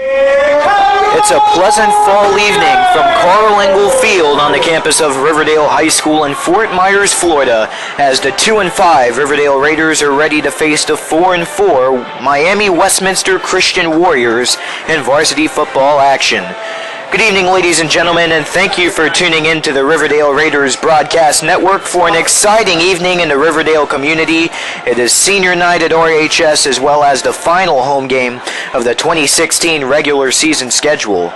It's a pleasant fall evening from Karl Engel Field on the campus of Riverdale High School in Fort Myers, Florida, as the 2-5 Riverdale Raiders are ready to face the 4-4 Miami Westminster Christian Warriors in varsity football action. Good evening, ladies and gentlemen, and thank you for tuning in to the Riverdale Raiders broadcast network for an exciting evening in the Riverdale community. It is senior night at RHS as well as the final home game of the 2016 regular season schedule.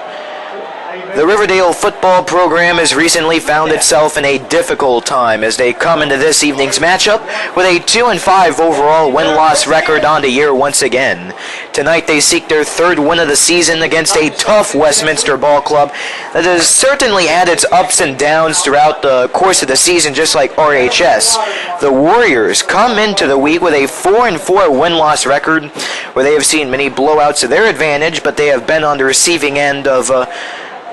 The Riverdale football program has recently found itself in a difficult time as they come into this evening's matchup with a 2-5 overall win-loss record on the year once again. Tonight they seek their third win of the season against a tough Westminster ball club that has certainly had its ups and downs throughout the course of the season, just like RHS. The Warriors come into the week with a 4-4 win-loss record where they have seen many blowouts to their advantage, but they have been on the receiving end of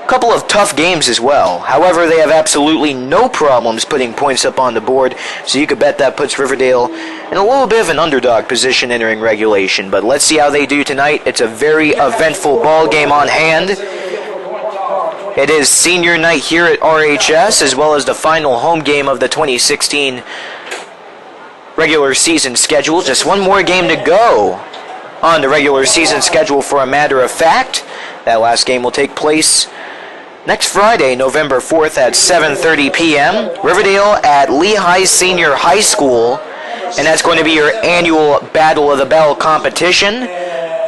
couple of tough games as well. However, they have absolutely no problems putting points up on the board, so you could bet that puts Riverdale in a little bit of an underdog position entering regulation. But let's see how they do tonight. It's a very eventful ball game on hand. It is senior night here at RHS as well as the final home game of the 2016 regular season schedule. Just one more game to go on the regular season schedule, for a matter of fact. That last game will take place next Friday, November 4th at 7:30 p.m. Riverdale at Lehigh Senior High School, and that's going to be your annual Battle of the Bell competition.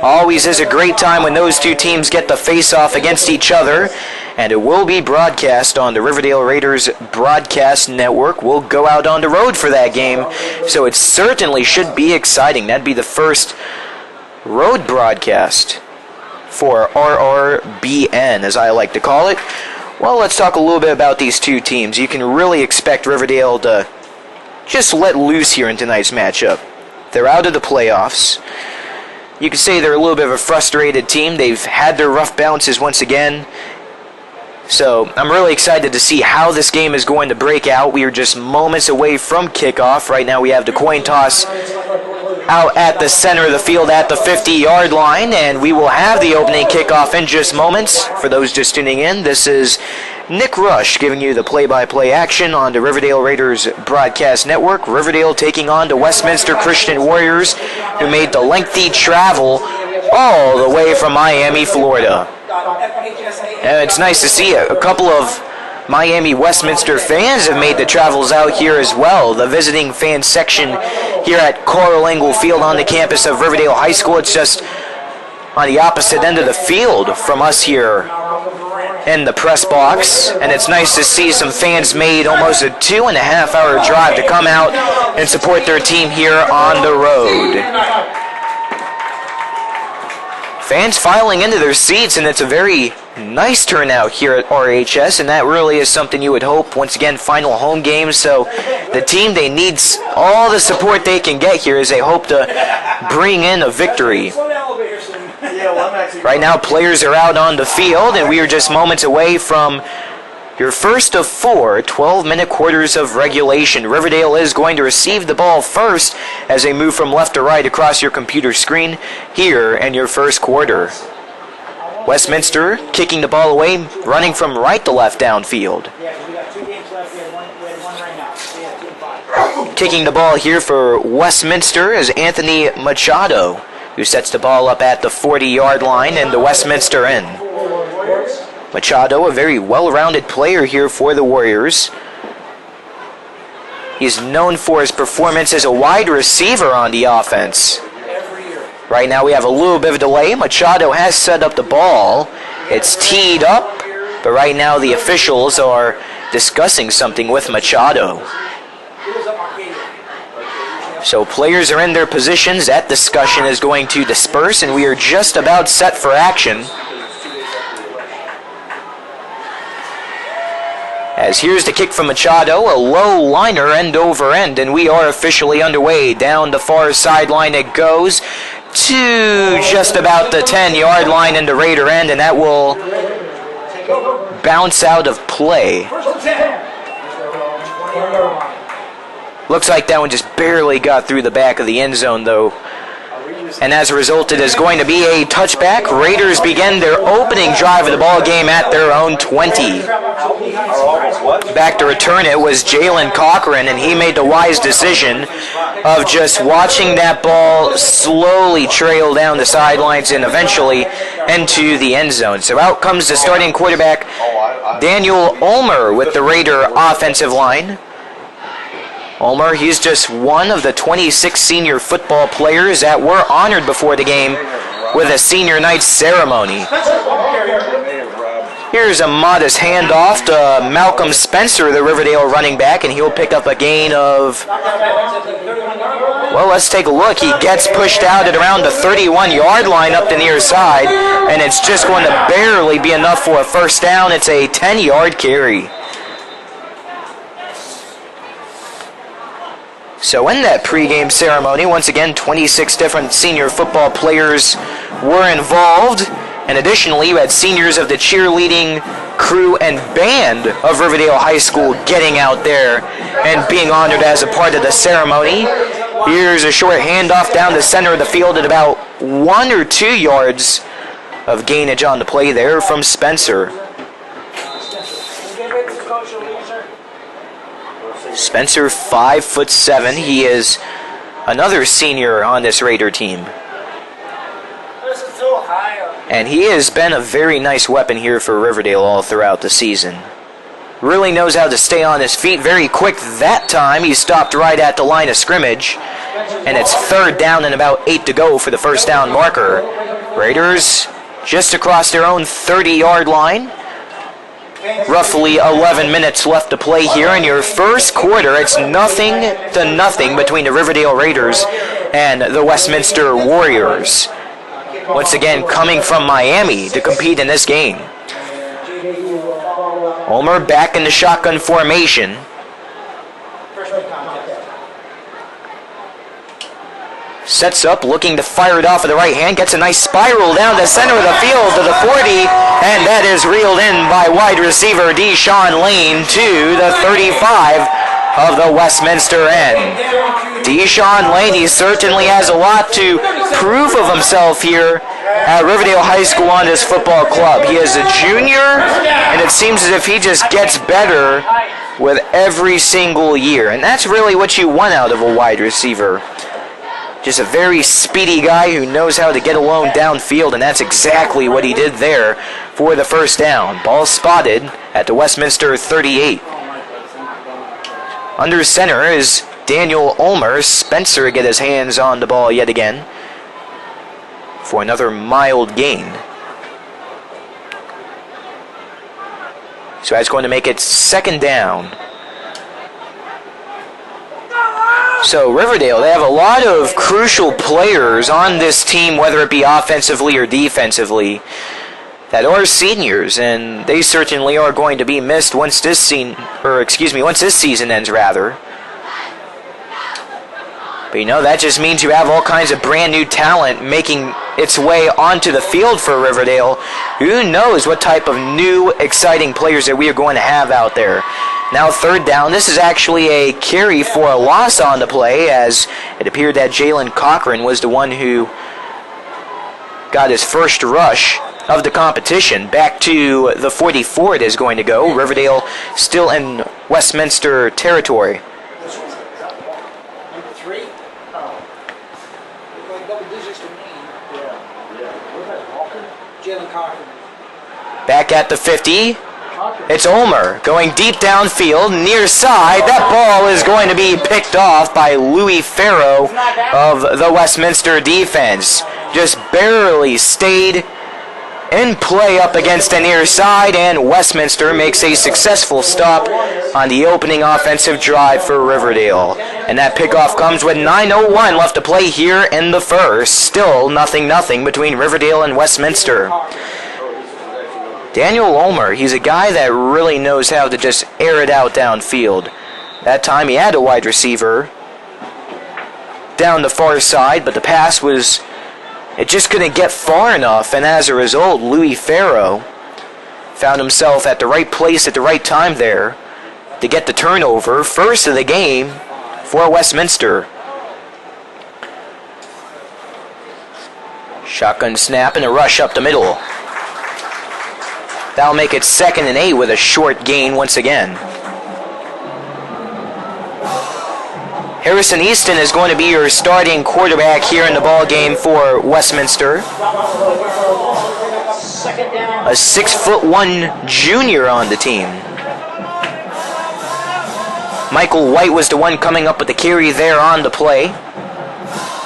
Always is a great time when those two teams get to face off against each other, and it will be broadcast on the Riverdale Raiders broadcast network. We'll go out on the road for that game, so it certainly should be exciting. That'd be the first road broadcast for RRBN, as I like to call it. Well, let's talk a little bit about these two teams. You can really expect Riverdale to just let loose here in tonight's matchup. They're out of the playoffs. You could say they're a little bit of a frustrated team. They've had their rough bounces once again. So I'm really excited to see how this game is going to break out. We are just moments away from kickoff. Right now we have the coin toss out at the center of the field at the 50-yard line, and we will have the opening kickoff in just moments. For those just tuning in, this is Nick Rush giving you the play-by-play action on the Riverdale Raiders broadcast network. Riverdale taking on the Westminster Christian Warriors, who made the lengthy travel all the way from Miami, Florida. And it's nice to see a couple of Miami Westminster fans have made the travels out here as well. The visiting fan section here at Karl Engel Field on the campus of Riverdale High School. It's just on the opposite end of the field from us here in the press box. And it's nice to see some fans made almost a 2.5-hour drive to come out and support their team here on the road. Fans filing into their seats, and it's a very nice turnout here at RHS, and that really is something you would hope. Once again, final home game, so the team, they need all the support they can get here as they hope to bring in a victory. Right now, players are out on the field, and we are just moments away from your first of 4 12-minute quarters of regulation. Riverdale is going to receive the ball first as they move from left to right across your computer screen here in your first quarter. Westminster kicking the ball away, running from right to left downfield. Kicking the ball here for Westminster is Anthony Machado, who sets the ball up at the 40-yard line and the Westminster end. Machado, a very well-rounded player here for the Warriors. He's known for his performance as a wide receiver on the offense. Right now we have a little bit of a delay. Machado has set up the ball. It's teed up, but right now the officials are discussing something with Machado. So players are in their positions. That discussion is going to disperse, and we are just about set for action. As here's the kick from Machado, a low liner end over end, and we are officially underway. Down the far sideline it goes to just about the 10-yard line into Raider end, and that will bounce out of play. Looks like that one just barely got through the back of the end zone, though. And as a result, it is going to be a touchback. Raiders begin their opening drive of the ball game at their own 20. Back to return it was Jalen Cochran, and he made the wise decision of just watching that ball slowly trail down the sidelines and eventually into the end zone. So out comes the starting quarterback, Daniel Ulmer, with the Raider offensive line. Ulmer, he's just one of the 26 senior football players that were honored before the game with a senior night ceremony. Here's a modest handoff to Malcolm Spencer, the Riverdale running back, and he'll pick up a gain of, well, let's take a look. He gets pushed out at around the 31-yard line up the near side, and it's just going to barely be enough for a first down. It's a 10-yard carry. So in that pregame ceremony, once again, 26 different senior football players were involved. And additionally, you had seniors of the cheerleading crew and band of Riverdale High School getting out there and being honored as a part of the ceremony. Here's a short handoff down the center of the field at about 1 or 2 yards of gainage on the play there from Spencer. Spencer, 5'7". He is another senior on this Raider team. And he has been a very nice weapon here for Riverdale all throughout the season. Really knows how to stay on his feet. Very quick that time. He stopped right at the line of scrimmage. And it's 3rd down and about 8 to go for the first down marker. Raiders just across their own 30-yard line. Roughly 11 minutes left to play here in your first quarter. It's 0-0 between the Riverdale Raiders and the Westminster Warriors. Once again, coming from Miami to compete in this game. Ulmer back in the shotgun formation. Sets up, looking to fire it off with the right hand. Gets a nice spiral down the center of the field to the 40. And that is reeled in by wide receiver Deshaun Lane to the 35 of the Westminster end. Deshaun Lane, he certainly has a lot to prove of himself here at Riverdale High School on this football club. He is a junior, and it seems as if he just gets better with every single year. And that's really what you want out of a wide receiver. Just a very speedy guy who knows how to get alone downfield, and that's exactly what he did there for the first down. Ball spotted at the Westminster 38. Under center is Daniel Ulmer. Spencer get his hands on the ball yet again for another mild gain. So that's going to make it 2nd down. So Riverdale, they have a lot of crucial players on this team, whether it be offensively or defensively, that are seniors, and they certainly are going to be missed once this season ends, rather. But you know, that just means you have all kinds of brand new talent making its way onto the field for Riverdale. Who knows what type of new, exciting players that we are going to have out there. Now 3rd down. This is actually a carry for a loss on the play, as it appeared that Jalen Cochran was the one who got his first rush of the competition. Back to the 44 it is going to go. Riverdale still in Westminster territory. Back at the 50. It's Ulmer going deep downfield, near side. That ball is going to be picked off by Louis Farrow of the Westminster defense. Just barely stayed in play up against the near side, and Westminster makes a successful stop on the opening offensive drive for Riverdale. And that pickoff comes with 9:01 left to play here in the first. Still 0-0 between Riverdale and Westminster. Daniel Ulmer, he's a guy that really knows how to just air it out downfield. That time he had a wide receiver down the far side, but the pass it just couldn't get far enough, and as a result, Louis Farrow found himself at the right place at the right time there to get the turnover, first of the game for Westminster. Shotgun snap and a rush up the middle. That'll make it 2nd and 8 with a short gain once again. Harrison Easton is going to be your starting quarterback here in the ball game for Westminster. A 6'1" junior on the team. Michael White was the one coming up with the carry there on the play.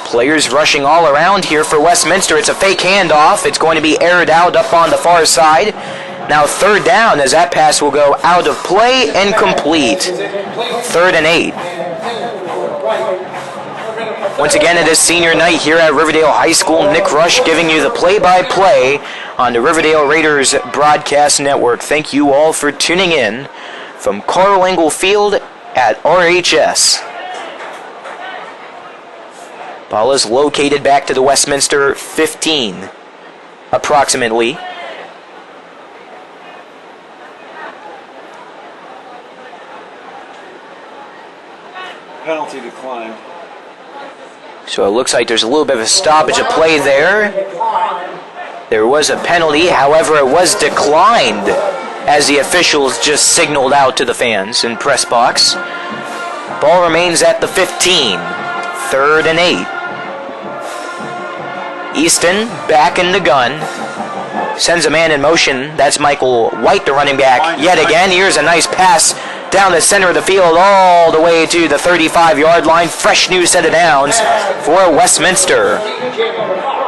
Players rushing all around here for Westminster. It's a fake handoff. It's going to be aired out up on the far side. Now 3rd down as that pass will go out of play and complete. 3rd and 8. Once again, it is senior night here at Riverdale High School. Nick Rush giving you the play-by-play on the Riverdale Raiders broadcast network. Thank you all for tuning in from Karl Engel Field at RHS. Ball is located back to the Westminster 15, approximately. Penalty declined. So it looks like there's a little bit of a stoppage of play there. There was a penalty, however, it was declined as the officials just signaled out to the fans in press box. Ball remains at the 15, 3rd and 8. Easton back in the gun. Sends a man in motion. That's Michael White, the running back. Yet again, here's a nice pass down the center of the field all the way to the 35-yard line. Fresh new set of downs for Westminster.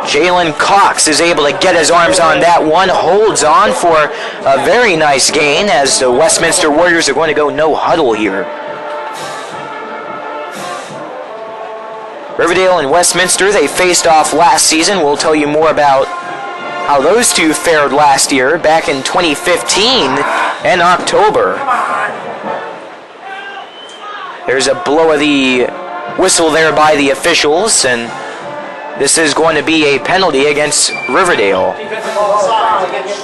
Jalen Cox is able to get his arms on that one. Holds on for a very nice gain as the Westminster Warriors are going to go no huddle here. Riverdale and Westminster, they faced off last season. We'll tell you more about how those two fared last year back in 2015 in October. There's a blow of the whistle there by the officials, and this is going to be a penalty against Riverdale.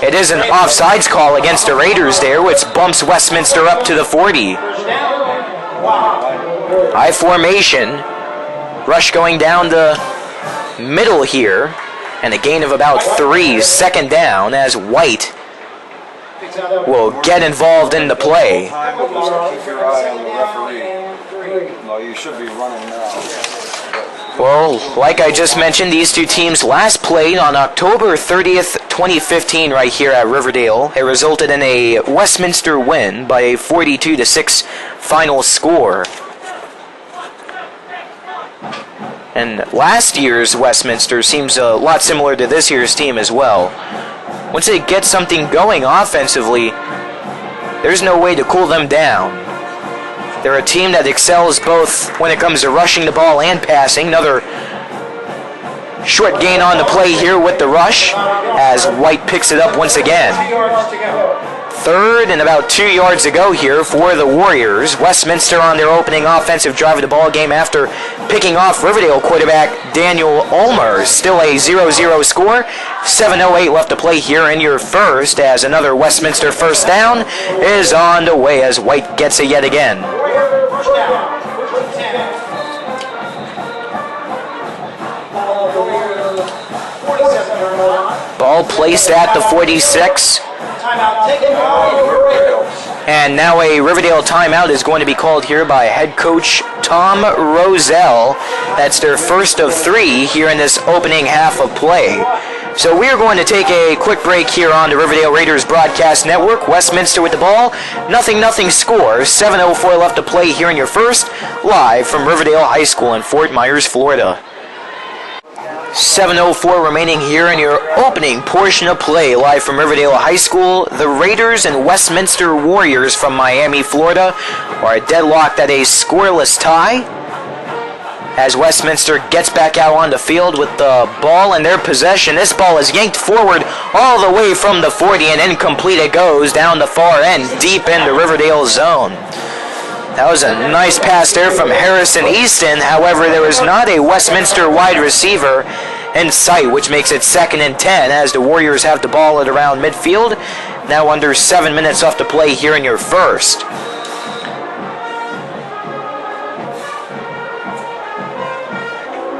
It is an offsides call against the Raiders there, which bumps Westminster up to the 40. High formation. Rush going down the middle here, and a gain of about 3, 2nd down as White will get involved in the play. Keep your eye on the referee. No, you should be running now. Well, like I just mentioned, these two teams last played on October 30th, 2015 right here at Riverdale. It resulted in a Westminster win by a 42-6 final score. And last year's Westminster seems a lot similar to this year's team as well. Once they get something going offensively, there's no way to cool them down. They're a team that excels both when it comes to rushing the ball and passing. Another short gain on the play here with the rush as White picks it up once again. 3rd and about 2 yards to go here for the Warriors. Westminster on their opening offensive drive of the ball game after picking off Riverdale quarterback Daniel Ulmer. Still a 0-0 score. 7:08 left to play here in your first as another Westminster first down is on the way as White gets it yet again. Ball placed at the 46. And now a Riverdale timeout is going to be called here by head coach Tom Roselle. That's their first of 3 here in this opening half of play. So we are going to take a quick break here on the Riverdale Raiders broadcast network. Westminster with the ball. 0-0 score. 7:04 left to play here in your first. Live from Riverdale High School in Fort Myers, Florida. 7:04 remaining here in your opening portion of play, live from Riverdale High School. The Raiders and Westminster Warriors from Miami, Florida are deadlocked at a scoreless tie as Westminster gets back out on the field with the ball in their possession. This ball is yanked forward all the way from the 40 and incomplete it goes down the far end deep in the Riverdale zone. That was a nice pass there from Harrison Easton. However, there was not a Westminster wide receiver in sight, which makes it 2nd and 10 as the Warriors have the ball at around midfield. Now under 7 minutes left to play here in your first.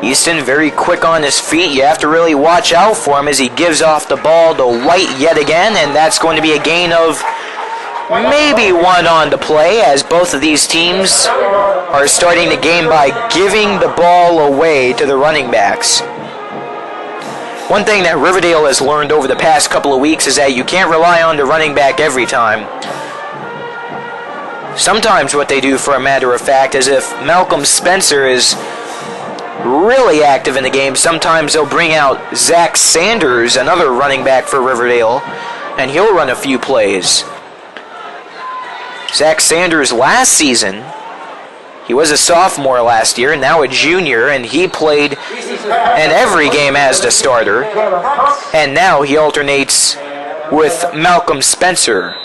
Easton very quick on his feet. You have to really watch out for him as he gives off the ball to White yet again, and that's going to be a gain of maybe 1 on the play, as both of these teams are starting the game by giving the ball away to the running backs. One thing that Riverdale has learned over the past couple of weeks is that you can't rely on the running back every time. Sometimes what they do, for a matter of fact, is if Malcolm Spencer is really active in the game, sometimes they'll bring out Zach Sanders, another running back for Riverdale, and he'll run a few plays. Zach Sanders last season, he was a sophomore last year, now a junior, and he played in every game as the starter, and now he alternates with Malcolm Spencer.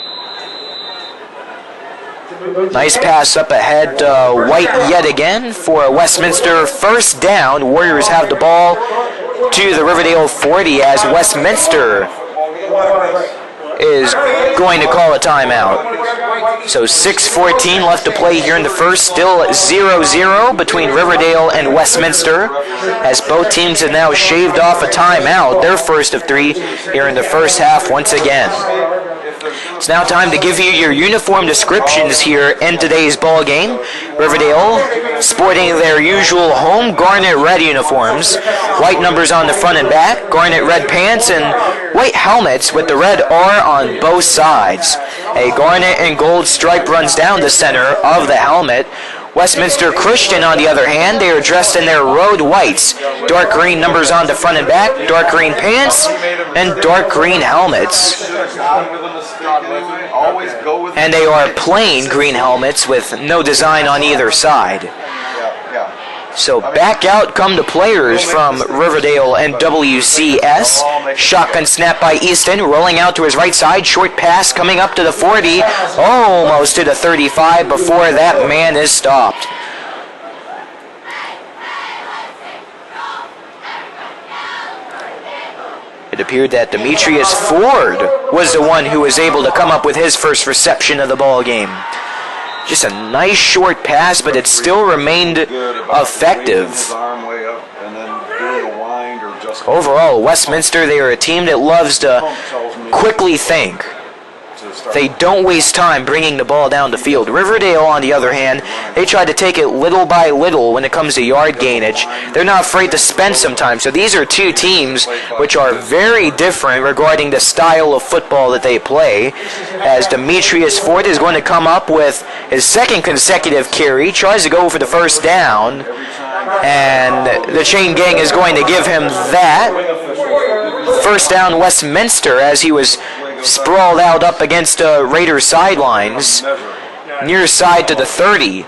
Nice pass up ahead, White yet again for a Westminster first down. Warriors have the ball to the Riverdale 40 as Westminster is going to call a timeout. So 6:14 left to play here in the first, still 0-0 between Riverdale and Westminster, as both teams have now shaved off a timeout, their first of 3 here in the first half once again. It's now time to give you your uniform descriptions here in today's ball game. Riverdale sporting their usual home garnet red uniforms, white numbers on the front and back, garnet red pants, and white helmets with the red R on both sides. A garnet and gold stripe runs down the center of the helmet. Westminster Christian, on the other hand, they are dressed in their road whites. Dark green numbers on the front and back, dark green pants, and dark green helmets. And they are plain green helmets with no design on either side. So back out come the players from Riverdale and WCS. Shotgun snap by Easton, rolling out to his right side. Short pass coming up to the 40, almost to the 35 before that man is stopped. It appeared that Demetrius Ford was the one who was able to come up with his first reception of the ball game. Just a nice short pass, but it still remained effective. Overall, Westminster, they are a team that loves to quickly think. They don't waste time bringing the ball down the field. Riverdale, on the other hand, they try to take it little by little when it comes to yard gainage. They're not afraid to spend some time. So these are two teams which are very different regarding the style of football that they play. As Demetrius Ford is going to come up with his second consecutive carry, tries to go for the first down, and the chain gang is going to give him that. First down, Westminster, as he was sprawled out up against Raiders sidelines, near side to the 30.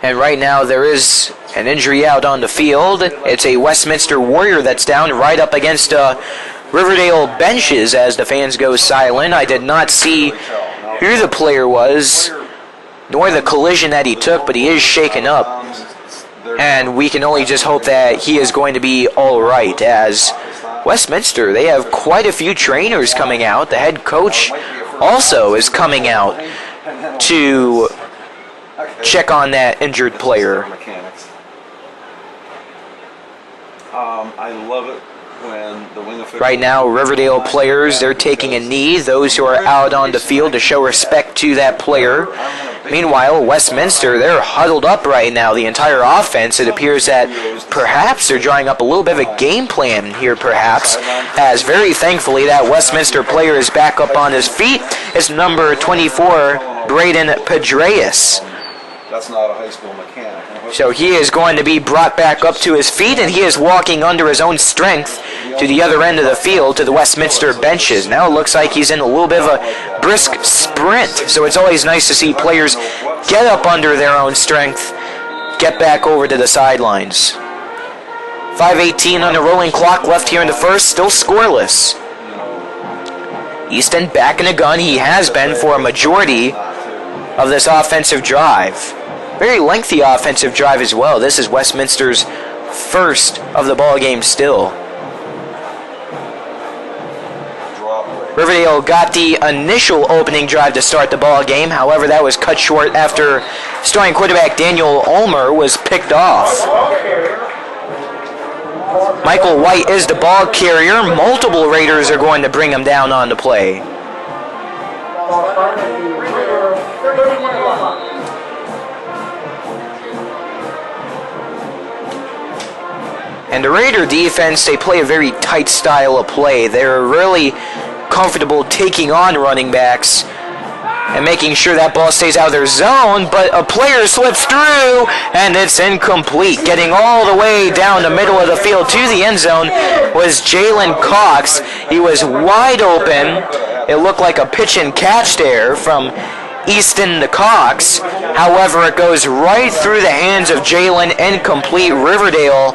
And right now there is an injury out on the field. It's a Westminster Warrior that's down right up against Riverdale benches as the fans go silent. I did not see who the player was, nor the collision that he took, but he is shaken up. And we can only just hope that he is going to be all right, as Westminster, they have quite a few trainers coming out. The head coach also is coming out to check on that injured player. I love it when the wing official... Right now, Riverdale players, they're taking a knee. Those who are out on the field to show respect to that player. Meanwhile, Westminster, they're huddled up right now. The entire offense, it appears that perhaps they're drawing up a little bit of a game plan here, perhaps, as very thankfully that Westminster player is back up on his feet. It's number 24, Braden Pedreus. That's not a high school mechanic. So he is going to be brought back up to his feet, and he is walking under his own strength to the other end of the field, to the Westminster benches. Now it looks like he's in a little bit of a brisk sprint, so it's always nice to see players get up under their own strength, get back over to the sidelines. 5:18 on the rolling clock left here in the first, still scoreless. Easton back in the gun. He has been for a majority of this offensive drive. Very lengthy offensive drive as well. This is Westminster's first of the ball game still. Riverdale got the initial opening drive to start the ball game. However, that was cut short after starting quarterback Daniel Ulmer was picked off. Michael White is the ball carrier. Multiple Raiders are going to bring him down on the play. And the Raider defense, they play a very tight style of play. They're really comfortable taking on running backs and making sure that ball stays out of their zone, but a player slips through, and it's incomplete. Getting all the way down the middle of the field to the end zone was Jalen Cox. He was wide open. It looked like a pitch and catch there from Easton to Cox. However, it goes right through the hands of Jalen, incomplete. Riverdale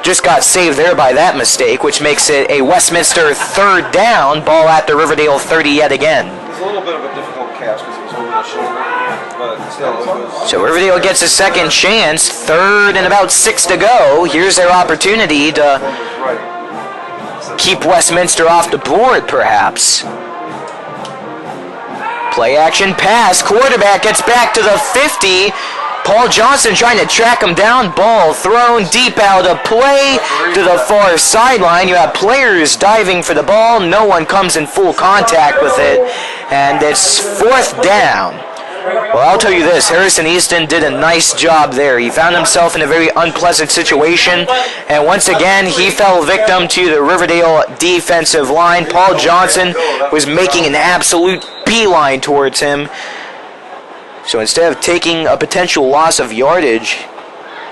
just got saved there by that mistake, which makes it a Westminster third down, ball at the Riverdale 30 yet again. It's a little bit of a difficult catch because it was over the shoulder, but still it was... So Riverdale gets a second chance, third and about 6 to go. Here's their opportunity to keep Westminster off the board, perhaps. Play action pass, quarterback gets back to the 50. Paul Johnson trying to track him down. Ball thrown deep out of play to the far sideline. You have players diving for the ball. No one comes in full contact with it. And it's fourth down. Well, I'll tell you this. Harrison Easton did a nice job there. He found himself in a very unpleasant situation. And once again, he fell victim to the Riverdale defensive line. Paul Johnson was making an absolute beeline towards him. So instead of taking a potential loss of yardage,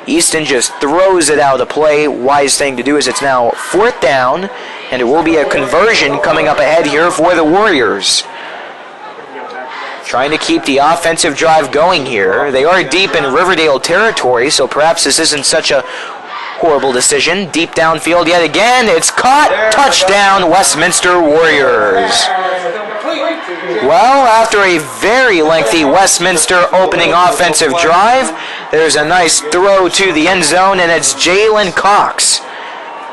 Easton just throws it out of play. Wise thing to do is it's now fourth down, and it will be a conversion coming up ahead here for the Warriors. Trying to keep the offensive drive going here. They are deep in Riverdale territory, so perhaps this isn't such a horrible decision. Deep downfield yet again. It's caught. Touchdown, Westminster Warriors. Well, after a very lengthy Westminster opening offensive drive, there's a nice throw to the end zone, and it's Jalen Cox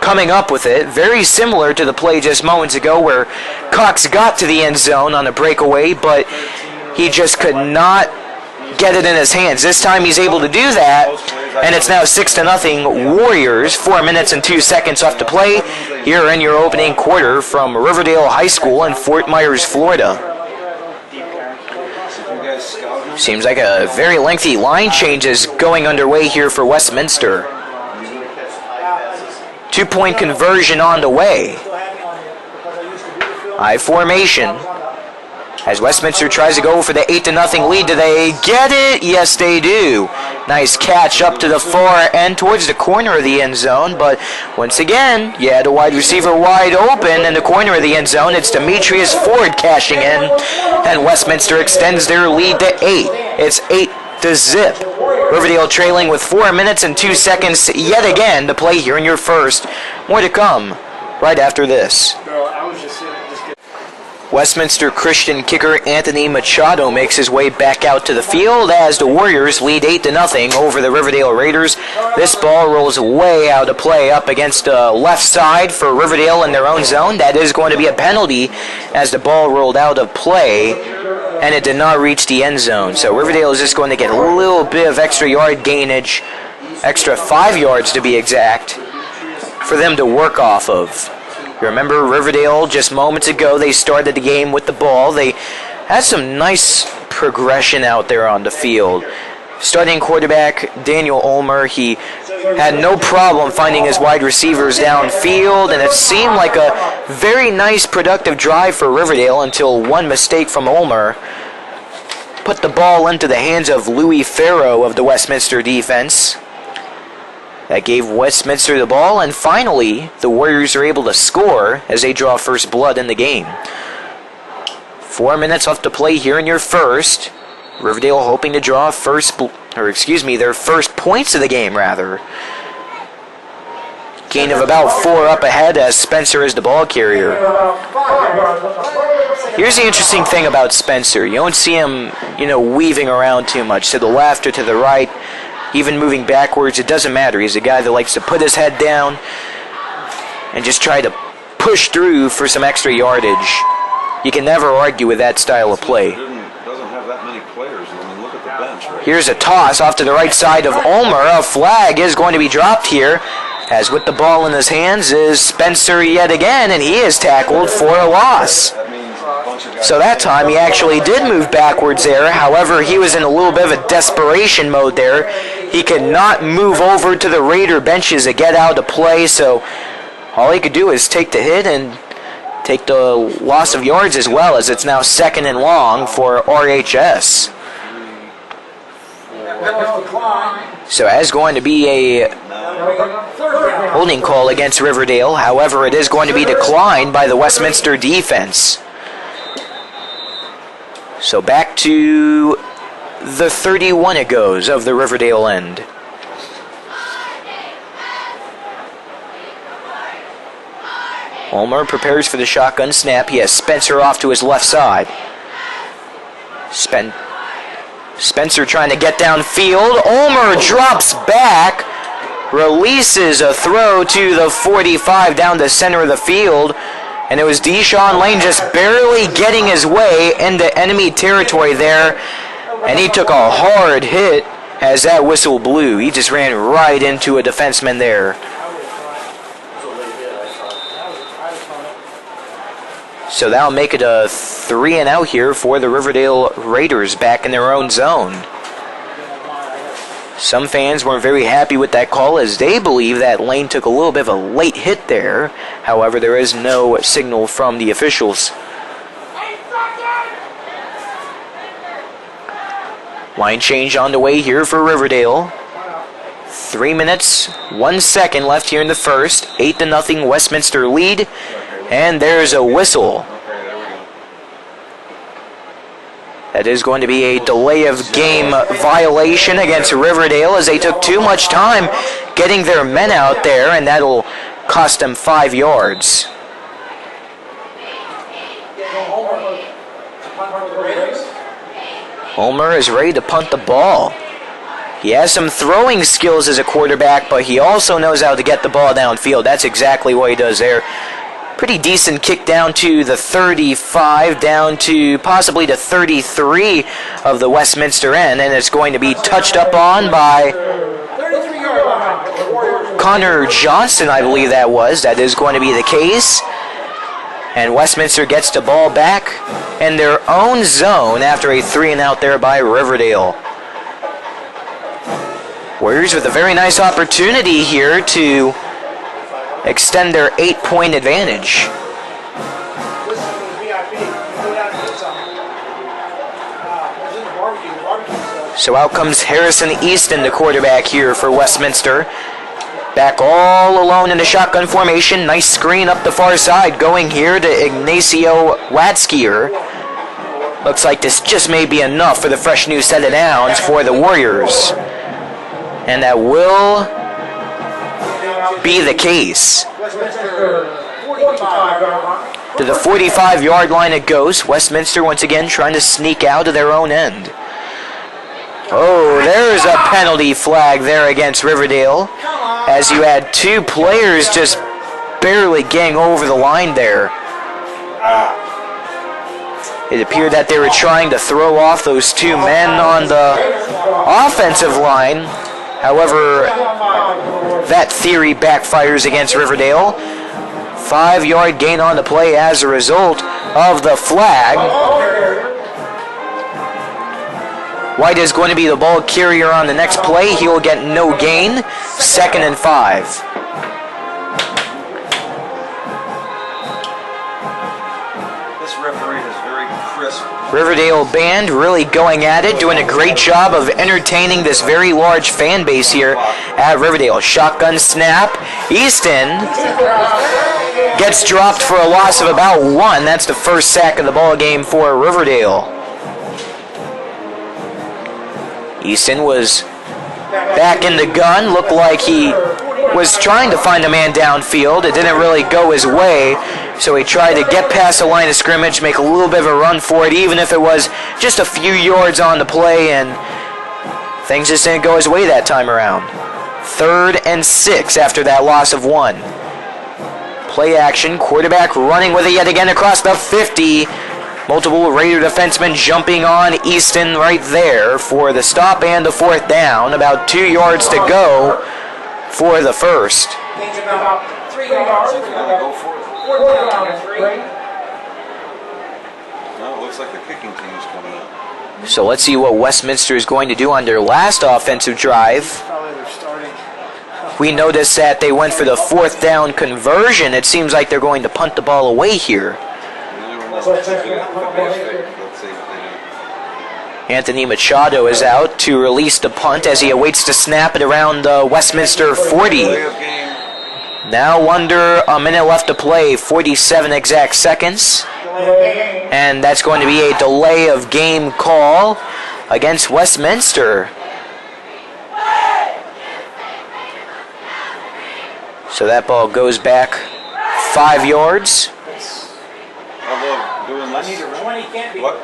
coming up with it. Very similar to the play just moments ago where Cox got to the end zone on a breakaway, but he just could not get it in his hands. This time he's able to do that, and it's now 6-0 Warriors. 4 minutes and 2 seconds left to play here in your opening quarter from Riverdale High School in Fort Myers, Florida. Seems like a very lengthy line change is going underway here for Westminster. 2-point conversion on the way. I formation. As Westminster tries to go for the 8-0 lead, do they get it? Yes, they do. Nice catch up to the far end towards the corner of the end zone, but once again, you had a wide receiver wide open in the corner of the end zone. It's Demetrius Ford cashing in, and Westminster extends their lead to 8. It's 8-0. Riverdale trailing with 4 minutes and 2 seconds yet again to play here in your first. More to come right after this. Westminster Christian kicker Anthony Machado makes his way back out to the field as the Warriors lead 8-0 over the Riverdale Raiders. This ball rolls way out of play up against the left side for Riverdale in their own zone. That is going to be a penalty as the ball rolled out of play and it did not reach the end zone. So Riverdale is just going to get a little bit of extra yard gainage, extra 5 yards to be exact, for them to work off of. Remember, Riverdale, just moments ago, they started the game with the ball. They had some nice progression out there on the field. Starting quarterback Daniel Ulmer, he had no problem finding his wide receivers downfield, and it seemed like a very nice, productive drive for Riverdale until one mistake from Ulmer put the ball into the hands of Louis Farrow of the Westminster defense. That gave Westminster the ball, and finally, the Warriors are able to score as they draw first blood in the game. 4 minutes left to play here in your first. Riverdale hoping to draw their first points of the game, rather. Gain of about 4 up ahead as Spencer is the ball carrier. Here's the interesting thing about Spencer. You don't see him, weaving around too much to the left or to the right. Even moving backwards, it doesn't matter. He's a guy that likes to put his head down and just try to push through for some extra yardage. You can never argue with that style of play. Doesn't have that many players. I mean, look at the bench. Right? Here's a toss off to the right side of Ulmer. A flag is going to be dropped here, as with the ball in his hands is Spencer yet again, and he is tackled for a loss. So that time he actually did move backwards there. However, he was in a little bit of a desperation mode there. He could not move over to the Raider benches to get out of play, so all he could do is take the hit and take the loss of yards as well, as it's now 2nd and long for RHS. So that's going to be a holding call against Riverdale. However, it is going to be declined by the Westminster defense. So back to the 31 it goes of the Riverdale end. Ulmer prepares for the shotgun snap. He has Spencer off to his left side. Spencer trying to get downfield. Ulmer drops back, releases a throw to the 45 down the center of the field, and it was Deshaun Lane just barely getting his way into enemy territory there, and he took a hard hit as that whistle blew. He just ran right into a defenseman there. So that'll make it a 3 and out here for the Riverdale Raiders back in their own zone. Some fans weren't very happy with that call, as they believe that Lane took a little bit of a late hit there. However, there is no signal from the officials. Line change on the way here for Riverdale. 3 minutes, 1 second left here in the first. 8-0 Westminster lead. And there's a whistle. That is going to be a delay of game violation against Riverdale, as they took too much time getting their men out there, and that'll cost them 5 yards. Ulmer is ready to punt the ball. He has some throwing skills as a quarterback, but he also knows how to get the ball downfield. That's exactly what he does there. Pretty decent kick down to the 35, down to possibly the 33 of the Westminster end, and it's going to be touched up on by Connor Johnson, I believe that was. That is going to be the case. And Westminster gets the ball back in their own zone after a 3 and out there by Riverdale. Warriors with a very nice opportunity here to extend their 8-point advantage. So out comes Harrison Easton, the quarterback here for Westminster. Back all alone in the shotgun formation. Nice screen up the far side going here to Ignacio Wadskier. Looks like this just may be enough for the fresh new set of downs for the Warriors. And that will be the case. To the 45-yard line it goes. Westminster once again trying to sneak out of their own end. Oh, there's a penalty flag there against Riverdale, as you had 2 players just barely getting over the line there. It appeared that they were trying to throw off those 2 men on the offensive line. However, that theory backfires against Riverdale. 5-yard gain on the play as a result of the flag. White is going to be the ball carrier on the next play. He will get no gain. 2nd and 5. This referee is very crisp. Riverdale band really going at it, doing a great job of entertaining this very large fan base here at Riverdale. Shotgun snap. Easton gets dropped for a loss of about 1. That's the first sack of the ball game for Riverdale. Easton was back in the gun. Looked like he was trying to find a man downfield. It didn't really go his way, so he tried to get past the line of scrimmage, make a little bit of a run for it, even if it was just a few yards on the play, and things just didn't go his way that time around. 3rd and 6 after that loss of 1. Play action, quarterback running with it yet again across the 50. Multiple Raider defensemen jumping on Easton right there for the stop and the 4th down. About 2 yards to go for the first. About 3 yards. Go for it. 4th down and 3. No, it looks like the kicking team's coming up. So let's see what Westminster is going to do on their last offensive drive. Probably they're starting. We noticed that they went for the 4th down conversion. It seems like they're going to punt the ball away here. Let's see what they do. Anthony Machado is out to release the punt as he awaits to snap it around the Westminster 40. Now under a minute left to play, 47 exact seconds. And that's going to be a delay of game call against Westminster. So that ball goes back 5 yards. I love doing this. 20 can't be. What?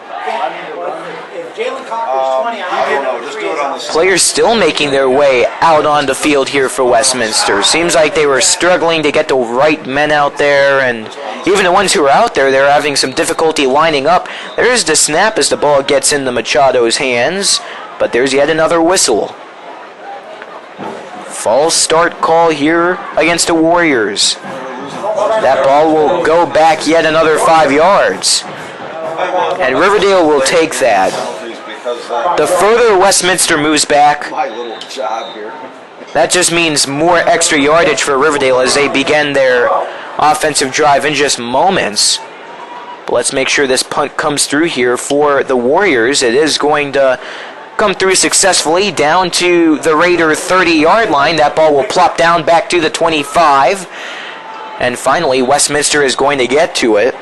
If Jalen Cocker's 20, I don't know. Just do it on the Players still making their way out on the field here for Westminster. Seems like they were struggling to get the right men out there, and even the ones who were out there, they're having some difficulty lining up. There's the snap as the ball gets into Machado's hands, but there's yet another whistle. False start call here against the Warriors. That ball will go back yet another 5 yards. And Riverdale will take that. The further Westminster moves back, My little job here. that just means more extra yardage for Riverdale as they begin their offensive drive in just moments. But let's make sure this punt comes through here for the Warriors. It is going to come through successfully down to the Raider 30-yard line. That ball will plop down back to the 25. And finally, Westminster is going to get to it.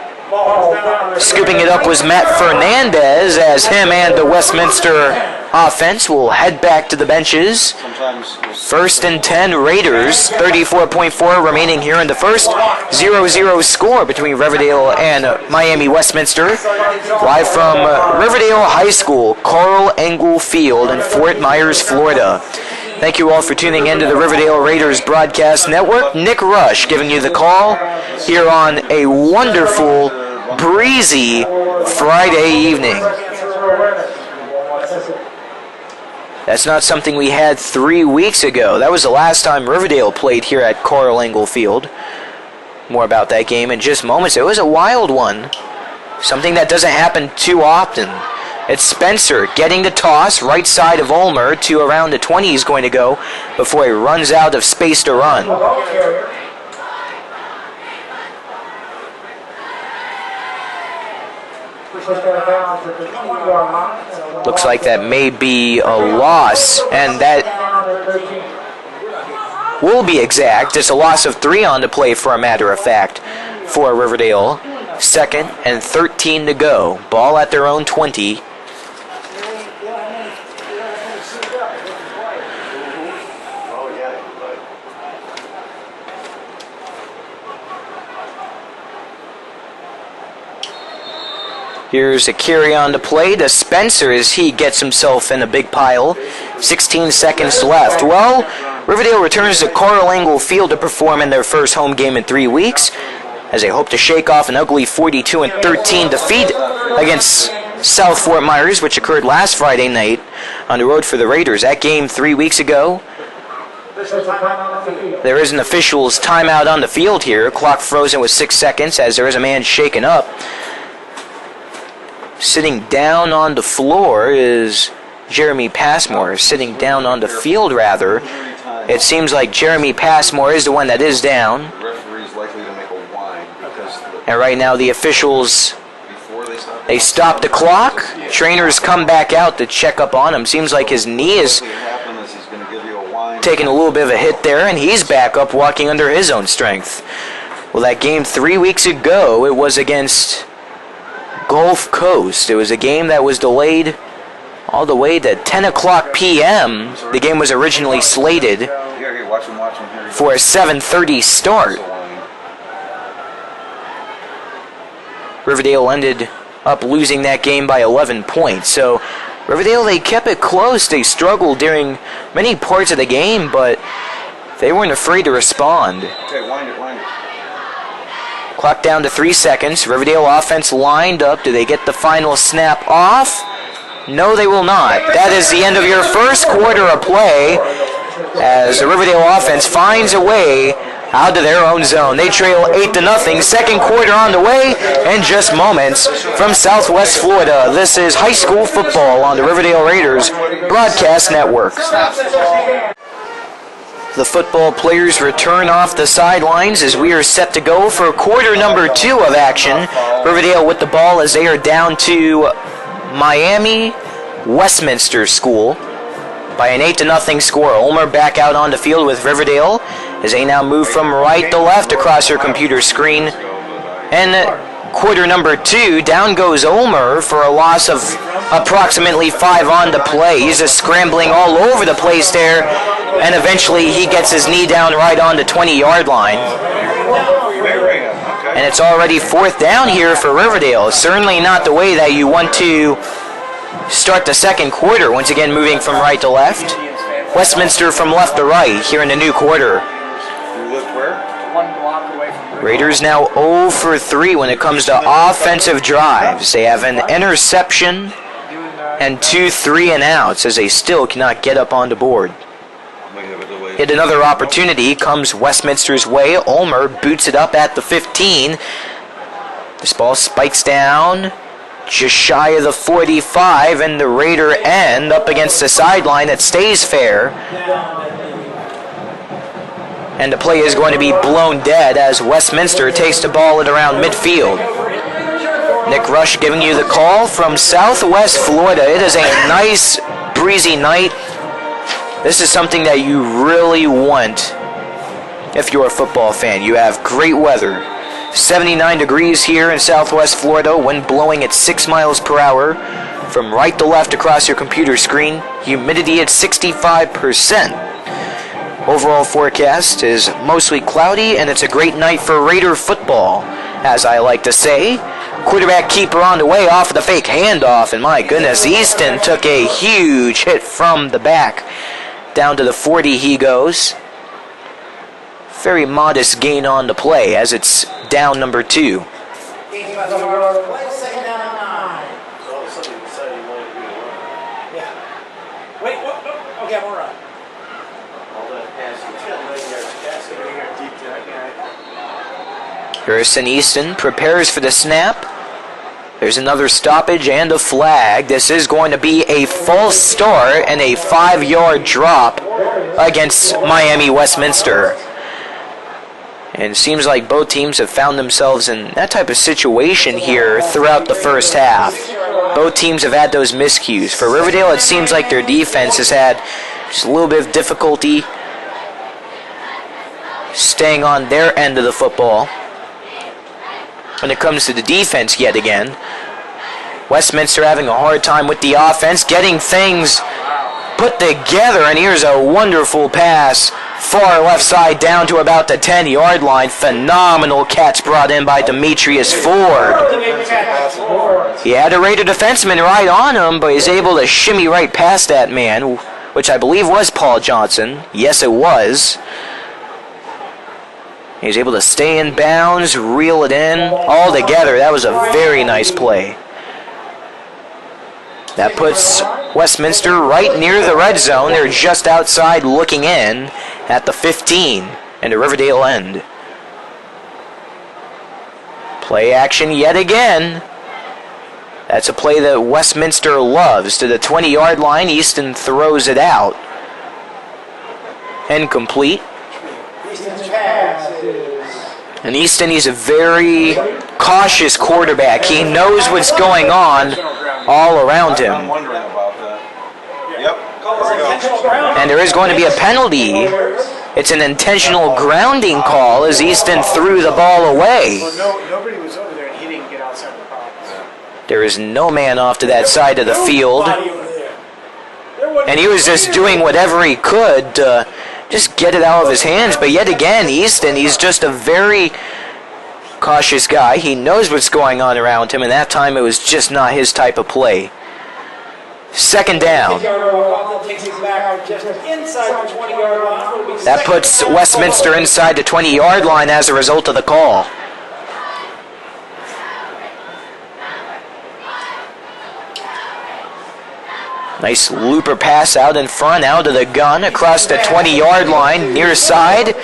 Scooping it up was Matt Fernandez as him and the Westminster offense will head back to the benches. First and 10 Raiders, 34.4 remaining here in the first. 0-0 score between Riverdale and Miami Westminster. Live from Riverdale High School, Karl Engel Field in Fort Myers, Florida. Thank you all for tuning in to the Riverdale Raiders Broadcast Network. Nick Rush giving you the call here on a wonderful, breezy Friday evening. That's not something we had 3 weeks ago. That was the last time Riverdale played here at Karl Engel Field. More about that game in just moments. It was a wild one. Something that doesn't happen too often. It's Spencer getting the toss, right side of Ulmer to around the 20 he's going to go before he runs out of space to run. Looks like that may be a loss, and that will be exact. It's a loss of 3 on the play, for a matter of fact, for Riverdale. 2nd and 13 to go. Ball at their own 20. Here's a carry on to play to Spencer as he gets himself in a big pile. 16 seconds left. Well, Riverdale returns to Karl Engel Field to perform in their first home game in 3 weeks as they hope to shake off an ugly 42-13 defeat against South Fort Myers, which occurred last Friday night on the road for the Raiders. That game 3 weeks ago, there is an official's timeout on the field here. Clock frozen with 6 seconds as there is a man shaken up. Sitting down on the floor is Jeremy Passmore. Sitting down on the field, rather. It seems like Jeremy Passmore is the one that is down. And right now the officials, they stop the clock. Trainers come back out to check up on him. Seems like his knee is taking a little bit of a hit there, and he's back up walking under his own strength. Well, that game 3 weeks ago, it was against Gulf Coast. It was a game that was delayed all the way to 10 o'clock p.m. The game was originally slated for a 7:30 start. Riverdale ended up losing that game by 11 points. So Riverdale, they kept it close. They struggled during many parts of the game, but they weren't afraid to respond. Okay, wind it. Clock down to 3 seconds. Riverdale offense lined up. Do they get the final snap off? No, they will not. That is the end of your first quarter of play as the Riverdale offense finds a way out of their own zone. They trail 8-0. Second quarter on the way in just moments from Southwest Florida. This is high school football on the Riverdale Raiders Broadcast Network. The football players return off the sidelines as we are set to go for quarter number 2 of action. Riverdale with the ball as they are down to Miami Westminster School by an 8-0 score. Ulmer back out on the field with Riverdale as they now move from right to left across your computer screen. And quarter number 2, down goes Ulmer for a loss of approximately 5 on the play. He's just scrambling all over the place there, and eventually he gets his knee down right on the 20-yard line. And it's already 4th down here for Riverdale. Certainly not the way that you want to start the second quarter. Once again, moving from right to left. Westminster from left to right here in the new quarter. Raiders now 0 for 3 when it comes to offensive drives. They have an interception and 2 3-and-outs as they still cannot get up on the board. Hit another opportunity comes Westminster's way. Ulmer boots it up at the 15. This ball spikes down just shy of the 45, and the Raider end up against the sideline that stays fair. And the play is going to be blown dead as Westminster takes the ball at around midfield. Nick Rush giving you the call from Southwest Florida. It is a nice, breezy night. This is something that you really want if you're a football fan. You have great weather. 79 degrees here in Southwest Florida, wind blowing at 6 miles per hour from right to left across your computer screen. Humidity at 65%. Overall forecast is mostly cloudy, and it's a great night for Raider football, as I like to say. Quarterback keeper on the way off of the fake handoff, and my goodness, Easton took a huge hit from the back. Down to the 40 he goes. Very modest gain on the play as it's down number 2. Harrison Easton prepares for the snap. There's another stoppage and a flag. This is going to be a false start and a 5-yard drop against Miami Westminster. And it seems like both teams have found themselves in that type of situation here throughout the first half. Both teams have had those miscues. For Riverdale, it seems like their defense has had just a little bit of difficulty staying on their end of the football. When it comes to the defense yet again, Westminster having a hard time with the offense, getting things put together, and here's a wonderful pass, far left side down to about the 10-yard line. Phenomenal catch brought in by Demetrius Ford. He had a Raider defenseman right on him, but he's able to shimmy right past that man, which I believe was Paul Johnson. Yes, it was. He's able to stay in bounds, reel it in. All together, that was a very nice play. That puts Westminster right near the red zone. They're just outside looking in at the 15 and the Riverdale end. Play action yet again. That's a play that Westminster loves. To the 20-yard line, Easton throws it out. Incomplete. And Easton, he's a very cautious quarterback. He knows what's going on all around him. I'm wondering about that. Yep. And there is going to be a penalty. It's an intentional grounding call as Easton threw the ball away. Nobody was over there and he didn't get outside the box. There is no man off to that side of the field. And he was just doing whatever he could to just get it out of his hands. But yet again, Easton, he's just a very cautious guy. He knows what's going on around him, and that time it was just not his type of play. Second down. That puts Westminster inside the 20-yard line as a result of the call. Nice looper pass out in front, out of the gun, across the 20-yard line, near side.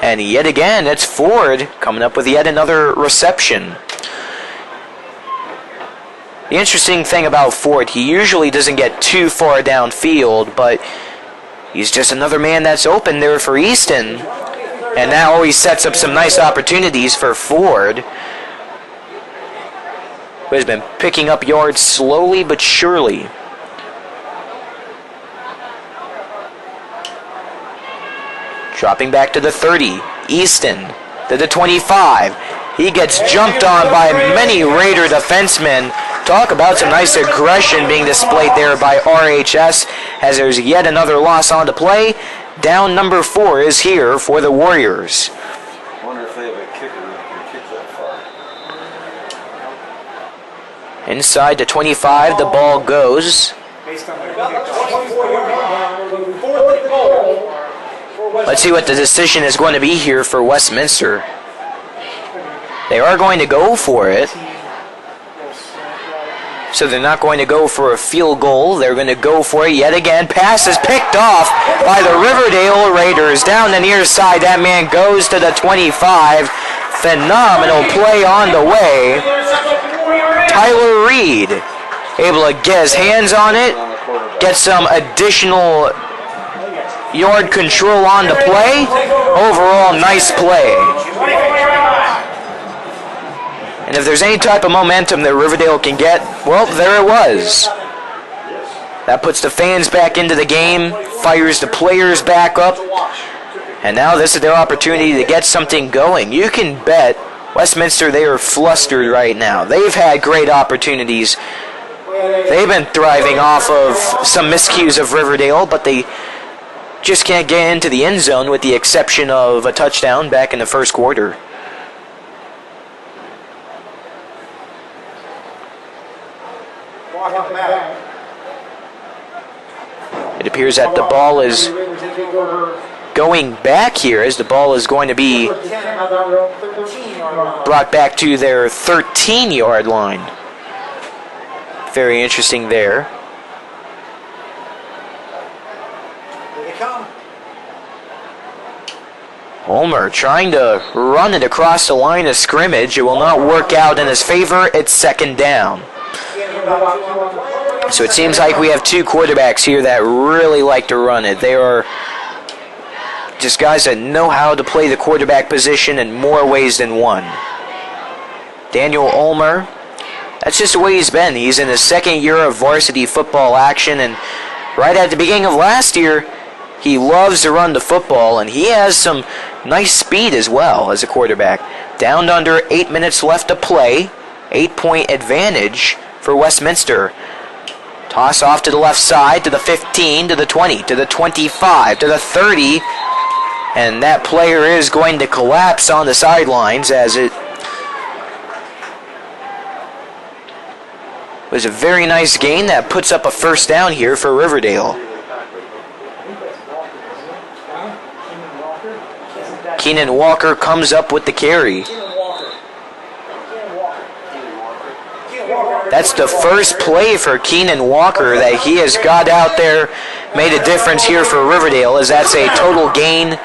And yet again, it's Ford coming up with yet another reception. The interesting thing about Ford, he usually doesn't get too far downfield, but he's just another man that's open there for Easton. And that always sets up some nice opportunities for Ford, who has been picking up yards slowly but surely. Dropping back to the 30. Easton to the 25. He gets jumped on by many Raider defensemen. Talk about some nice aggression being displayed there by RHS as there's yet another loss on the play. Down number 4 is here for the Warriors. I wonder if they have a kicker that can kick that far. Inside the 25, the ball goes. Based on Let's see what the decision is going to be here for Westminster. They are going to go for it. So they're not going to go for a field goal. They're going to go for it yet again. Pass is picked off by the Riverdale Raiders. Down the near side, that man goes to the 25. Phenomenal play on the way. Tyler Reed able to get his hands on it, get some additional yard control on the play. Overall, nice play. And if there's any type of momentum that Riverdale can get, well, there it was. That puts the fans back into the game, fires the players back up, and now this is their opportunity to get something going. You can bet Westminster, they are flustered right now. They've had great opportunities. They've been thriving off of some miscues of Riverdale, but they just can't get into the end zone with the exception of a touchdown back in the first quarter. It appears that the ball is going back here as the ball is going to be brought back to their 13-yard line. Very interesting there. Ulmer trying to run it across the line of scrimmage. It will not work out in his favor. It's second down. So it seems like we have two quarterbacks here that really like to run it. They are just guys that know how to play the quarterback position in more ways than one. Daniel Ulmer, that's just the way he's been. He's in his second year of varsity football action, and right at the beginning of last year, he loves to run the football, and he has some nice speed as well as a quarterback. Down under 8 minutes left to play. 8-point advantage for Westminster. Toss off to the left side, to the 15, to the 20, to the 25, to the 30. And that player is going to collapse on the sidelines as it was a very nice gain that puts up a first down here for Riverdale. Keenan Walker comes up with the carry. That's the first play for Keenan Walker that he has got out there, made a difference here for Riverdale, as that's a total gain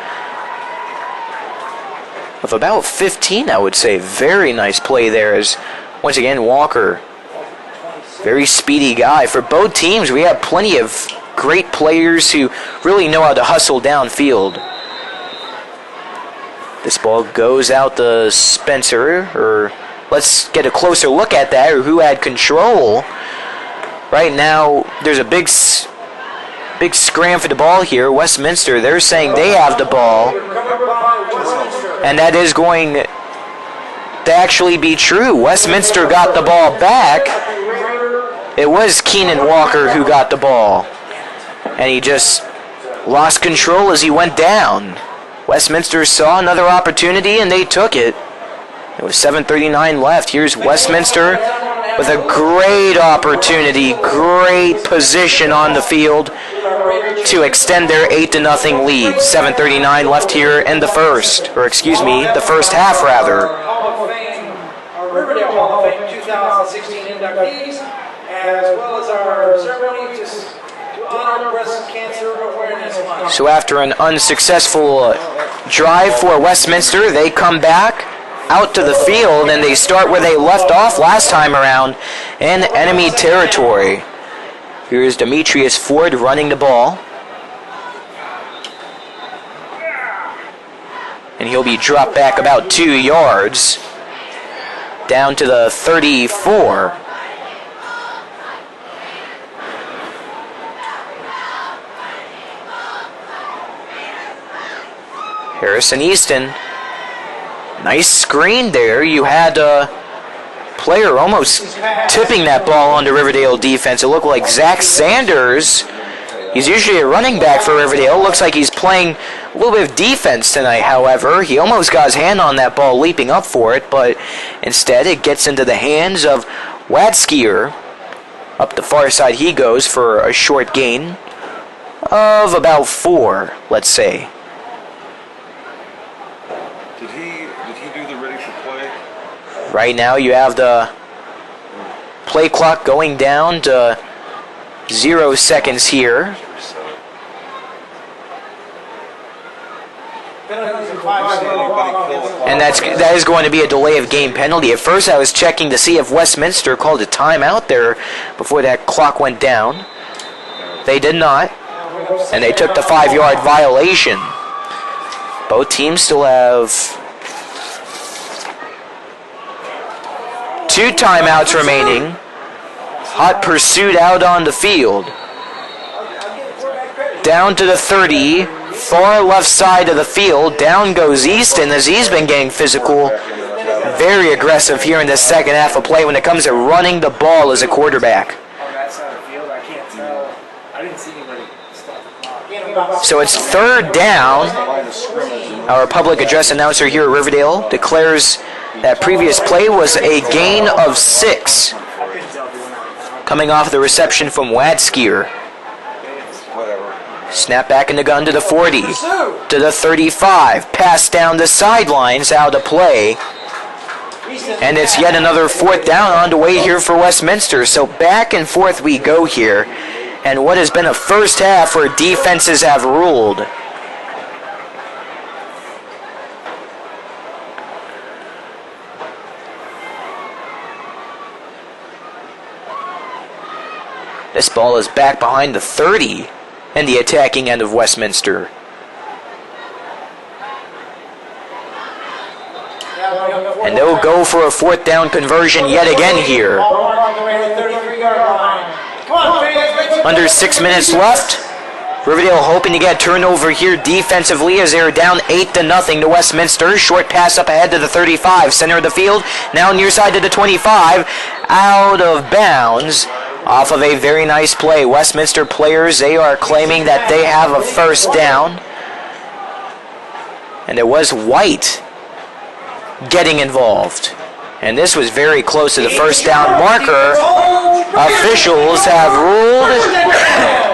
of about 15, I would say. Very nice play there, as once again Walker, very speedy guy. For both teams, we have plenty of great players who really know how to hustle downfield. This ball goes out to Spencer, or let's get a closer look at that, or who had control. Right now, there's a big scram for the ball here. Westminster, they're saying they have the ball. And that is going to actually be true. Westminster got the ball back. It was Keenan Walker who got the ball. And he just lost control as he went down. Westminster saw another opportunity and they took it. It was 7:39 left. Here's Westminster with a great opportunity, great position on the field to extend their 8-0 lead. 7:39 left here in the first, or excuse me, the first half rather. Riverdale Hall of Fame 2016 inductees, as well as our ceremony to Dinner Breast Cancer Awareness Month. So after an unsuccessful drive for Westminster, they come back out to the field and they start where they left off last time around in enemy territory. Here's Demetrius Ford running the ball. And he'll be dropped back about 2 yards down to the 34. Harrison Easton. Nice screen there. You had a player almost tipping that ball onto Riverdale defense. It looked like Zach Sanders. He's usually a running back for Riverdale. Looks like he's playing a little bit of defense tonight, however. He almost got his hand on that ball leaping up for it, but instead it gets into the hands of Wadskier. Up the far side he goes for a short gain of about 4, let's say. Did he do the ready for play? Right now you have the play clock going down to 0 seconds here. And that is going to be a delay of game penalty. At first I was checking to see if Westminster called a timeout there before that clock went down. They did not. And they took the 5-yard violation. Both teams still have 2 timeouts remaining. Hot pursuit out on the field. Down to the 30. Far left side of the field. Down goes Easton as he's been getting physical. Very aggressive here in the second half of play when it comes to running the ball as a quarterback. On that side of the field, I can't tell. I didn't see anybody stop the clock. So it's 3rd down. Our public address announcer here at Riverdale declares that previous play was a gain of 6. Coming off the reception from Wadskier. Snap back in the gun to the 40. To the 35. Pass down the sidelines out of play. And it's yet another 4th down on the way here for Westminster. So back and forth we go here. And what has been a first half where defenses have ruled. This ball is back behind the 30 and the attacking end of Westminster. And they'll go for a 4th down conversion yet again here. Under 6 minutes left. Riverdale hoping to get a turnover here defensively as they're down 8-0 to Westminster. Short pass up ahead to the 35. Center of the field. Now near side to the 25. Out of bounds. Off of a very nice play. Westminster players, they are claiming that they have a first down. And it was White getting involved. And this was very close to the first down marker. Officials have ruled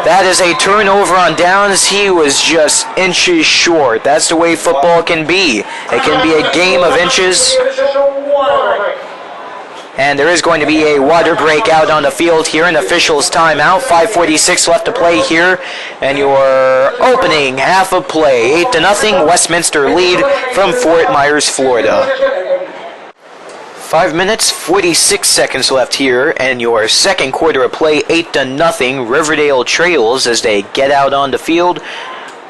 that is a turnover on downs. He was just inches short. That's the way football can be. It can be a game of inches. And there is going to be a water break out on the field here. An official's timeout. 5:46 left to play here. And your opening half of play. 8-0 Westminster lead from Fort Myers, Florida. 5 minutes, 46 seconds left here. And your second quarter of play. 8-0 Riverdale trails as they get out on the field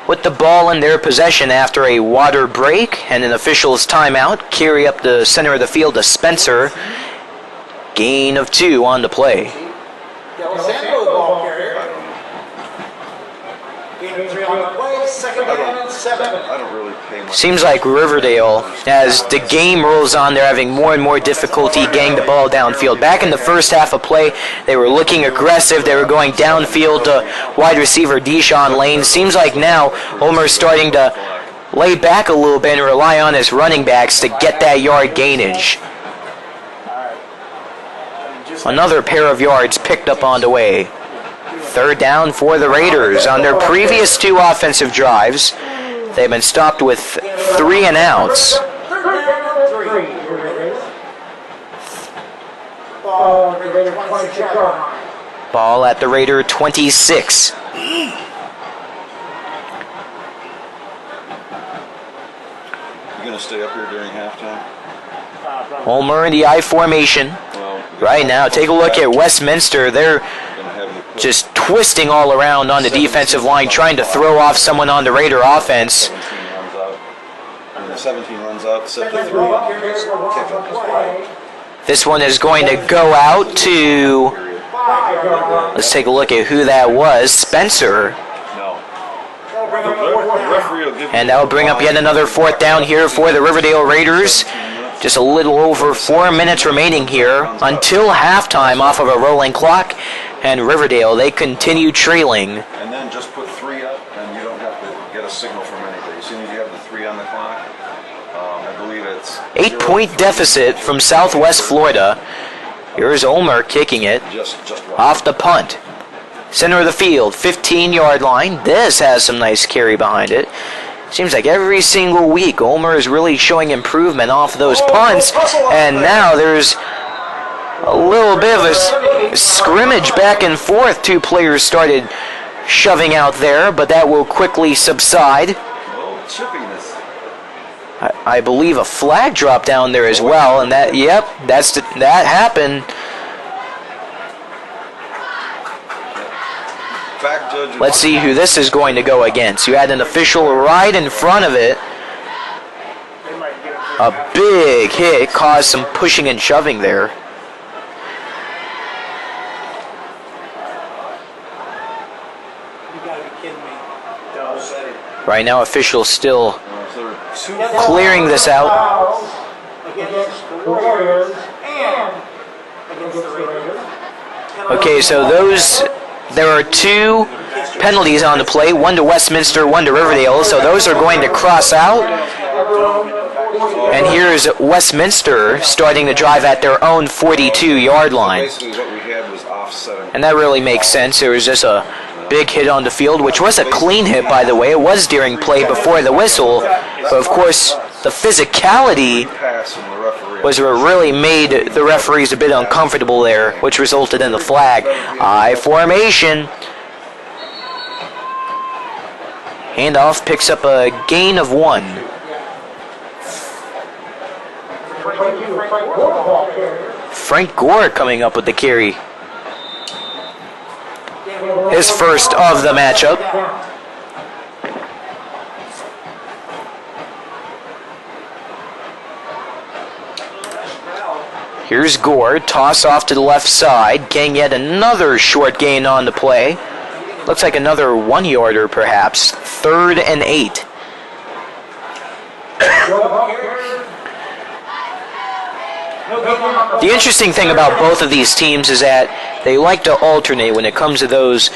with the ball in their possession after a water break and an official's timeout. Carry up the center of the field to Spencer. Gain of 2 on the play. Seems like Riverdale, as the game rolls on, they're having more and more difficulty getting the ball downfield. Back in the first half of play, they were looking aggressive. They were going downfield to wide receiver Deshaun Lane. Seems like now Homer's starting to lay back a little bit and rely on his running backs to get that yard gainage. Another pair of yards picked up on the way. 3rd down for the Raiders. On their previous 2 offensive drives, they've been stopped with 3 and outs. Ball at the Raider 26. You gonna stay up here during halftime? Homer in the I formation. Well, Right now, take a look at Westminster. They're gonna have you put just twisting all around on the defensive line, trying to throw off someone on the Raider offense. 17 runs out. When the 17 runs out, set the 3. Kick up. This one is going to go out to, let's take a look at who that was, Spencer. No. The referee will give And that will bring up yet another 4th down here for the Riverdale Raiders. Just a little over 4 minutes remaining here until halftime off of a rolling clock. And Riverdale, they continue trailing. And then just put 3 up, and you don't have to get a signal from anybody. As soon as you have the 3 on the clock, I believe it's 8-point deficit from Southwest Florida. Here's Ulmer kicking it just right. off the punt. Center of the field, 15-yard line. This has some nice carry behind it. Seems like every single week, Ulmer is really showing improvement off those punts. And now there's a little bit of a scrimmage back and forth. 2 players started shoving out there, but that will quickly subside. Oh, chippiness. I believe a flag dropped down there as well, and that happened. Back judge. Let's see who this is going to go against. You had an official right in front of it. A big hit caused some pushing and shoving there. You gotta be kidding me. Right now, officials still clearing this out. Against the Warriors and against the Raiders. Okay, so there are 2 penalties on the play, one to Westminster, one to Riverdale, so those are going to cross out. And here's Westminster starting to drive at their own 42-yard line. Basically, what we had was offsetting. And that really makes sense. There was just a big hit on the field, which was a clean hit, by the way. It was during play before the whistle. But, of course, the physicality Pass from the referee. was what really made the referees a bit uncomfortable there, which resulted in the flag. I formation. Handoff picks up a gain of 1. Frank Gore coming up with the carry. His first of the matchup. Here's Gore, toss off to the left side, getting yet another short gain on the play. Looks like another 1-yarder perhaps. 3rd and 8. The interesting thing about both of these teams is that they like to alternate when it comes to those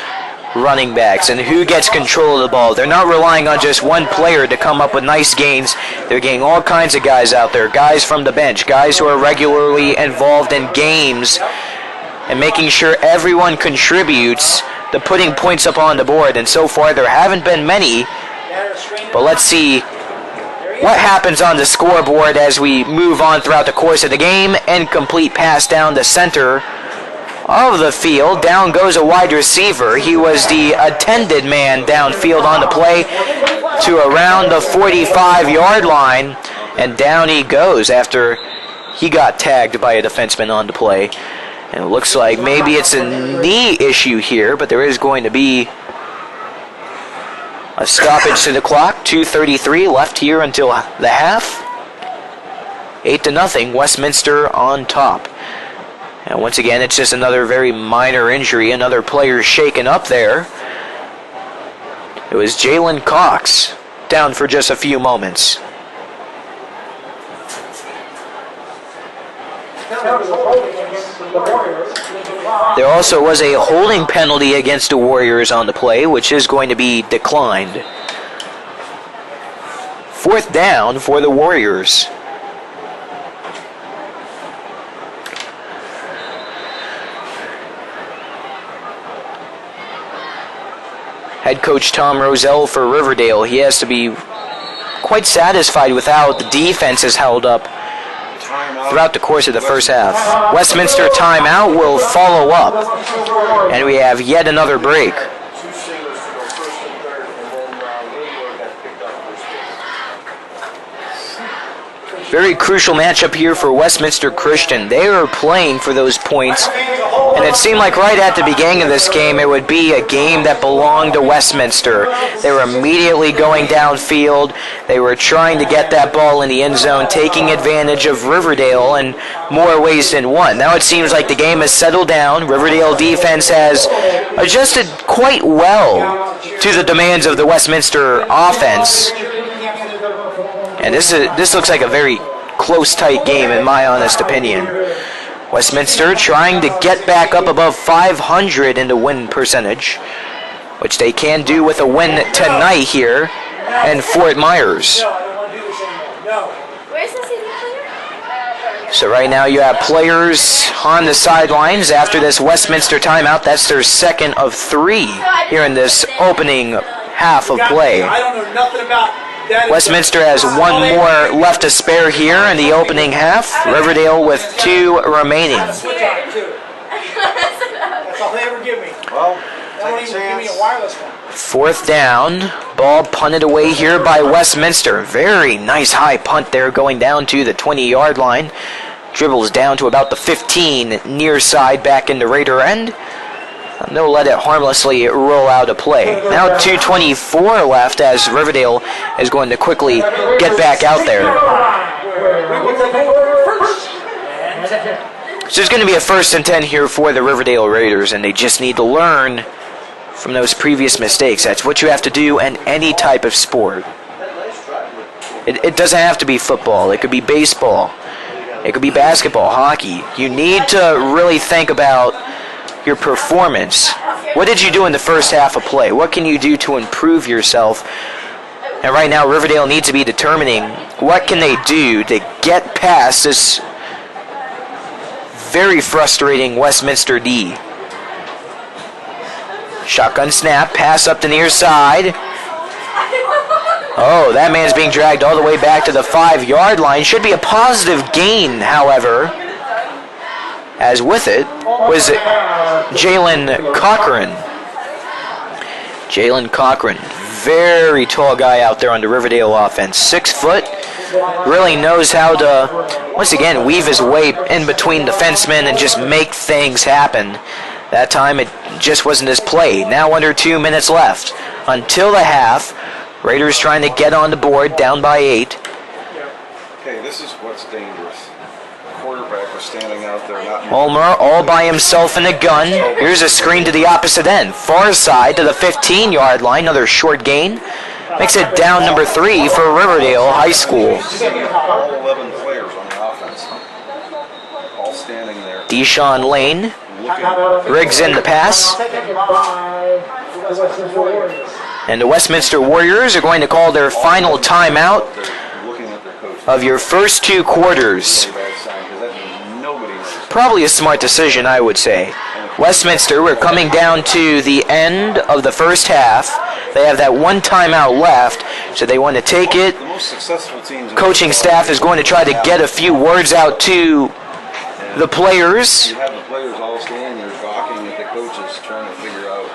running backs and who gets control of the ball. They're not relying on just one player to come up with nice gains. They're getting all kinds of guys out there, guys from the bench, guys who are regularly involved in games, and making sure everyone contributes to putting points up on the board. And so far there haven't been many, but let's see what happens on the scoreboard as we move on throughout the course of the game. Incomplete pass down the center of the field. Down goes a wide receiver. He was the attended man downfield on the play to around the 45-yard line, and down he goes after he got tagged by a defenseman on the play. And it looks like maybe it's a knee issue here, but there is going to be a stoppage to the clock. 2:33 left here until the half. 8-0, Westminster on top. And once again, it's just another very minor injury. Another player shaken up there. It was Jalen Cox, down for just a few moments. There also was a holding penalty against the Warriors on the play, which is going to be declined. 4th down for the Warriors. Head coach Tom Roselle for Riverdale. He has to be quite satisfied with how the defense has held up throughout the course of the first half. Westminster timeout will follow up, and we have yet another break. Very crucial matchup here for Westminster Christian. They are playing for those points, and it seemed like right at the beginning of this game it would be a game that belonged to Westminster. They were immediately going downfield. They were trying to get that ball in the end zone, taking advantage of Riverdale in more ways than one. Now it seems like the game has settled down. Riverdale defense has adjusted quite well to the demands of the Westminster offense. And this looks like a very close, tight game in my honest opinion. Westminster trying to get back up above 500 in the win percentage, which they can do with a win tonight here in Fort Myers. Where's the CD player? So right now you have players on the sidelines after this Westminster timeout. That's their second of 3 here in this opening half of play. I don't know nothing about that. Westminster has one more left to spare here in the opening half. Riverdale with 2 remaining. Switch on it too. That's all they ever give me. Well, They won't even give me a wireless one. 4th down. Ball punted away here by Westminster. Very nice high punt there going down to the 20-yard line. Dribbles down to about the 15 near side back into Raider end. And they'll let it harmlessly roll out a play. Now 2:24 left as Riverdale is going to quickly get back out there. So there's going to be a 1st and 10 here for the Riverdale Raiders, and they just need to learn from those previous mistakes. That's what you have to do in any type of sport. It doesn't have to be football. It could be baseball. It could be basketball, hockey. You need to really think about your performance. What did you do in the first half of play? What can you do to improve yourself? And right now, Riverdale needs to be determining what can they do to get past this very frustrating Westminster D. Shotgun snap, pass up the near side. Oh, that man's being dragged all the way back to the 5-yard line. Should be a positive gain, however, as with it was Jalen Cochran. Jalen Cochran, very tall guy out there on the Riverdale offense. 6 foot, really knows how to, once again, weave his way in between defensemen and just make things happen. That time it just wasn't his play. Now under 2 minutes left until the half. Raiders trying to get on the board, down by 8. okay, this is what's dangerous. Quarterback was standing out there, not Ulmer all by himself in the gun. Here's a screen to the opposite end. Far side to the 15-yard line. Another short gain. Makes it down number 3 for Riverdale High School. all 11 players on the offense, all standing there, Deshaun Lane looking. rigs in the pass. And the Westminster Warriors are going to call their final timeout Looking at their coach. of your first 2 quarters. Bad sign, because that means nobody's. Probably a smart decision, I would say. Westminster, we're coming down to the end of the first half. They have that 1 timeout left, so they want to take it. The most successful teams. Coaching staff is going to try to get a few words out to the players. You have the players all standing there gawking at the coaches, trying to figure out.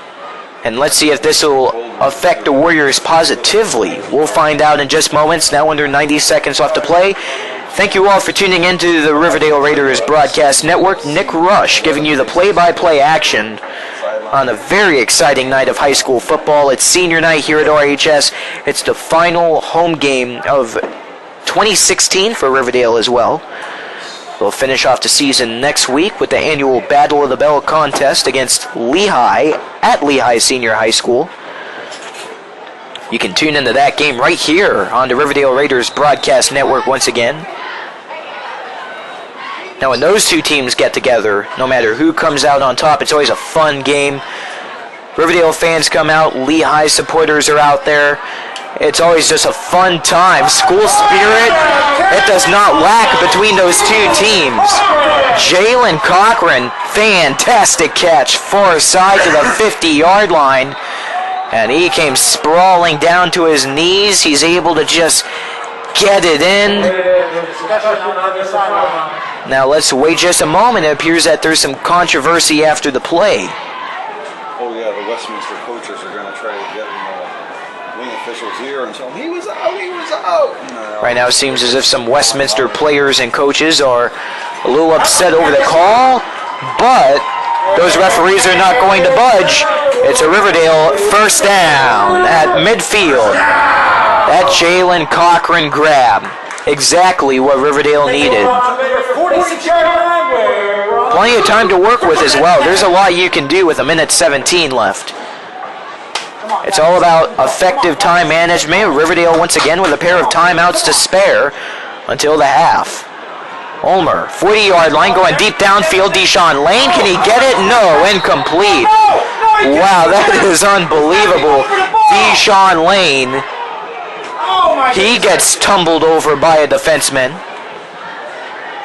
And let's see if this will affect the Warriors positively. We'll find out in just moments. Now under 90 seconds left to play. Thank you all for tuning into the Riverdale Raiders broadcast network. Nick Rush giving you the play-by-play action on a very exciting night of high school football. It's senior night here at RHS. It's the final home game of 2016 for Riverdale as well. We'll finish off the season next week with the annual Battle of the Bell contest against Lehigh at Lehigh Senior High School. You can tune into that game right here on the Riverdale Raiders broadcast network once again. Now when those 2 teams get together, no matter who comes out on top, it's always a fun game. Riverdale fans come out, Lehigh supporters are out there. It's always just a fun time. School spirit, it does not lack between those 2 teams. Jalen Cochran, fantastic catch, far side to the 50-yard line. And he came sprawling down to his knees. He's able to just get it in. Now let's wait just a moment. It appears that there's some controversy after the play. Oh yeah, the Westminster coaches are going to try to get him wing official's ear and tell him he was out, he was out. No. Right now it seems as if some Westminster players and coaches are a little upset over the call, but those referees are not going to budge. It's a Riverdale first down at midfield. That Jalen Cochran grab. Exactly what Riverdale needed. 46-yard line where Plenty of time to work with as well. There's a lot you can do with 1:17 left. It's all about effective time management. Riverdale once again with a pair of timeouts to spare until the half. Ulmer, 40-yard line, going deep downfield. Deshaun Lane, can he get it? No, incomplete. Wow, that is unbelievable. Deshaun Lane, he gets tumbled over by a defenseman.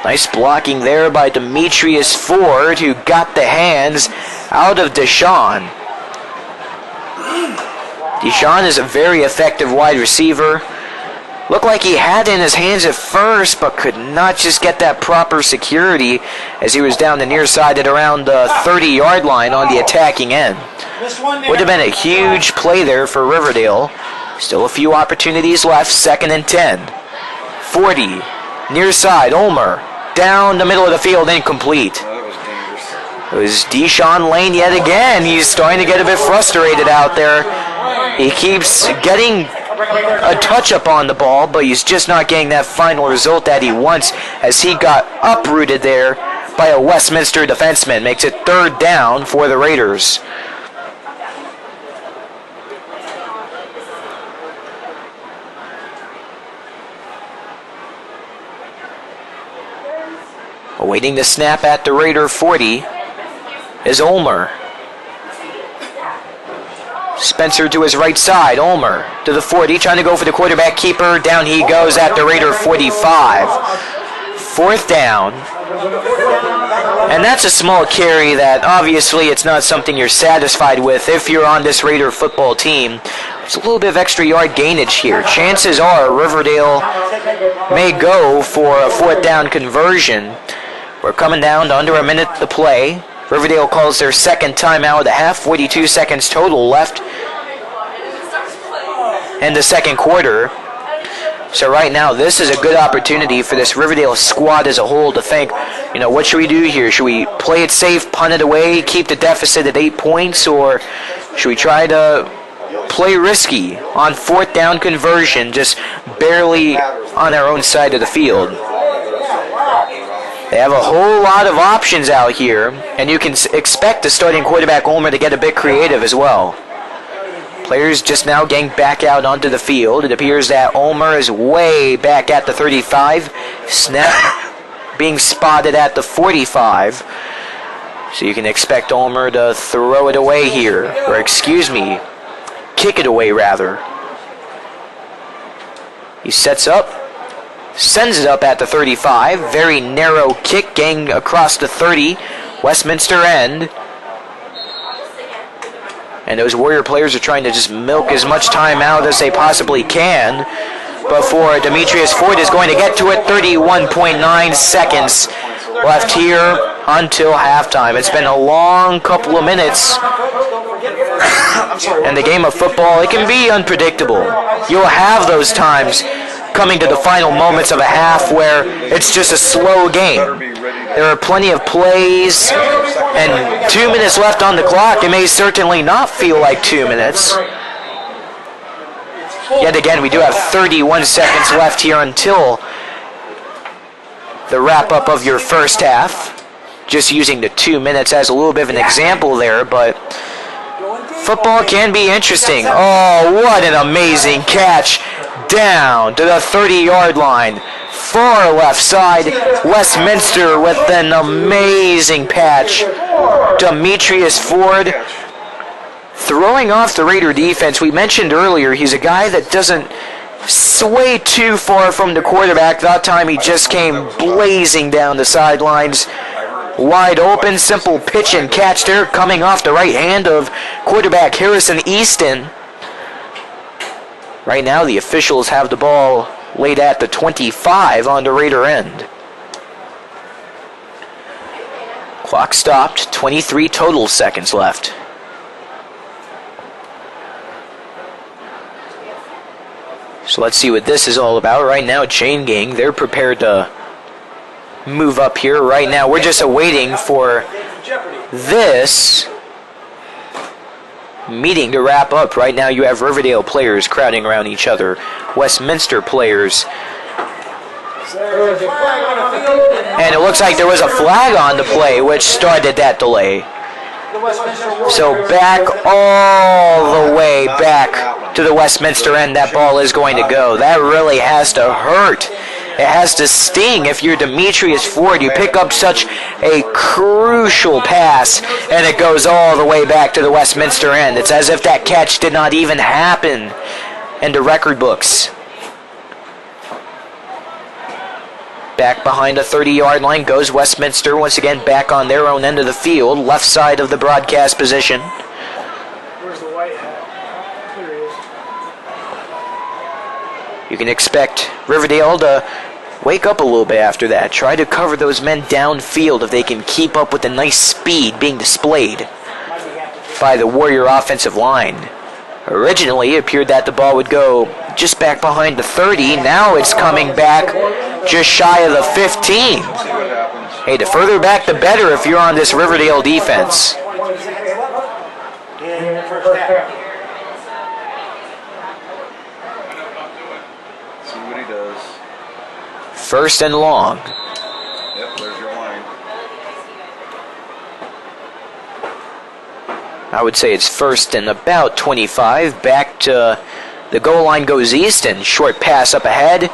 Nice blocking there by Demetrius Ford, who got the hands out of Deshaun. Deshaun is a very effective wide receiver. Looked like he had it in his hands at first, but could not just get that proper security as he was down the near side at around the 30-yard line on the attacking end. Would have been a huge play there for Riverdale. Still a few opportunities left, 2nd and 10. 40, near side, Ulmer, down the middle of the field, incomplete. That was dangerous. It was Deshaun Lane yet again. He's starting to get a bit frustrated out there. He keeps getting a touch-up on the ball, but he's just not getting that final result that he wants as he got uprooted there by a Westminster defenseman. Makes it 3rd down for the Raiders. Awaiting the snap at the Raider 40 is Ulmer. Spencer to his right side. Ulmer to the 40, trying to go for the quarterback keeper. Down he goes at the Raider 45. 4th down. And that's a small carry that obviously it's not something you're satisfied with if you're on this Raider football team. There's a little bit of extra yard gainage here. Chances are Riverdale may go for a 4th down conversion. We're coming down to under a minute to play. Riverdale calls their 2nd timeout of the half. 42 seconds total left in the 2nd quarter. So right now, this is a good opportunity for this Riverdale squad as a whole to think, what should we do here? Should we play it safe, punt it away, keep the deficit at 8 points, or should we try to play risky on 4th down conversion, just barely on our own side of the field? They have a whole lot of options out here, and you can expect the starting quarterback Ulmer to get a bit creative as well. Players just now getting back out onto the field. It appears that Ulmer is way back at the 35. Snap being spotted at the 45. So you can expect Ulmer to throw it away here. Or kick it away rather. He sets up. Sends it up at the 35. Very narrow kick getting across the 30. Westminster end. And those Warrior players are trying to just milk as much time out as they possibly can before Demetrius Ford is going to get to it. 31.9 seconds left here until halftime. It's been a long couple of minutes. And the game of football, it can be unpredictable. You'll have those times coming to the final moments of a half where it's just a slow game. There are plenty of plays and 2 minutes left on the clock. It may certainly not feel like 2 minutes. Yet again, we do have 31 seconds left here until the wrap-up of your first half. Just using the 2 minutes as a little bit of an example there, but football can be interesting. Oh, what an amazing catch. Down to the 30-yard line. Far left side, Westminster with an amazing patch. Demetrius Ford throwing off the Raider defense. We mentioned earlier he's a guy that doesn't sway too far from the quarterback. That time he just came blazing down the sidelines. Wide open, simple pitch and catch there coming off the right hand of quarterback Harrison Easton. Right now the officials have the ball laid at the 25 on the Raider end. Clock stopped, 23 total seconds left. So let's see what this is all about. Right now, Chain Gang, they're prepared to move up here. Right now, we're just awaiting for this meeting to wrap up. Right now, you have Riverdale players crowding around each other. Westminster players. And it looks like there was a flag on the play, which started that delay. So back all the way back to the Westminster end, that ball is going to go. That really has to hurt. It has to sting if you're Demetrius Ford. You pick up such a crucial pass, and it goes all the way back to the Westminster end. It's as if that catch did not even happen in the record books. Back behind the 30-yard line goes Westminster, once again back on their own end of the field, left side of the broadcast position. Where's the white hat? There he is. You can expect Riverdale to wake up a little bit after that. Try to cover those men downfield if they can keep up with the nice speed being displayed by the Warrior offensive line. Originally, it appeared that the ball would go just back behind the 30. Now it's coming back just shy of the 15. Hey, the further back, the better if you're on this Riverdale defense. See what he does. First and long. Yep, there's your line. I would say it's first and about 25. Back to the goal line goes Easton. Short pass up ahead.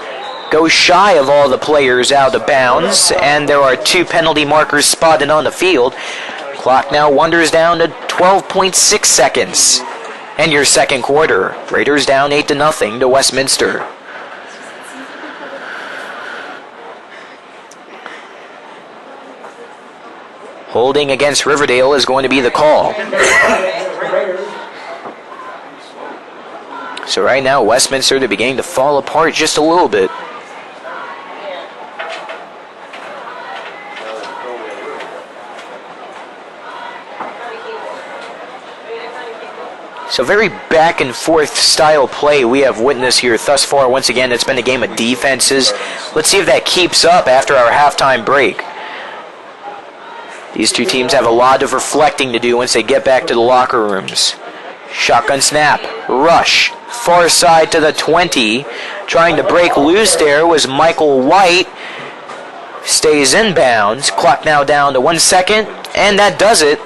Goes shy of all the players out of bounds. And there are 2 penalty markers spotted on the field. Clock now wanders down to 12.6 seconds. And your second quarter. Raiders down 8-0 to Westminster. Holding against Riverdale is going to be the call. So right now, Westminster, they're beginning to fall apart just a little bit. So very back and forth style play we have witnessed here thus far. Once again, it's been a game of defenses. Let's see if that keeps up after our halftime break. These two teams have a lot of reflecting to do once they get back to the locker rooms. Shotgun snap, rush, far side to the 20. Trying to break loose there was Michael White. Stays inbounds. Clock now down to 1 second, and that does it.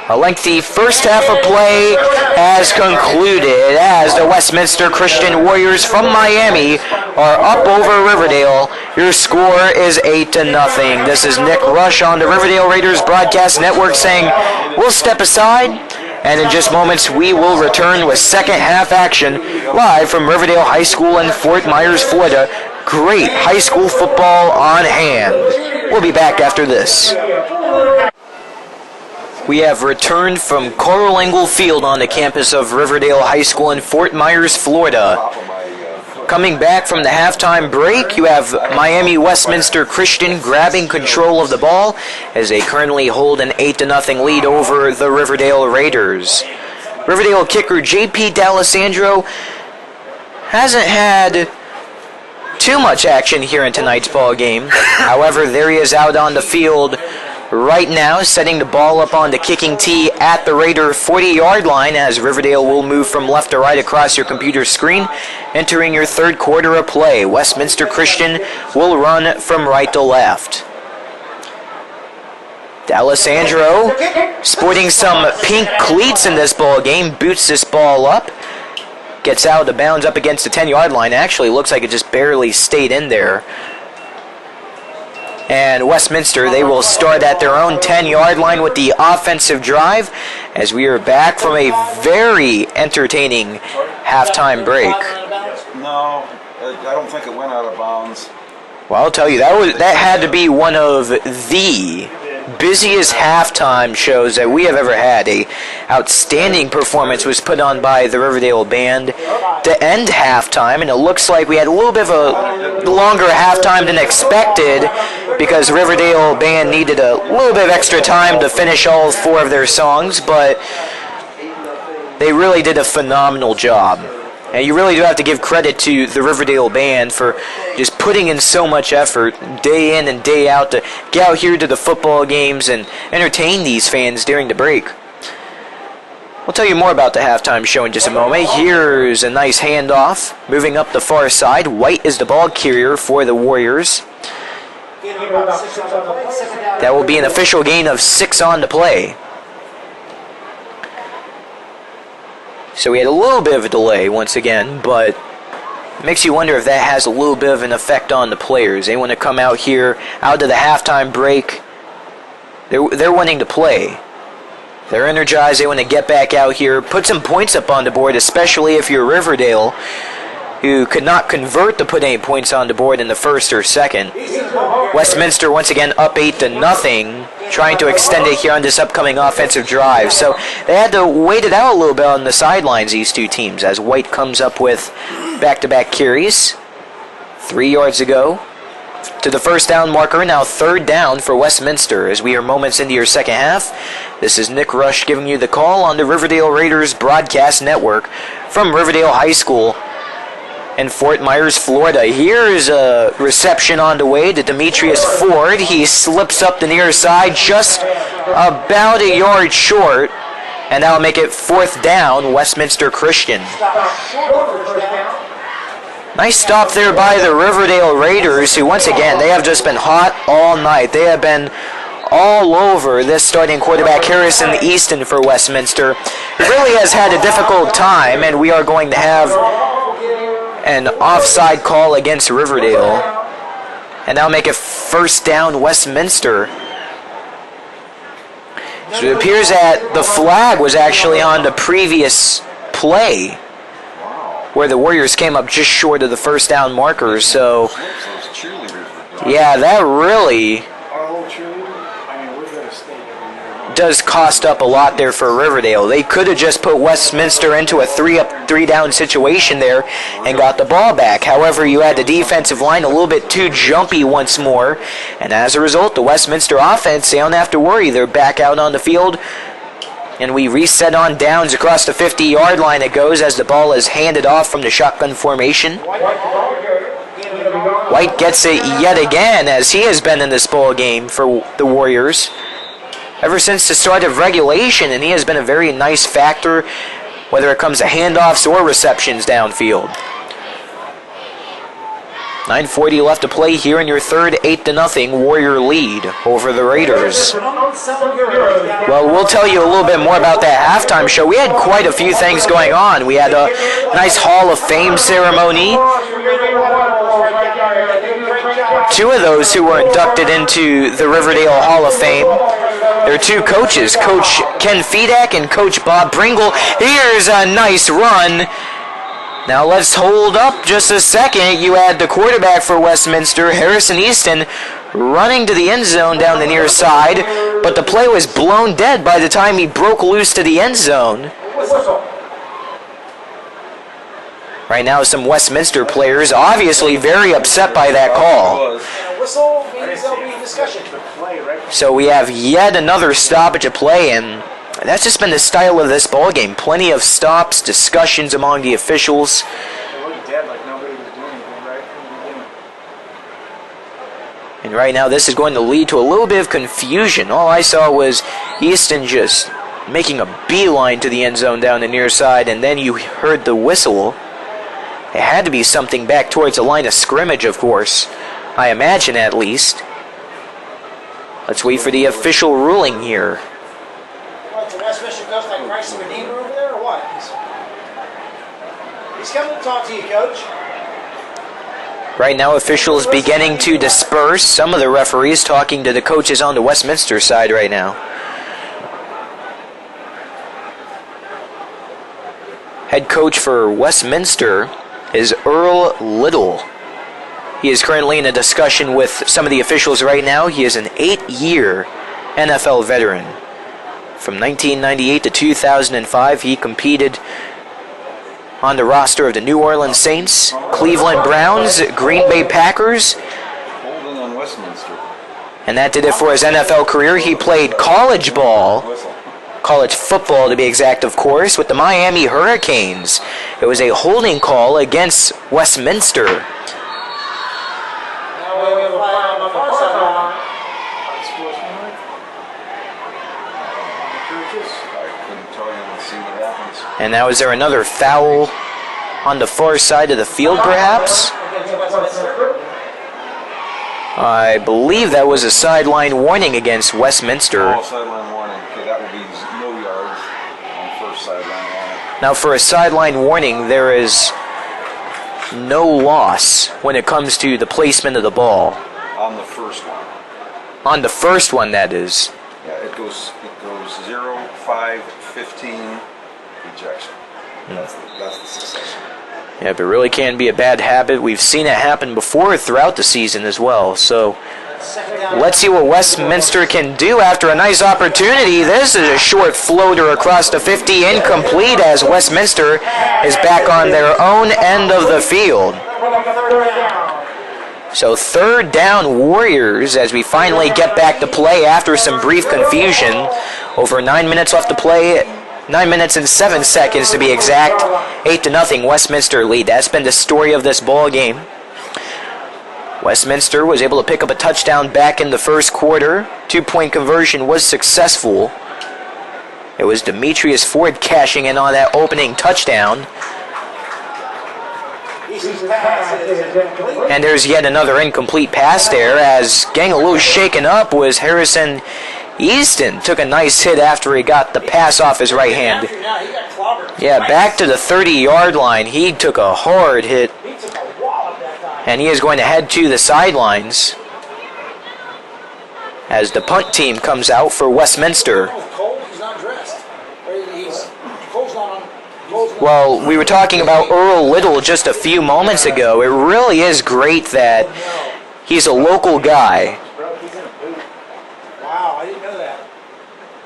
A lengthy first half of play has concluded as the Westminster Christian Warriors from Miami are up over Riverdale. Your score is 8-0. This is Nick Rush on the Riverdale Raiders Broadcast Network saying we'll step aside, and in just moments we will return with second half action live from Riverdale High School in Fort Myers, Florida. Great high school football on hand. We'll be back after this. We have returned from Karl Engel Field on the campus of Riverdale High School in Fort Myers, Florida. Coming back from the halftime break, you have Miami Westminster Christian grabbing control of the ball as they currently hold an 8-0 lead over the Riverdale Raiders. Riverdale kicker J.P. D'Alessandro hasn't had too much action here in tonight's ball game. However, there he is out on the field right now, setting the ball up on the kicking tee at the Raider 40-yard line as Riverdale will move from left to right across your computer screen, entering your third quarter of play. Westminster Christian will run from right to left. D'Alessandro, sporting some pink cleats in this ball game, boots this ball up, gets out of bounds up against the 10-yard line. Actually, looks like it just barely stayed in there. And Westminster, they will start at their own 10-yard line with the offensive drive as we are back from a very entertaining halftime break. No, I don't think it went out of bounds. Well, I'll tell you, that had to be one of the busiest halftime shows that we have ever had. A outstanding performance was put on by the Riverdale band to end halftime, and it looks like we had a little bit of a longer halftime than expected because Riverdale band needed a little bit of extra time to finish all 4 of their songs, but they really did a phenomenal job. And you really do have to give credit to the Riverdale band for just putting in so much effort day in and day out to get out here to the football games and entertain these fans during the break. We'll tell you more about the halftime show in just a moment. Here's a nice handoff. Moving up the far side, White is the ball carrier for the Warriors. That will be an official gain of 6 on the play. So we had a little bit of a delay once again, but it makes you wonder if that has a little bit of an effect on the players. They want to come out here, out of the halftime break. They're wanting to play. They're energized. They want to get back out here, put some points up on the board, especially if you're Riverdale, who could not convert to put any points on the board in the first or second. Westminster once again up 8-0, trying to extend it here on this upcoming offensive drive. So they had to wait it out a little bit on the sidelines, these two teams, as White comes up with back-to-back carries. 3 yards to go to the first down marker. Now 3rd down for Westminster as we are moments into your second half. This is Nick Rush giving you the call on the Riverdale Raiders broadcast network from Riverdale High School in Fort Myers, Florida. Here's a reception on the way to Demetrius Ford. He slips up the near side just about a yard short, and that'll make it 4th down, Westminster Christian. Nice stop there by the Riverdale Raiders, who once again, they have just been hot all night. They have been all over this starting quarterback, Harrison Easton, for Westminster. He really has had a difficult time, and we are going to have an offside call against Riverdale. And that'll make it 1st down, Westminster. So it appears that the flag was actually on the previous play, where the Warriors came up just short of the 1st down markers. So, yeah, that really does cost up a lot there for Riverdale. They could have just put Westminster into a 3-up, 3-down situation there and got the ball back. However, you had the defensive line a little bit too jumpy once more, and as a result, the Westminster offense, they don't have to worry. They're back out on the field, and we reset on downs across the 50-yard line. It goes as the ball is handed off from the shotgun formation. White gets it yet again, as he has been in this ball game for the Warriors ever since the start of regulation, and he has been a very nice factor, whether it comes to handoffs or receptions downfield. 9:40 left to play here in your third 8-0 Warrior lead over the Raiders. Well, we'll tell you a little bit more about that halftime show. We had quite a few things going on. We had a nice Hall of Fame ceremony. 2 of those who were inducted into the Riverdale Hall of Fame, there are 2 coaches, Coach Ken Fedak and Coach Bob Pringle. Here's a nice run. Now let's hold up just a second. You had the quarterback for Westminster, Harrison Easton, running to the end zone down the near side, but the play was blown dead by the time he broke loose to the end zone. Right now, some Westminster players obviously very upset by that call. So we have yet another stoppage of play, and that's just been the style of this ball game. Plenty of stops, discussions among the officials. And right now, this is going to lead to a little bit of confusion. All I saw was Easton just making a beeline to the end zone down the near side, and then you heard the whistle. It had to be something back towards the line of scrimmage, of course. I imagine, at least. Let's wait for the official ruling here. What, the Westminster coach like Christ the Redeemer over there, or what? He's coming to talk to you, Coach. Right now, officials beginning to disperse. Some of the referees talking to the coaches on the Westminster side right now. Head coach for Westminster is Earl Little. He is currently in a discussion with some of the officials right now. He is an 8-year NFL veteran. From 1998 to 2005, he competed on the roster of the New Orleans Saints, Cleveland Browns, Green Bay Packers. Holding on Westminster. And that did it for his NFL career. He played college ball college football to be exact, of course, with the Miami Hurricanes. It was a holding call against Westminster. Now we have a flag on the far sideline. I couldn't tell you. Let's see what happens. And now is there another foul on the far side of the field, perhaps? I believe that was a sideline warning against Westminster. Oh, sideline warning. Okay, that would be no yards on first sideline warning. Now, for a sideline warning, there is no loss when it comes to the placement of the ball. On the first one. On the first one, that is. Yeah, it goes 0, 5, 15, ejection. That's the succession. Yeah, but it really can be a bad habit. We've seen it happen before throughout the season as well. So let's see what Westminster can do after a nice opportunity. This is a short floater across the 50, incomplete, as Westminster is back on their own end of the field. So third down Warriors as we finally get back to play after some brief confusion. Over 9 minutes left to play. 9 minutes and 7 seconds to be exact. 8-0 Westminster lead. That's been the story of this ball game. Westminster was able to pick up a touchdown back in the first quarter. 2-point conversion was successful. It was Demetrius Ford cashing in on that opening touchdown. And there's yet another incomplete pass there as getting a little shaken up was Harrison Easton. Took a nice hit after he got the pass off his right hand. Yeah, back to the 30-yard line. He took a hard hit. And he is going to head to the sidelines as the punt team comes out for Westminster. Well, we were talking about Earl Little just a few moments ago. It really is great that he's a local guy. Wow, I didn't know that.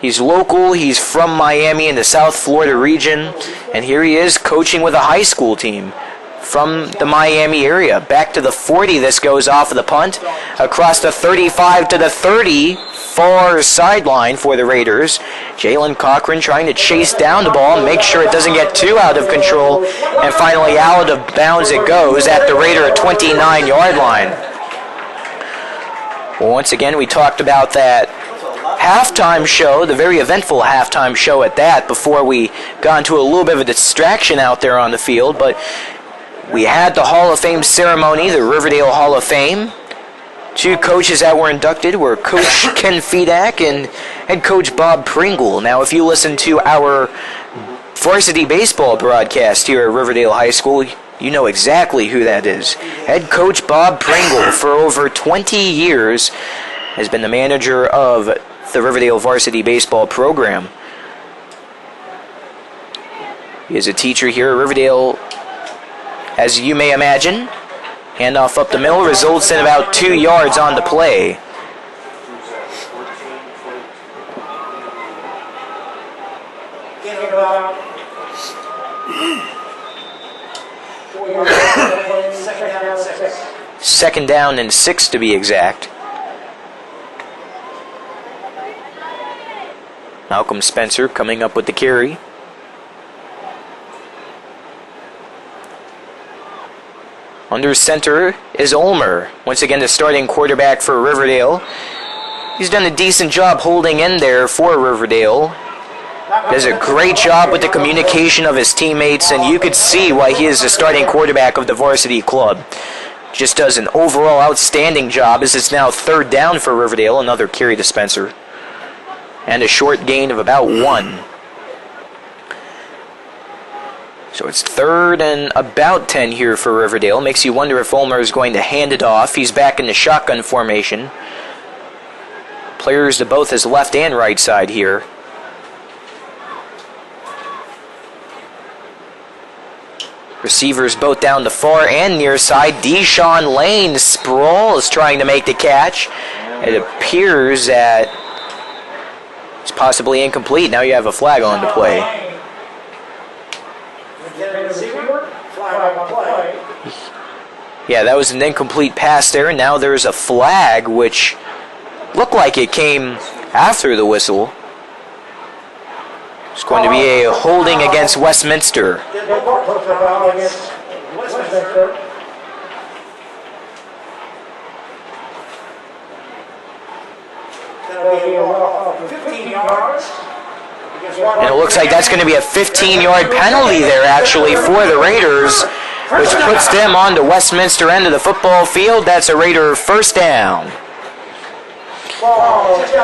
He's local, he's from Miami in the South Florida region, and here he is coaching with a high school team from the Miami area. Back to the 40, this goes off of the punt. Across the 35 to the 30, far sideline for the Raiders. Jalen Cochran trying to chase down the ball, make sure it doesn't get too out of control, and finally out of bounds it goes at the Raider 29-yard line. Well, once again, we talked about that halftime show, the very eventful halftime show at that, before we got into a little bit of a distraction out there on the field, but we had the Hall of Fame ceremony, the Riverdale Hall of Fame. Two coaches that were inducted were Coach Ken Fedak and head coach Bob Pringle. Now, if you listen to our varsity baseball broadcast here at Riverdale High School, you know exactly who that is. Head coach Bob Pringle, for over 20 years, has been the manager of the Riverdale varsity baseball program. He is a teacher here at Riverdale, as you may imagine. Handoff up the middle results in about 2 yards on the play. Second down and 6 to be exact. Malcolm Spencer coming up with the carry. Under center is Ulmer. Once again, the starting quarterback for Riverdale. He's done a decent job holding in there for Riverdale. Does a great job with the communication of his teammates, and you could see why he is the starting quarterback of the varsity club. Just does an overall outstanding job as it's now third down for Riverdale. Another carry to Spencer. And a short gain of about 1. So it's third and about 10 here for Riverdale. Makes you wonder if Ulmer is going to hand it off. He's back in the shotgun formation. Players to both his left and right side here. Receivers both down the far and near side. Deshaun Lane sprawls trying to make the catch. It appears that it's possibly incomplete. Now you have a flag on the play. Yeah, that was an incomplete pass there. Now there's a flag, which looked like it came after the whistle. It's going to be a holding against Westminster. And it looks like that's going to be a 15-yard penalty there, actually, for the Raiders, which puts them on the Westminster end of the football field. That's a Raider first down.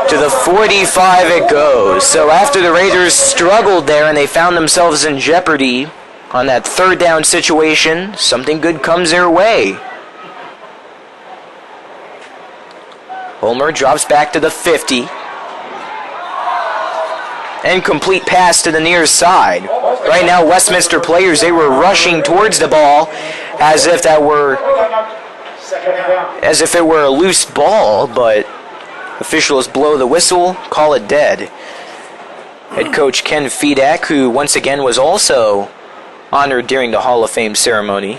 To the 45 it goes. So after the Raiders struggled there and they found themselves in jeopardy on that third down situation, something good comes their way. Homer drops back to the 50. Incomplete pass to the near side. Right now, Westminster players, they were rushing towards the ball as if it were a loose ball, but officials blow the whistle, call it dead. Head coach Ken Fedak, who once again was also honored during the Hall of Fame ceremony.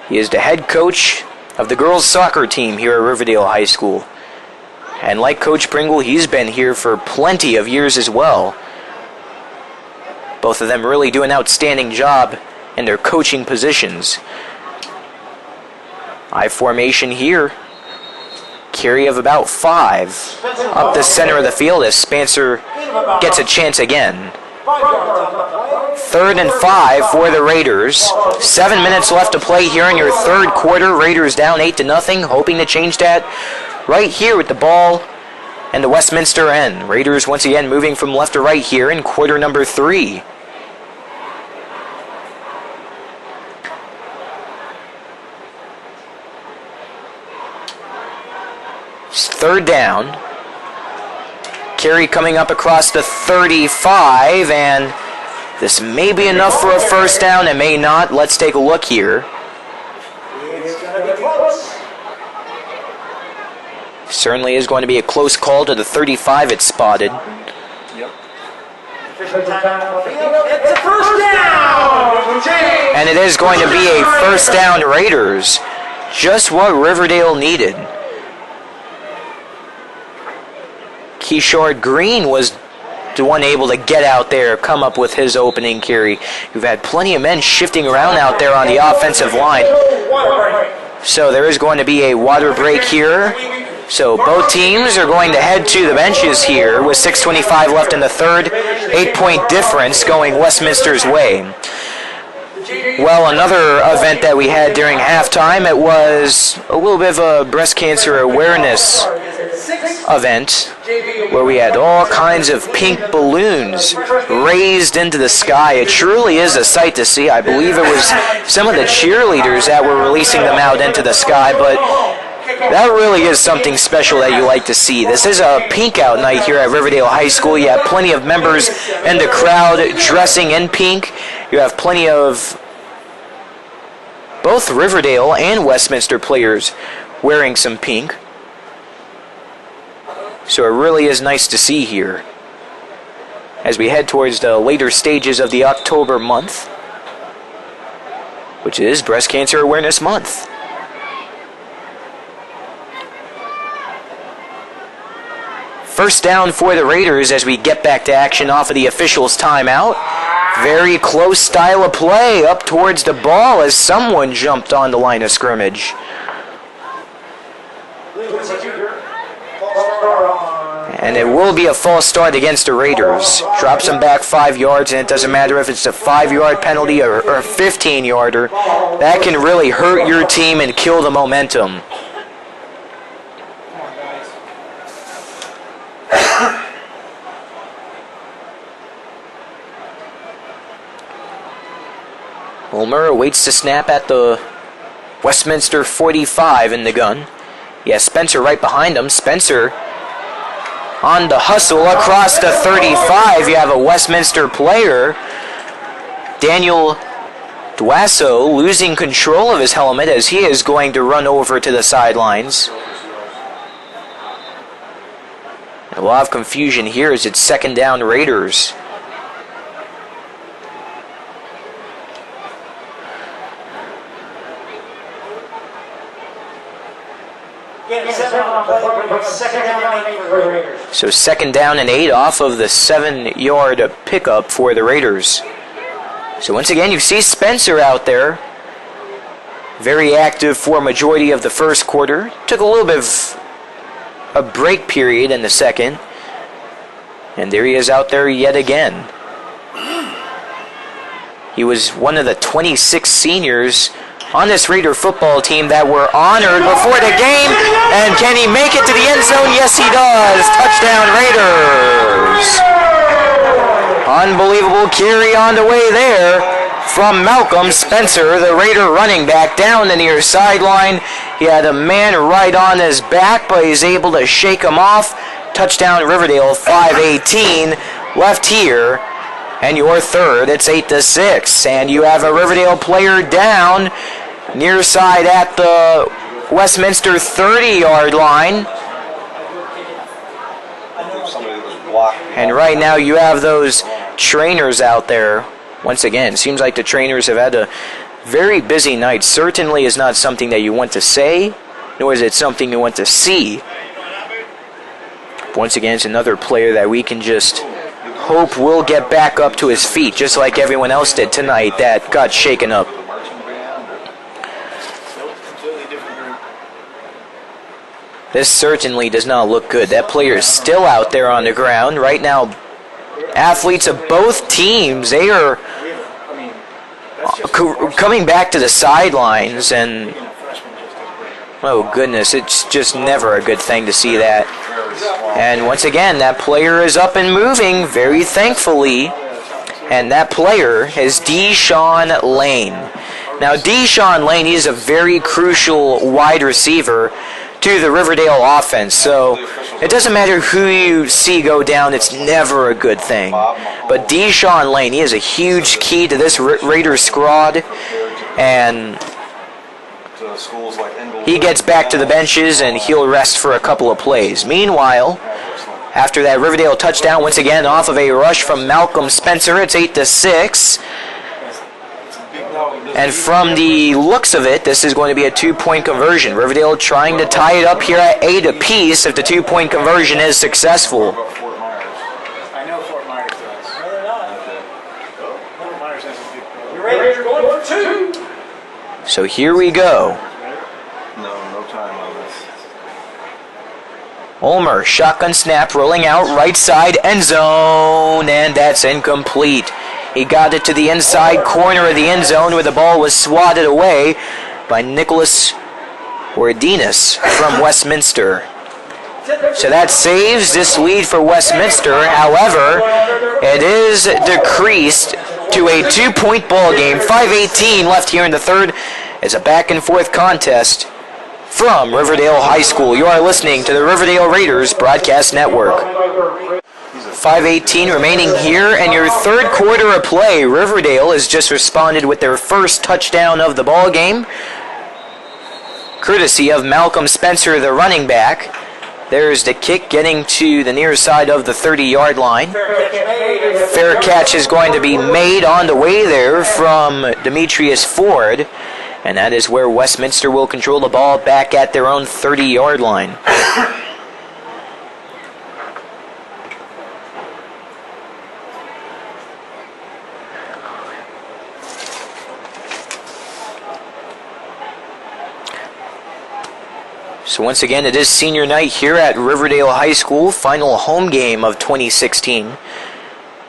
He is the head coach of the girls' soccer team here at Riverdale High School. And like Coach Pringle, he's been here for plenty of years as well. Both of them really do an outstanding job in their coaching positions. I formation here. Carry of about 5 up the center of the field as Spencer gets a chance again. 3rd and 5 for the Raiders. 7 minutes left to play here in your third quarter. Raiders down 8-0, hoping to change that right here with the ball and the Westminster end. Raiders once again moving from left to right here in quarter number 3. Third down. Carry coming up across the 35, and this may be enough for a first down. It may not. Let's take a look here. Certainly is going to be a close call to the 35 it's spotted. Yep. It's a first down! And it is going to be a first down Raiders. Just what Riverdale needed. Keshard Green was the one able to get out there, come up with his opening carry. You've had plenty of men shifting around out there on the offensive line. So there is going to be a water break here. So both teams are going to head to the benches here with 6:25 left in the third. 8-point difference going Westminster's way. Well, another event that we had during halftime, it was a little bit of a breast cancer awareness event where we had all kinds of pink balloons raised into the sky. It truly is a sight to see. I believe it was some of the cheerleaders that were releasing them out into the sky, but that really is something special that you like to see. This is a pink out night here at Riverdale High School. You have plenty of members in the crowd dressing in pink. You have plenty of both Riverdale and Westminster players wearing some pink. So it really is nice to see here as we head towards the later stages of the October month, which is Breast Cancer Awareness Month. First down for the Raiders as we get back to action off of the officials' timeout. Very close style of play up towards the ball as someone jumped on the line of scrimmage. And it will be a false start against the Raiders. Drops them back 5 yards, and it doesn't matter if it's a 5-yard penalty or a 15-yarder. That can really hurt your team and kill the momentum. Homer awaits the snap at the Westminster 45 in the gun. Yeah, Spencer right behind him. Spencer on the hustle across the 35. You have a Westminster player, Daniel Duasso, losing control of his helmet as he is going to run over to the sidelines. A lot of confusion here as it's second down Raiders. Second down and 8 for the Raiders. So 2nd down and 8 off of the 7-yard pickup for the Raiders. So once again, you see Spencer out there. Very active for a majority of the first quarter. Took a little bit of a break period in the second. And there he is out there yet again. He was one of the 26 seniors on this Raider football team that were honored before the game. And can he make it to the end zone? Yes, he does. Touchdown, Raiders. Unbelievable carry on the way there from Malcolm Spencer, the Raider running back, down the near sideline. He had a man right on his back, but he's able to shake him off. Touchdown, Riverdale, 5:18 left here. And your third, it's 8-6. And you have a Riverdale player down near side at the Westminster 30-yard line. And right now you have those trainers out there. Once again, seems like the trainers have had a very busy night. Certainly is not something that you want to say, nor is it something you want to see. Once again, it's another player that we can just hope will get back up to his feet, just like everyone else did tonight that got shaken up. This certainly does not look good. That player is still out there on the ground. Right now, athletes of both teams, they are coming back to the sidelines, and oh goodness, it's just never a good thing to see that. And once again, that player is up and moving, very thankfully. And that player is Deshaun Lane. Now, Deshaun Lane is a very crucial wide receiver to the Riverdale offense. So it doesn't matter who you see go down, it's never a good thing. But Deshaun Lane, he is a huge key to this Raiders squad. And he gets back to the benches and he'll rest for a couple of plays. Meanwhile, after that Riverdale touchdown, once again off of a rush from Malcolm Spencer, it's 8-6. And from the looks of it, this is going to be a 2-point conversion. Riverdale trying to tie it up here at 8 apiece if the 2-point conversion is successful. I know Fort Myers does. No, they're not. Fort Myers has a big program. The Raiders are going for 2. So here we go. No time on this. Ulmer, shotgun snap, rolling out, right side, end zone, and that's incomplete. He got it to the inside corner of the end zone where the ball was swatted away by Nicholas Ordinas from Westminster. So that saves this lead for Westminster. However, it is decreased to a 2-point ball game. 5:18 left here in the third. It's a back-and-forth contest from Riverdale High School. You are listening to the Riverdale Raiders Broadcast Network. 5:18 remaining here, and your third quarter of play. Riverdale has just responded with their first touchdown of the ball game, courtesy of Malcolm Spencer, the running back. There's the kick getting to the near side of the 30-yard line. Fair catch is going to be made on the way there from Demetrius Ford, and that is where Westminster will control the ball back at their own 30-yard line. So once again, it is senior night here at Riverdale High School, final home game of 2016.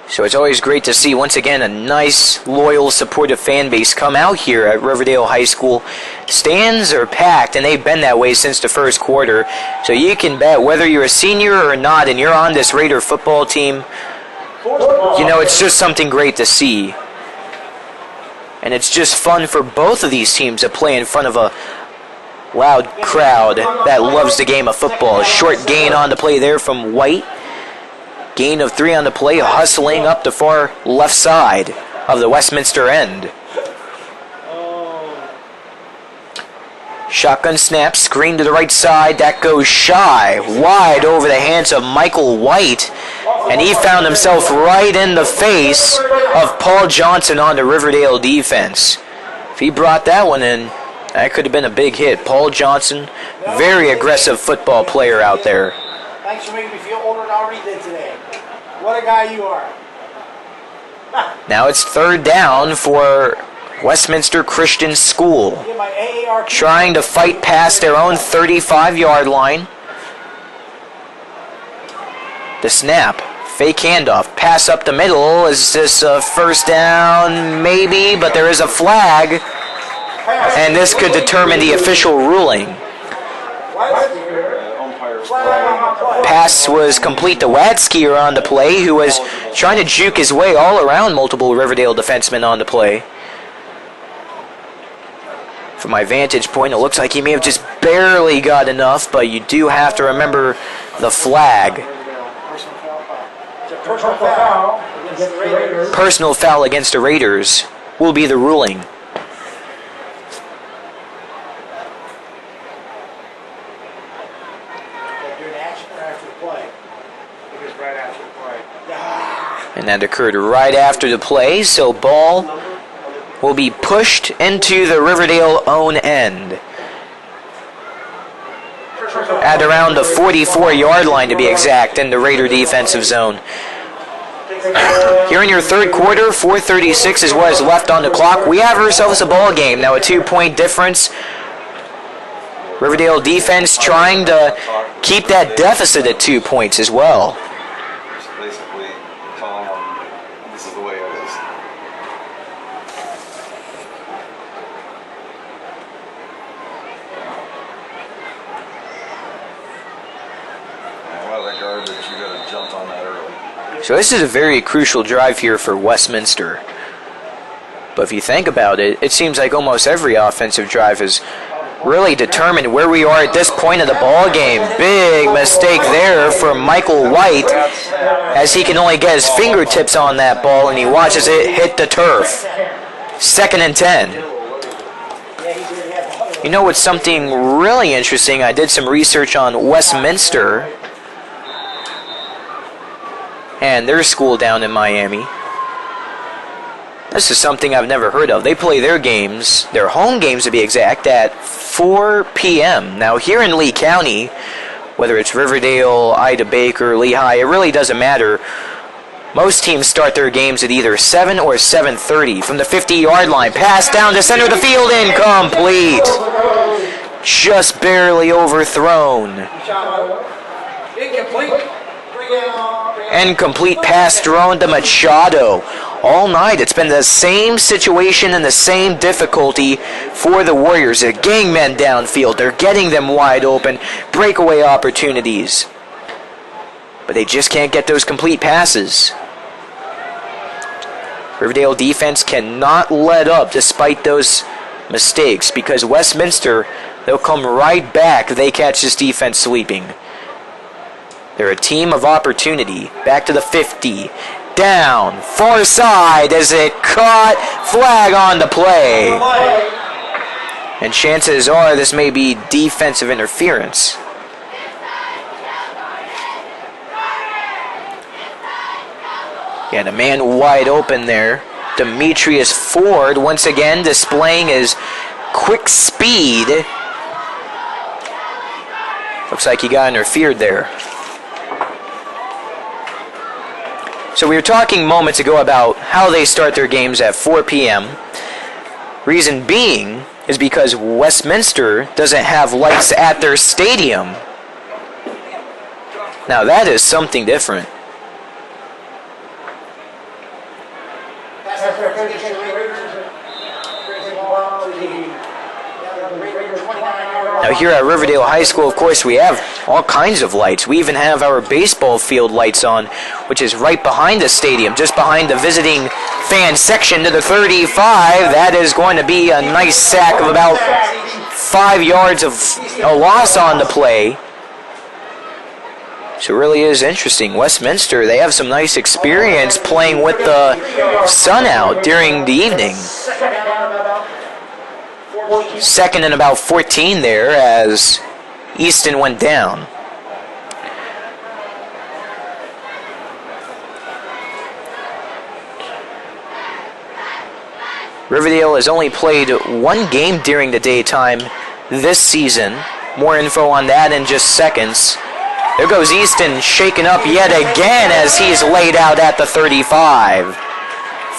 So it's always great to see, once again, a nice, loyal, supportive fan base come out here at Riverdale High School. Stands are packed, and they've been that way since the first quarter. So you can bet whether you're a senior or not and you're on this Raider football team, you know, it's just something great to see. And it's just fun for both of these teams to play in front of a loud crowd that loves the game of football. Short gain on the play there from White. Gain of 3 on the play, hustling up the far left side of the Westminster end. Shotgun snap, screen to the right side. That goes shy, wide over the hands of Michael White. And he found himself right in the face of Paul Johnson on the Riverdale defense. If he brought that one in, That could have been a big hit. Paul Johnson, very aggressive football player out there. Thanks for making me feel older than I already did today. What a guy you are. Now it's third down for Westminster Christian School. Get my AARP. Trying to fight past their own 35-yard line. The snap. Fake handoff. Pass up the middle. Is this a first down? Maybe, but there is a flag. And this could determine the official ruling. Pass was complete to Wadskier on the play, who was trying to juke his way all around multiple Riverdale defensemen on the play. From my vantage point, it looks like he may have just barely got enough, but you do have to remember the flag. Personal foul against the Raiders will be the ruling. And that occurred right after the play, so ball will be pushed into the Riverdale own end. At around the 44-yard line to be exact, in the Raider defensive zone. Here in your third quarter, 4:36 is what is left on the clock. We have ourselves a ball game. Now a 2-point difference. Riverdale defense trying to keep that deficit at 2 points as well. Basically telling them this is the way it is. Well, that garbage, you got to jump on that early. So this is a very crucial drive here for Westminster. But if you think about it, it seems like almost every offensive drive is really determined where we are at this point of the ball game. Big mistake there for Michael White, as he can only get his fingertips on that ball and he watches it hit the turf. 2nd and 10. You know what's something really interesting? I did some research on Westminster and their school down in Miami. This is something I've never heard of. They play their games, their home games to be exact, at 4 p.m. Now here in Lee County, whether it's Riverdale, Ida Baker, Lehigh, it really doesn't matter. Most teams start their games at either 7 or 7:30. From the 50-yard line, pass down to center of the field, incomplete. Just barely overthrown. Incomplete pass thrown to Machado. All night, it's been the same situation and the same difficulty for the Warriors. They're getting men downfield. They're getting them wide open. Breakaway opportunities. But they just can't get those complete passes. Riverdale defense cannot let up despite those mistakes, because Westminster, they'll come right back if they catch this defense sleeping. They're a team of opportunity. Back to the 50. Down, far side as it caught, flag on the play. And chances are this may be defensive interference. Yeah, the man wide open there. Demetrius Ford once again displaying his quick speed. Looks like he got interfered there. So we were talking moments ago about how they start their games at 4 p.m. Reason being is because Westminster doesn't have lights at their stadium. Now that is something different. Now here at Riverdale High School, of course, we have all kinds of lights. We even have our baseball field lights on, which is right behind the stadium, just behind the visiting fan section to the 35. That is going to be a nice sack of about 5 yards of a loss on the play. So it really is interesting. Westminster, they have some nice experience playing with the sun out during the evening. 2nd and about 14 there as Easton went down. Riverdale has only played one game during the daytime this season. More info on that in just seconds. There goes Easton shaken up yet again as he's laid out at the 35.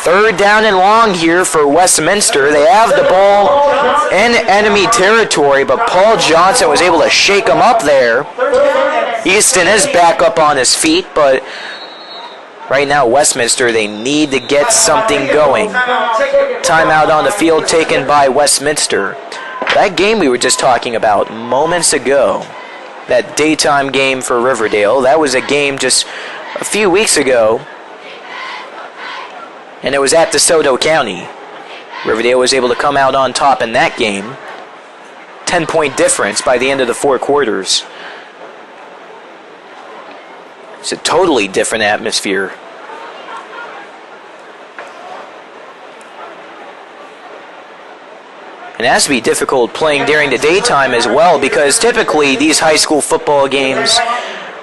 Third down and long here for Westminster. They have the ball in enemy territory, but Paul Johnson was able to shake him up there. Easton is back up on his feet, but right now Westminster, they need to get something going. Timeout on the field taken by Westminster. That game we were just talking about moments ago, that daytime game for Riverdale, that was a game just a few weeks ago, and it was at DeSoto County. Riverdale was able to come out on top in that game. 10-point difference by the end of the 4 quarters. It's a totally different atmosphere. And it has to be difficult playing during the daytime as well, because typically these high school football games,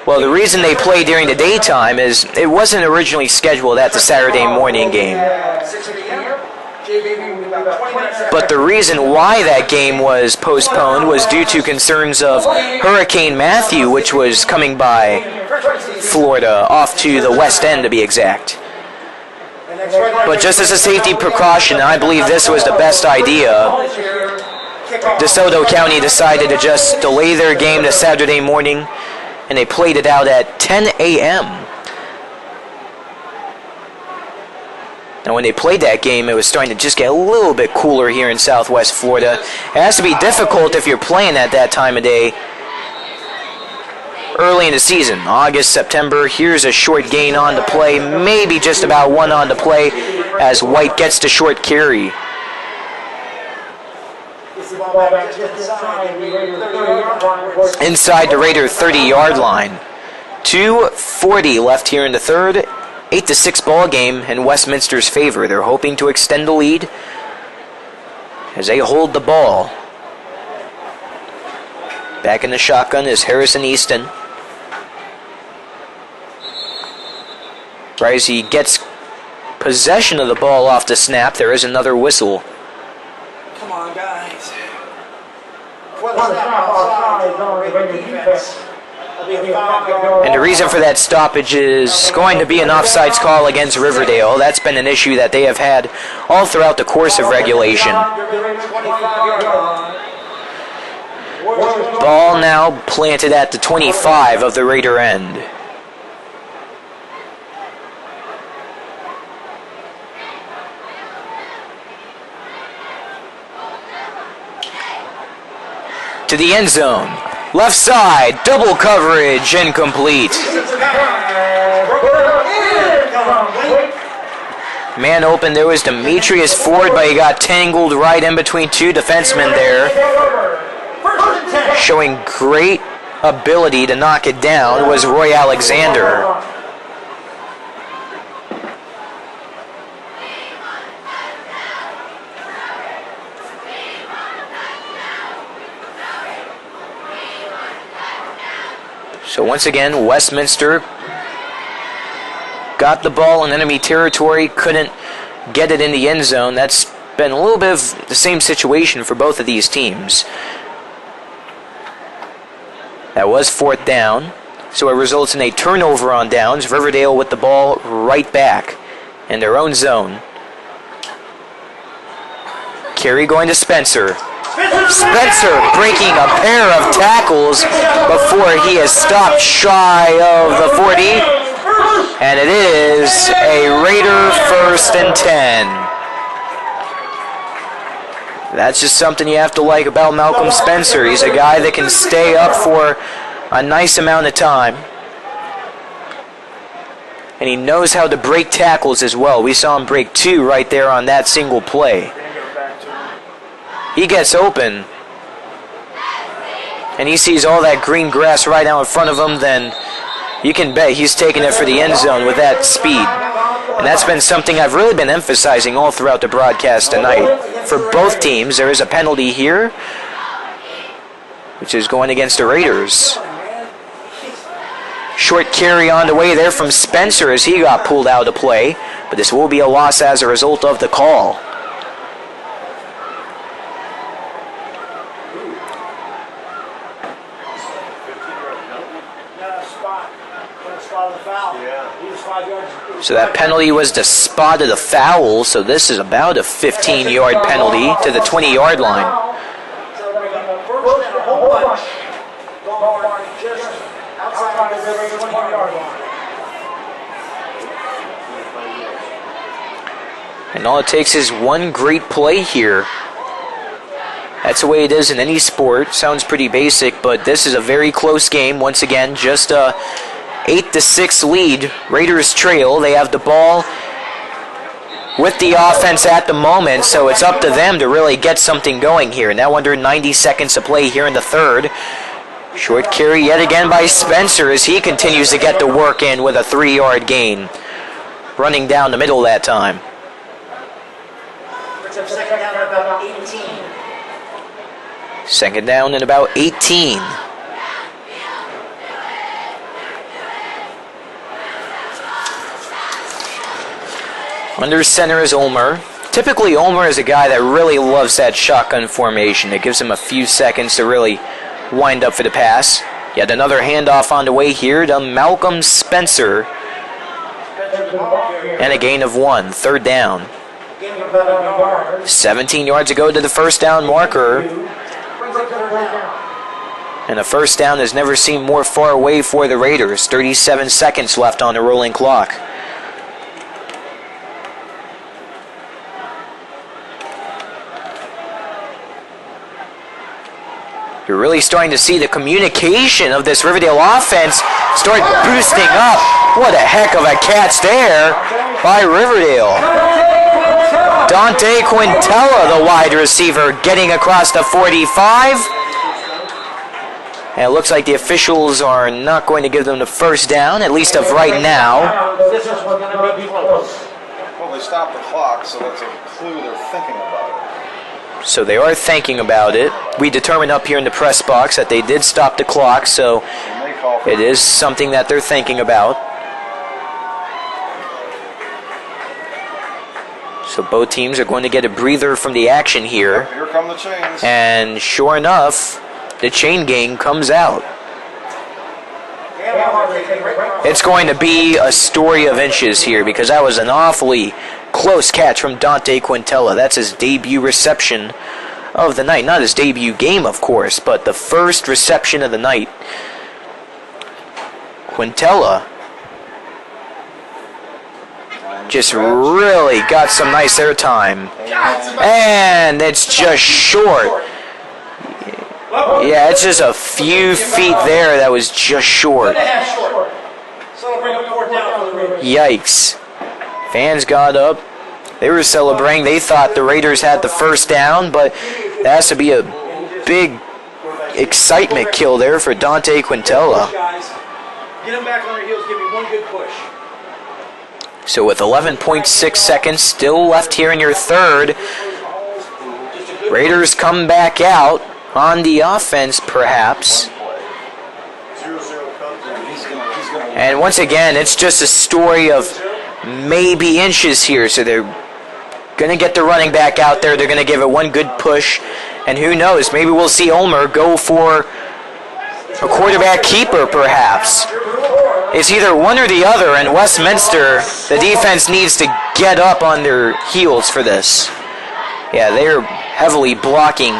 well, the reason they play during the daytime is it wasn't originally scheduled at the Saturday morning game. But the reason why that game was postponed was due to concerns of Hurricane Matthew, which was coming by Florida, off to the west end to be exact. But just as a safety precaution, I believe this was the best idea. DeSoto County decided to just delay their game to Saturday morning, and they played it out at 10 a.m. Now, when they played that game, it was starting to just get a little bit cooler here in Southwest Florida. It has to be difficult if you're playing at that time of day early in the season, August, September. Here's a short gain on the play, maybe just about one on the play as White gets the short carry. Inside the Raider 30-yard line. 2:40 left here in the third. 8-6 ball game in Westminster's favor. They're hoping to extend the lead as they hold the ball. Back in the shotgun is Harrison Easton. Right as he gets possession of the ball off the snap, there is another whistle. Come on, guys. And the reason for that stoppage is going to be an offsides call against Riverdale. That's been an issue that they have had all throughout the course of regulation. Ball now planted at the 25 of the Raider end. To the end zone. Left side, double coverage, incomplete. Man open, there was Demetrius Ford, but he got tangled right in between two defensemen there. Showing great ability to knock it down was Roy Alexander. So once again, Westminster got the ball in enemy territory, couldn't get it in the end zone. That's been a little bit of the same situation for both of these teams. That was 4th down, so it results in a turnover on downs. Riverdale with the ball right back in their own zone. Carey going to Spencer. Spencer breaking a pair of tackles before he is stopped shy of the 40. And it is a Raider 1st and 10. That's just something you have to like about Malcolm Spencer. He's a guy that can stay up for a nice amount of time. And he knows how to break tackles as well. We saw him break 2 right there on that single play. He gets open, and he sees all that green grass right out in front of him, then you can bet he's taking it for the end zone with that speed. And that's been something I've really been emphasizing all throughout the broadcast tonight. For both teams, there is a penalty here, which is going against the Raiders. Short carry on the way there from Spencer as he got pulled out of play, but this will be a loss as a result of the call. foul. He was 5 yards. So that penalty was the spot of the foul, so this is about a 15-yard penalty to the 20-yard line. So we're going to first down, a whole bunch. Going just outside of the 20-yard line. And all it takes is one great play here. That's the way it is in any sport. Sounds pretty basic, but this is a very close game. Once again, just a 8-6 lead. Raiders trail. They have the ball with the offense at the moment, so it's up to them to really get something going here. Now under 90 seconds to play here in the third. Short carry yet again by Spencer as he continues to get the work in with a 3-yard gain. Running down the middle that time. Second down at about 18. Second down and about 18. Under center is Ulmer. Typically, Ulmer is a guy that really loves that shotgun formation. It gives him a few seconds to really wind up for the pass. Yet another handoff on the way here to Malcolm Spencer. And a gain of 1. Third down. 17 yards to go to the first down marker. And a first down has never seemed more far away for the Raiders. 37 seconds left on the rolling clock. You're really starting to see the communication of this Riverdale offense start boosting up. What a heck of a catch there by Riverdale. Dante Quintella, the wide receiver, getting across the 45. And it looks like the officials are not going to give them the first down, at least of right now. Well, they stopped the clock, so that's a clue they're thinking about it. So they are thinking about it. We determined up here in the press box that they did stop the clock, so it is something that they're thinking about. So both teams are going to get a breather from the action here. Here come the chains. And sure enough, the chain gang comes out. It's going to be a story of inches here because that was an awfully close catch from Dante Quintella. That's his debut reception of the night. Not his debut game, of course, but the first reception of the night. Quintella just really got some nice airtime. And it's just short. Yeah, it's just a few feet there that was just short. Yikes. Fans got up. They were celebrating. They thought the Raiders had the first down, but that has to be a big excitement kill there for Dante Quintella. Get them back on their heels, give me one good push. So with 11.6 seconds still left here in your third, Raiders come back out on the offense perhaps. And once again, it's just a story of maybe inches here. So they're going to get the running back out there. They're going to give it one good push. And who knows, maybe we'll see Ulmer go for a quarterback keeper perhaps. It's either one or the other, and Westminster, the defense needs to get up on their heels for this. Yeah, they're heavily blocking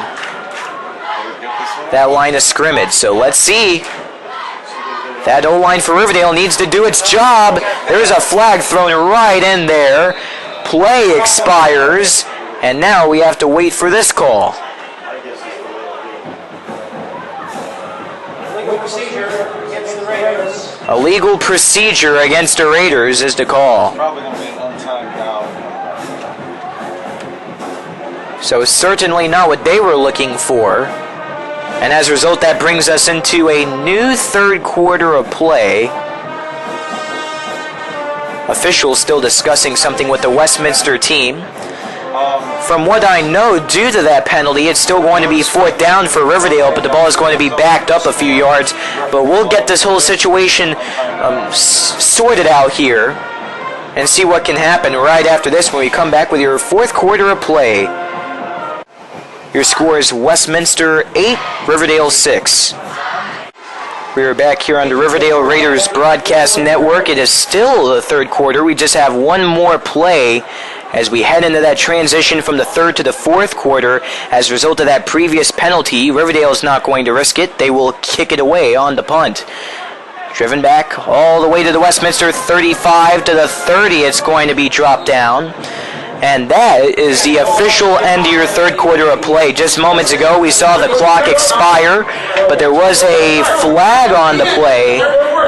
that line of scrimmage, so let's see. That O-line for Riverdale needs to do its job. There's a flag thrown right in there. Play expires, and now we have to wait for this call. A legal procedure against the Raiders is the call. Probably going to be an untimed down. So certainly not what they were looking for. And as a result, that brings us into a new third quarter of play. Officials still discussing something with the Westminster team. From what I know, due to that penalty, it's still going to be fourth down for Riverdale, but the ball is going to be backed up a few yards. But we'll get this whole situation sorted out here and see what can happen right after this when we come back with your fourth quarter of play. Your score is Westminster 8, Riverdale 6. We are back here on the Riverdale Raiders broadcast network. It is still the third quarter. We just have one more play as we head into that transition from the third to the fourth quarter. As a result of that previous penalty, Riverdale is not going to risk it. They will kick it away on the punt. Driven back all the way to the Westminster 35 to the 30. It's going to be dropped down. And that is the official end of your third quarter of play. Just moments ago, we saw the clock expire, but there was a flag on the play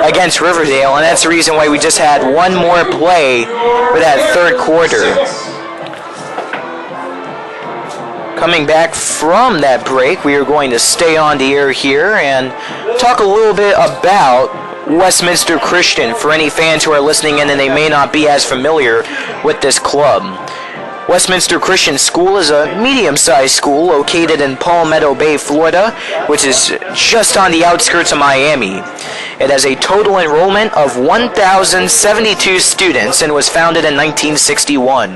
against Riverdale, and that's the reason why we just had one more play for that third quarter. Coming back from that break, we are going to stay on the air here and talk a little bit about Westminster Christian for any fans who are listening in and they may not be as familiar with this club. Westminster Christian School is a medium-sized school located in Palmetto Bay, Florida, which is just on the outskirts of Miami. It has a total enrollment of 1,072 students and was founded in 1961.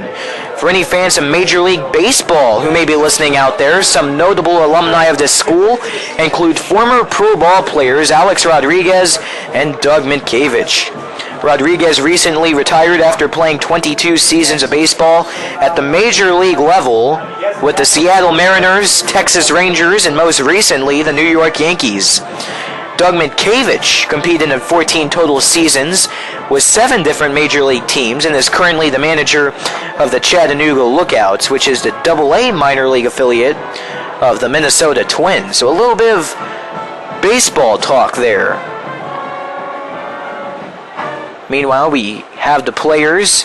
For any fans of Major League Baseball who may be listening out there, some notable alumni of this school include former pro ball players Alex Rodriguez and Doug Minkiewicz. Rodriguez recently retired after playing 22 seasons of baseball at the major league level with the Seattle Mariners, Texas Rangers, and most recently the New York Yankees. Doug Minkiewicz competed in 14 total seasons with 7 different major league teams and is currently the manager of the Chattanooga Lookouts, which is the AA minor league affiliate of the Minnesota Twins. So a little bit of baseball talk there. Meanwhile, we have the players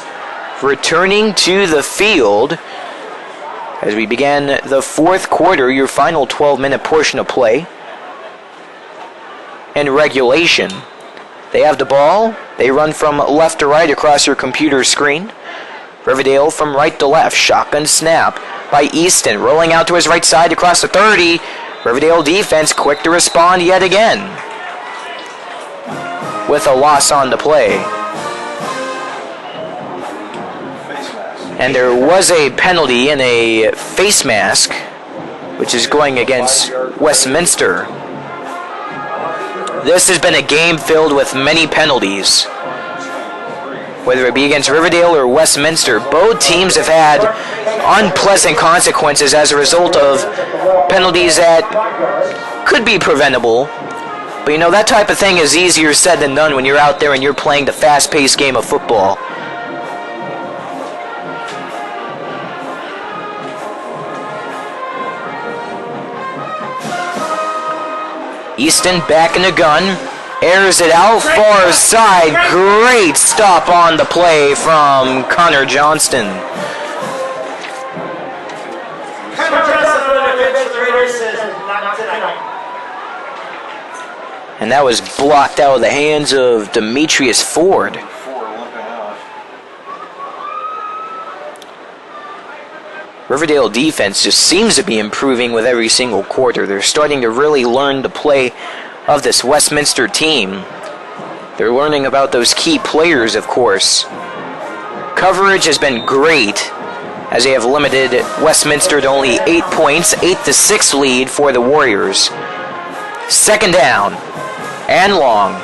returning to the field as we begin the fourth quarter, your final 12-minute portion of play. In regulation, they have the ball. They run from left to right across your computer screen. Riverdale from right to left. Shotgun snap by Easton, rolling out to his right side across the 30. Riverdale defense quick to respond yet again, with a loss on the play. And there was a penalty and a face mask, which is going against Westminster. This has been a game filled with many penalties. Whether it be against Riverdale or Westminster, both teams have had unpleasant consequences as a result of penalties that could be preventable. But you know, that type of thing is easier said than done when you're out there and you're playing the fast-paced game of football. Easton back in the gun, airs it out far side. Great stop on the play from Connor Johnston. And that was blocked out of the hands of Demetrius Ford. Riverdale defense just seems to be improving with every single quarter. They're starting to really learn the play of this Westminster team. They're learning about those key players, of course. Coverage has been great as they have limited Westminster to only 8 points, 8-6 lead for the Warriors. Second down and long.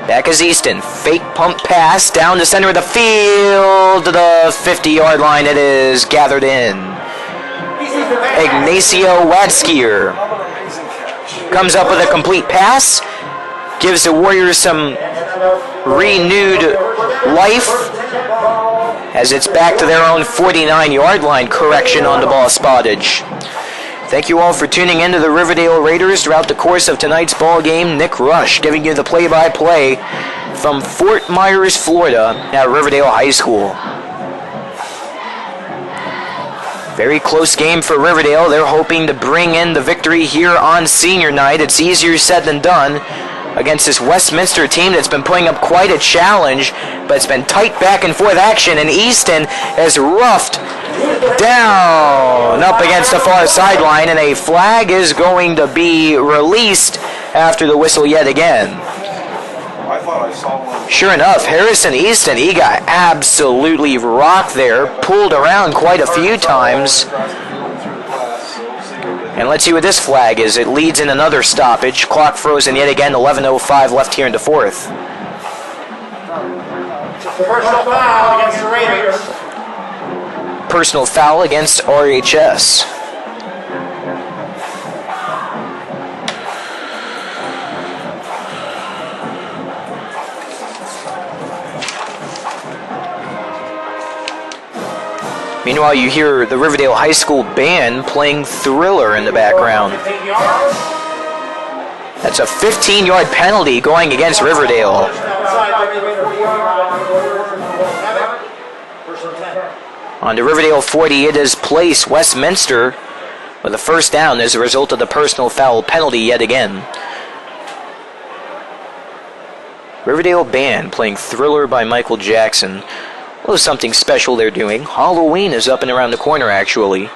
Back is Easton. Fake pump pass down the center of the field to the 50-yard line. It is gathered in. Ignacio Wadskier comes up with a complete pass. Gives the Warriors some renewed life as it's back to their own 49-yard line. Correction on the ball spottage. Thank you all for tuning in to the Riverdale Raiders throughout the course of tonight's ball game. Nick Rush giving you the play-by-play from Fort Myers, Florida at Riverdale High School. Very close game for Riverdale. They're hoping to bring in the victory here on senior night. It's easier said than done against this Westminster team that's been putting up quite a challenge, but it's been tight back and forth action, and Easton has roughed down up against the far sideline, and a flag is going to be released after the whistle yet again. I thought I saw one. Sure enough, Harrison Easton, he got absolutely rocked there, pulled around quite a few times, And let's see what this flag is. It leads in another stoppage. Clock frozen yet again. 11:05 left here in the fourth. Personal foul against the Raiders. Personal foul against RHS. Meanwhile, you hear the Riverdale High School band playing Thriller in the background. That's a 15-yard penalty going against Riverdale. On the Riverdale 40, it has placed Westminster with a first down as a result of the personal foul penalty yet again. Riverdale band playing Thriller by Michael Jackson. A little something special they're doing. Halloween is up and around the corner, actually.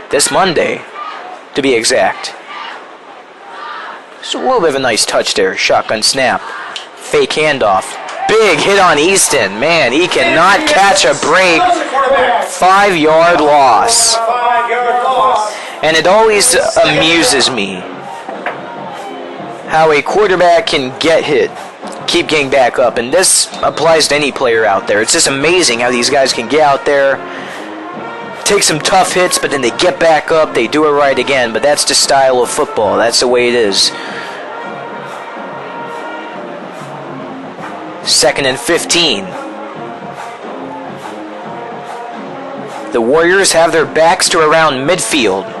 This Monday, to be exact. So a little bit of a nice touch there. Shotgun snap. Fake handoff. Big hit on Easton. Man, he cannot catch a break. 5-yard loss. And it always amuses me how a quarterback can get hit, keep getting back up, and this applies to any player out there. It's just amazing how these guys can get out there, take some tough hits, but then they get back up, they do it right again. But that's the style of football. That's the way it is. 2nd and 15. The Warriors have their backs to around midfield.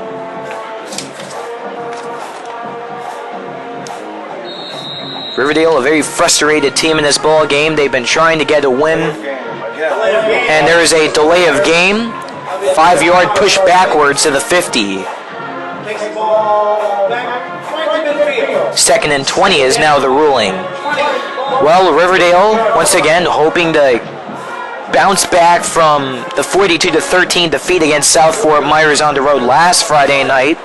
Riverdale, a very frustrated team in this ball game. They've been trying to get a win, and there is a delay of game. 5-yard push backwards to the 50. 2nd and 20 is now the ruling. Well, Riverdale, once again, hoping to bounce back from the 42-13 defeat against South Fort Myers on the road last Friday night.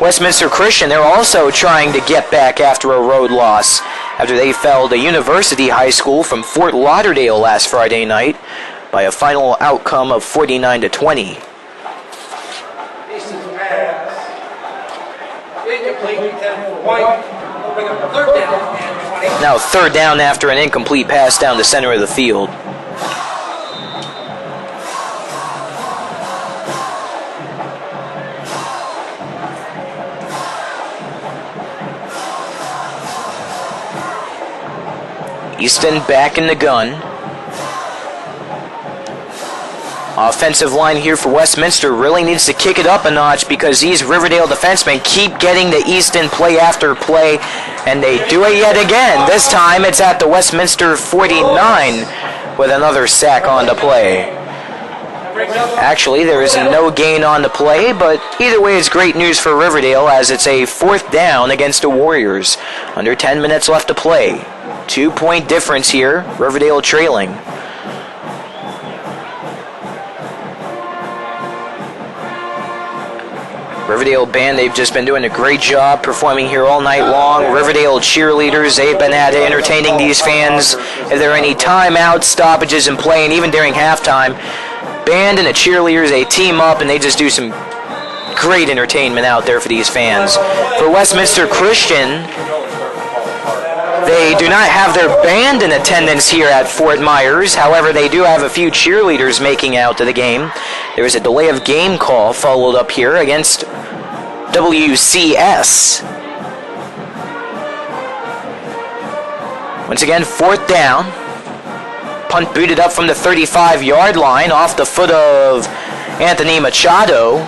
Westminster Christian, they're also trying to get back after a road loss after they fell to University High School from Fort Lauderdale last Friday night by a final outcome of 49-20. Now 3rd down after an incomplete pass down the center of the field. Easton back in the gun. Offensive line here for Westminster really needs to kick it up a notch because these Riverdale defensemen keep getting to Easton play after play, and they do it yet again. This time it's at the Westminster 49 with another sack on the play. Actually, there is no gain on the play, but either way it's great news for Riverdale as it's a 4th down against the Warriors. Under 10 minutes left to play. 2-point difference here, Riverdale trailing. Riverdale band, they've just been doing a great job performing here all night long. Riverdale cheerleaders, they've been at it entertaining these fans. If there are any timeouts, stoppages in play, and even during halftime, band and the cheerleaders, they team up and they just do some great entertainment out there for these fans. For Westminster Christian, they do not have their band in attendance here at Fort Myers. However, they do have a few cheerleaders making out to the game. There is a delay of game call followed up here against WCS. Once again, 4th down. Punt booted up from the 35-yard line off the foot of Anthony Machado.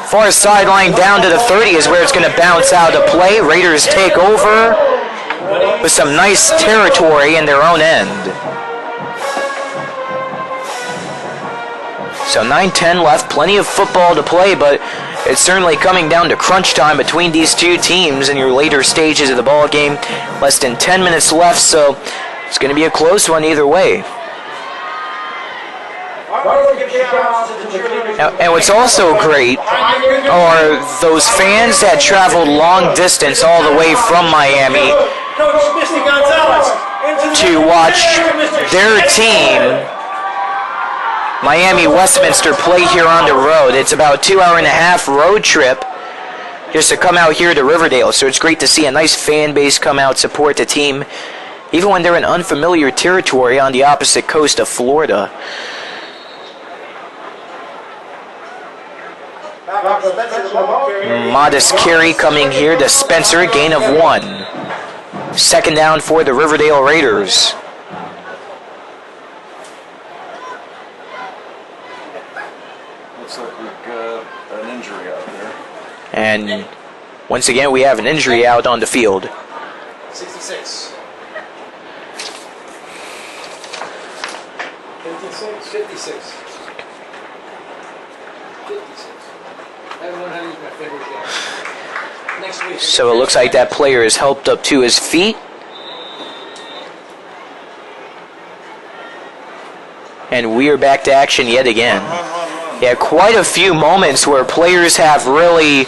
Far sideline down to the 30 is where it's going to bounce out of play. Raiders take over with some nice territory in their own end. So 9-10 left, plenty of football to play, but it's certainly coming down to crunch time between these two teams in your later stages of the ball game. Less than 10 minutes left, so it's going to be a close one either way. Now, and what's also great are those fans that traveled long distance all the way from Miami to watch their team Miami Westminster play here on the road. It's about a 2.5-hour road trip just to come out here to Riverdale. So it's great to see a nice fan base come out, support the team, even when they're in unfamiliar territory on the opposite coast of Florida. Modest carry coming here to Spencer, gain of 1. 2nd down for the Riverdale Raiders. Looks like we've got an injury out there. And once again, we have an injury out on the field. 66. 56. 56. 56. I haven't learned how to use my fingers yet. Next week. So it looks like that player is helped up to his feet. And we are back to action yet again. Yeah, quite a few moments where players have really,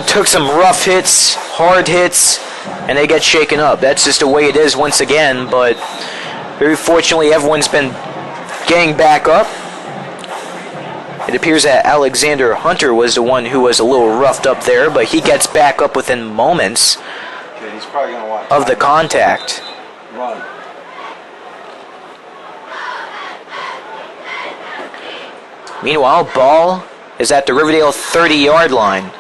took some rough hits, hard hits, and they get shaken up. That's just the way it is once again, but very fortunately everyone's been getting back up. It appears that Alexander Hunter was the one who was a little roughed up there, but he gets back up within moments He's probably going to want of the contact. Run. Meanwhile, ball is at the Riverdale 30-yard line.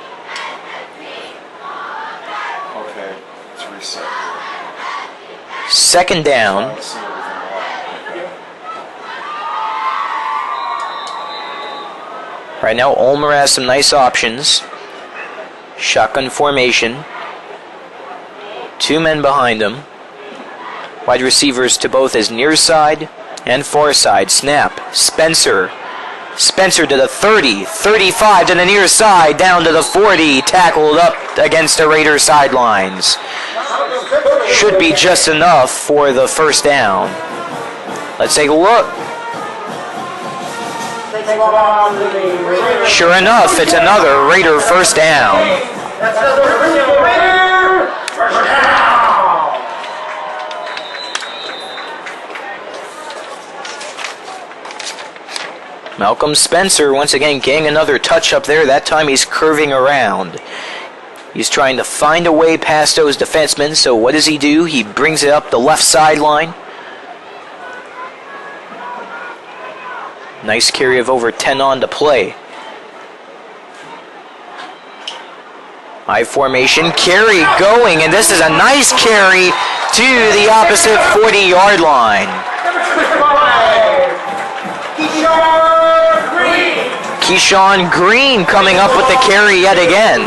Okay, it's reset. 2nd down. Let's see everything. Right now, Ulmer has some nice options. Shotgun formation. 2 men behind him. Wide receivers to both his near side and far side. Snap. Spencer to the 30, 35 to the near side, down to the 40, tackled up against the Raiders sidelines. Should be just enough for the 1st down. Let's take a look. Sure enough, it's another Raider 1st down. Malcolm Spencer once again getting another touch up there. That time he's curving around. He's trying to find a way past those defensemen, so what does he do? He brings it up the left sideline. Nice carry of over 10 on to play. High formation, carry going, and this is a nice carry to the opposite 40-yard line. Keyshawn Green coming up with the carry yet again.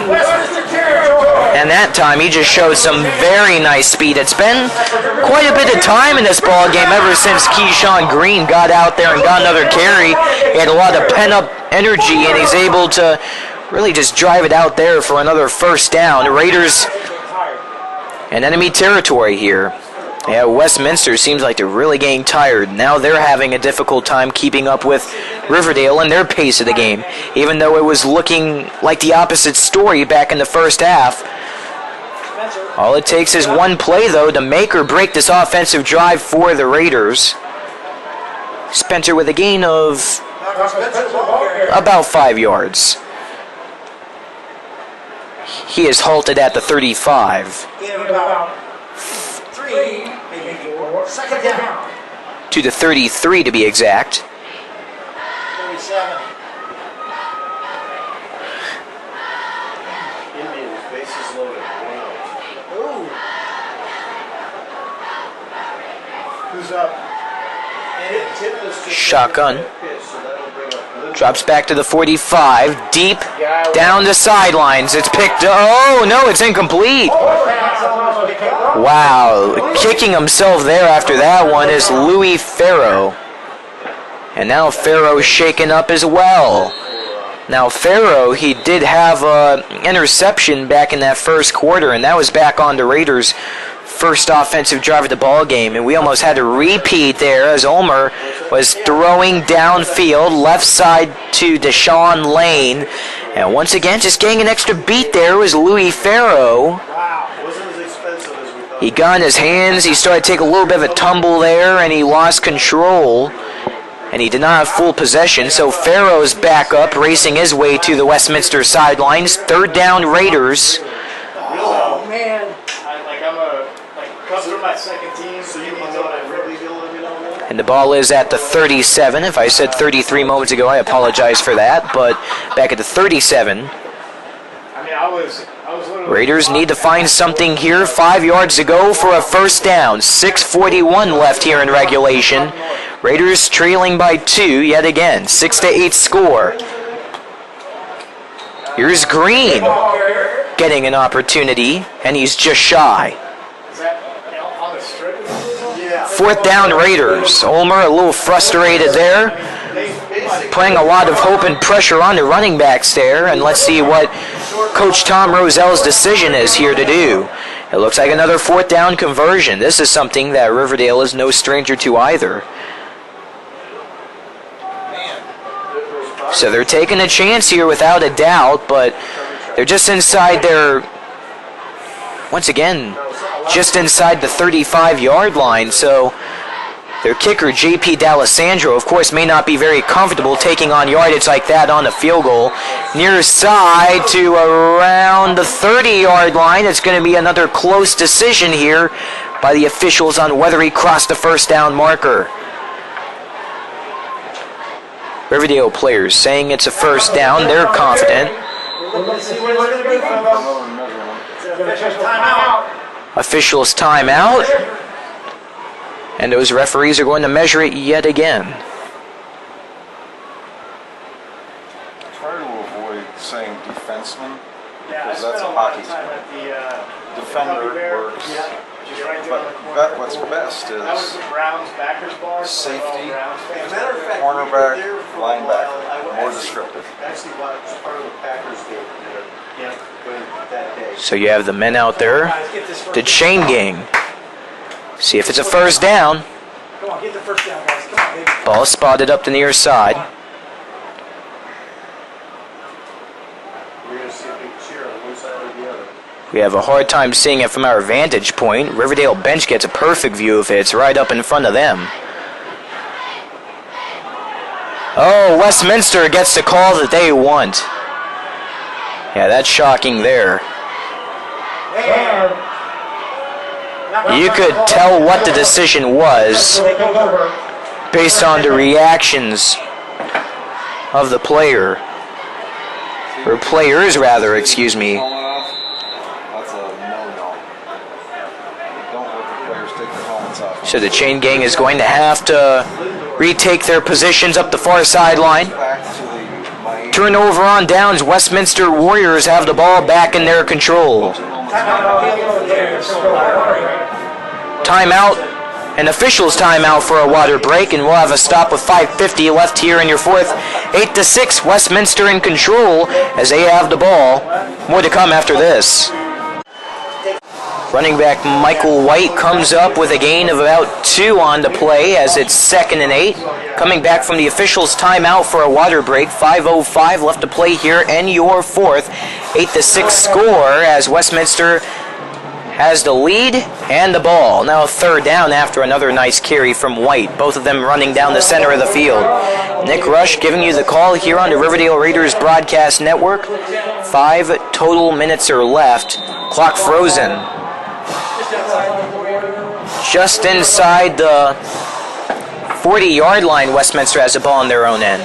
And that time he just showed some very nice speed. It's been quite a bit of time in this ball game ever since Keyshawn Green got out there and got another carry. He had a lot of pent-up energy, and he's able to really just drive it out there for another 1st down. The Raiders in enemy territory here. Yeah, Westminster seems like they're really getting tired. Now they're having a difficult time keeping up with Riverdale and their pace of the game, even though it was looking like the opposite story back in the 1st half. All it takes is one play, though, to make or break this offensive drive for the Raiders. Spencer with a gain of about 5 yards. He is halted at the 35. Second down. To the 33 to be exact. 37. Indians, bases loaded. Ooh. Who's up? Shotgun. Drops back to the 45. Deep down the sidelines. It's picked. Oh, no, it's incomplete. Wow. Kicking himself there after that one is Louis Farrow. And now Farrow shaken up as well. Now Farrow, he did have an interception back in that 1st quarter, and that was back on the Raiders' first offensive drive of the ball game, and we almost had a repeat there as Ulmer was throwing downfield, left side to Deshaun Lane, and once again, just getting an extra beat there was Louis Farrow. Wow, wasn't as expensive as we thought. He got in his hands, he started to take a little bit of a tumble there, and he lost control. And he did not have full possession, so Farrow's back up, racing his way to the Westminster sidelines. Third down, Raiders. Oh, man. Comes from my second team, so you know what I really feel. And the ball is at the 37. If I said 33 moments ago, I apologize for that. But back at the 37. I was literally... Raiders need to find something here. 5 yards to go for a first down. 6:41 left here in regulation. Raiders trailing by 2 yet again. 6-8 score. Here's Green getting an opportunity, and he's just shy. Is that on the strip? Yeah. Fourth down, Raiders. Ulmer a little frustrated there, putting a lot of hope and pressure on the running backs there, and let's see what Coach Tom Roselle's decision is here to do. It looks like another fourth down conversion. This is something that Riverdale is no stranger to either. So they're taking a chance here without a doubt, but they're just inside their, once again, just inside the 35-yard line. So their kicker, J.P. D'Alessandro, of course, may not be very comfortable taking on yardage like that on a field goal. Near side to around the 30-yard line. It's going to be another close decision here by the officials on whether he crossed the first down marker. Riverdale players saying it's a first down. They're confident. Officials timeout. And those referees are going to measure it yet again. Try to avoid saying defenseman, because that's a hockey term. Defender works. But what's best is safety, cornerback, linebacker. More descriptive. So you have the men out there. The chain gang. See if it's a first down. Come on, get the first down, guys. Come on, baby. Ball spotted up the near side. We're going to see a big cheer on one side or the other. We have a hard time seeing it from our vantage point. Riverdale bench gets a perfect view of it. It's right up in front of them. Oh, Westminster gets the call that they want. Yeah, that's shocking there. You could tell what the decision was based on the reactions of the player. Or players, rather, excuse me. That's a no-no. Don't let the players take their helmets off. So the chain gang is going to have to retake their positions up the far sideline. Back to the Miami. Turnover on downs. Westminster Warriors have the ball back in their control. Timeout, an official's timeout for a water break, and we'll have a stop with 5:50 left here in your fourth. 8-6, Westminster in control as they have the ball. More to come after this. Running back Michael White comes up with a gain of about 2 on the play as it's 2nd and 8. Coming back from the official's timeout for a water break. 5:05 left to play here in your fourth. 8-6 score as Westminster has the lead and the ball. Now third down after another nice carry from White. Both of them running down the center of the field. Nick Rush giving you the call here on the Riverdale Raiders Broadcast Network. 5 total minutes are left. Clock frozen. Just inside the 40-yard line, Westminster has the ball on their own end.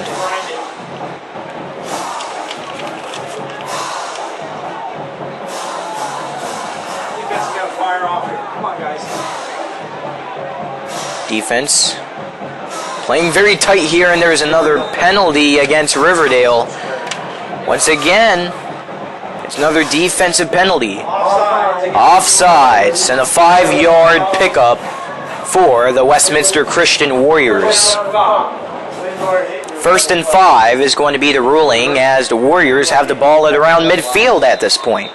Defense playing very tight here, and there's another penalty against Riverdale. Once again, it's another defensive penalty. Offsides and a 5-yard pickup for the Westminster Christian Warriors. 1st and 5 is going to be the ruling as the Warriors have the ball at around midfield at this point.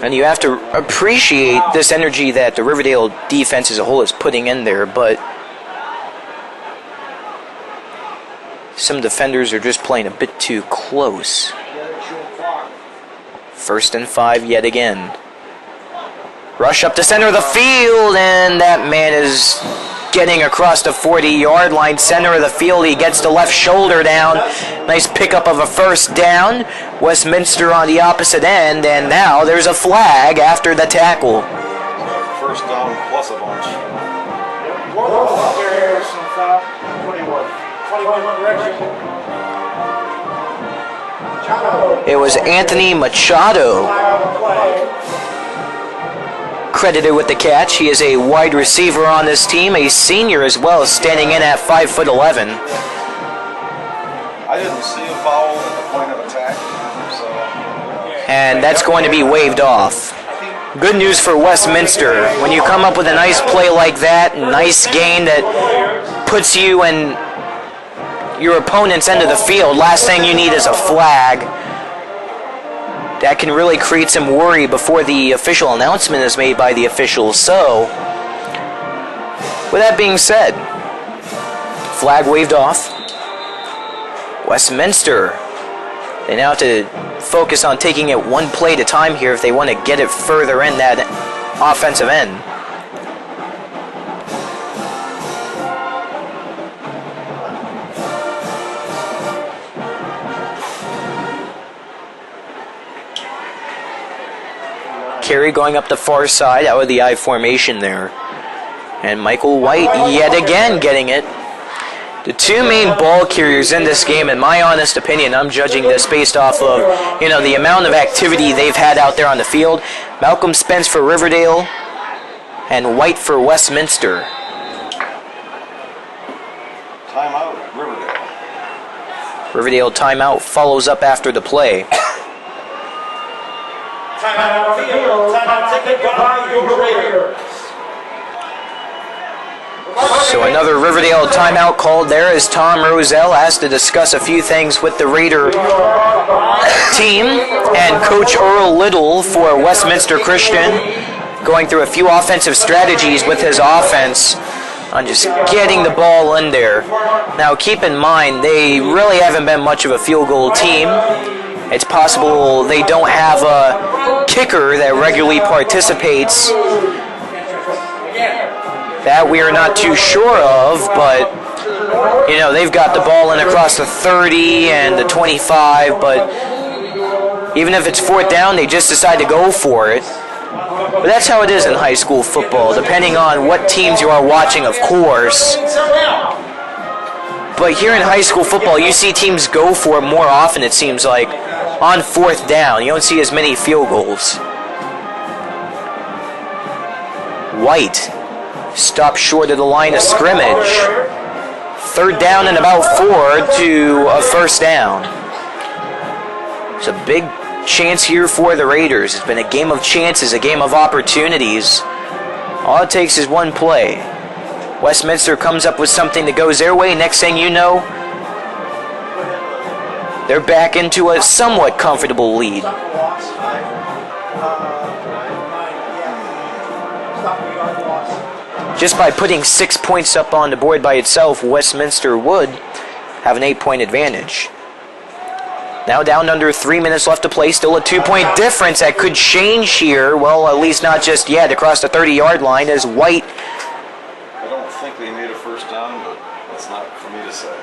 And you have to appreciate this energy that the Riverdale defense as a whole is putting in there, but some defenders are just playing a bit too close. 1st and 5 yet again. Rush up the center of the field, and that man is getting across the 40-yard line, center of the field. He gets the left shoulder down. Nice pickup of a first down. Westminster on the opposite end, and now there's a flag after the tackle. First down plus a bunch. 21 correction. It was Anthony Machado credited with the catch. He is a wide receiver on this team, a senior as well, standing in at 5'11". I didn't see a foul at the point of attack, so. And that's going to be waved off. Good news for Westminster. When you come up with a nice play like that, nice gain that puts you in your opponent's end of the field, last thing you need is a flag. That can really create some worry before the official announcement is made by the officials. So, with that being said, flag waved off. Westminster, they now have to focus on taking it one play at a time here if they want to get it further in that offensive end. Carey going up the far side out of the I formation there. And Michael White yet again getting it. The two main ball carriers in this game, in my honest opinion, I'm judging this based off of, the amount of activity they've had out there on the field. Malcolm Spence for Riverdale and White for Westminster. Timeout, Riverdale. Riverdale timeout follows up after the play. Timeout field. Timeout taken by your Raiders. So another Riverdale timeout called there as Tom Roselle asked to discuss a few things with the Raider team, and Coach Earl Little for Westminster Christian going through a few offensive strategies with his offense on just getting the ball in there. Now keep in mind, they really haven't been much of a field goal team. It's possible they don't have a kicker that regularly participates. That we are not too sure of, but they've got the ball in across the 30 and the 25, but even if it's fourth down, they just decide to go for it. But that's how it is in high school football, depending on what teams you are watching, of course. But here in high school football, you see teams go for it more often, it seems like, on fourth down. You don't see as many field goals. White stopped short of the line of scrimmage. Third down and about 4 to a first down. It's a big chance here for the Raiders. It's been a game of chances, a game of opportunities. All it takes is one play. Westminster comes up with something that goes their way. Next thing you know, they're back into a somewhat comfortable lead. Just by putting 6 points up on the board by itself, Westminster would have an 8-point advantage. Now down under 3 minutes left to play. Still a 2-point difference that could change here. Well, at least not just yet. Across the 30-yard line as White. I don't think they made a first down, but that's not for me to say.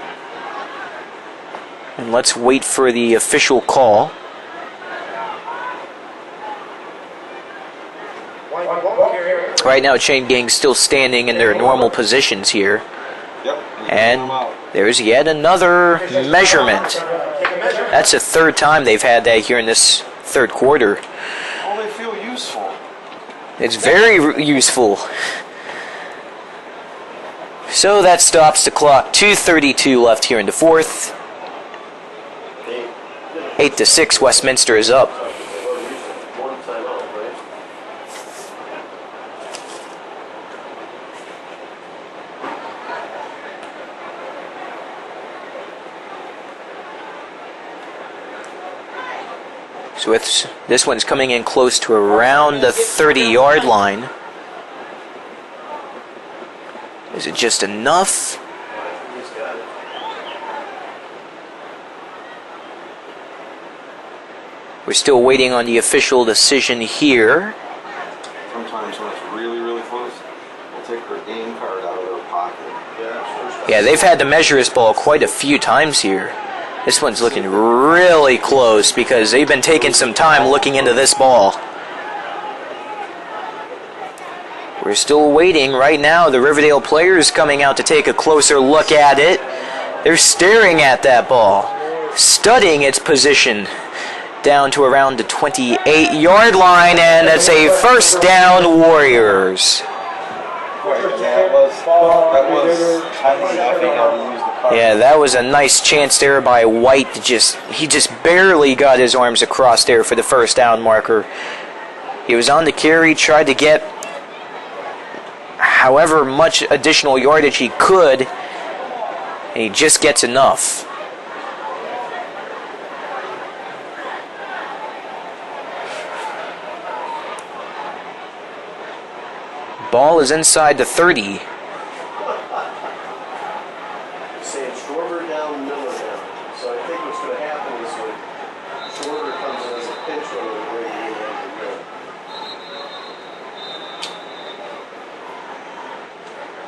And let's wait for the official call. Right now, Chain Gang's still standing in their normal positions here. Yep. And there's yet another measurement. That's the third time they've had that here in this third quarter. Well, they feel useful. It's very useful. So that stops the clock. 2:32 left here in the fourth. 8-6, Westminster is up. So this one's coming in close to around the 30-yard line. Is it just enough? We're still waiting on the official decision here. From times when it's really, really close, they'll take their game card out of their pocket. Yeah, they've had to measure this ball quite a few times here. This one's looking really close because they've been taking some time looking into this ball. We're still waiting. Right now, the Riverdale players coming out to take a closer look at it. They're staring at that ball, studying its position down to around the 28-yard line, and it's a first down, Warriors. Yeah, that was a nice chance there by White. He just barely got his arms across there for the first down marker. He was on the carry, tried to get however much additional yardage he could, and he just gets enough. Ball is inside the 30. Saying Schwarber down, Miller down. So I think what's going to happen is when Schwarber comes in as a pinch runner, they're going to have to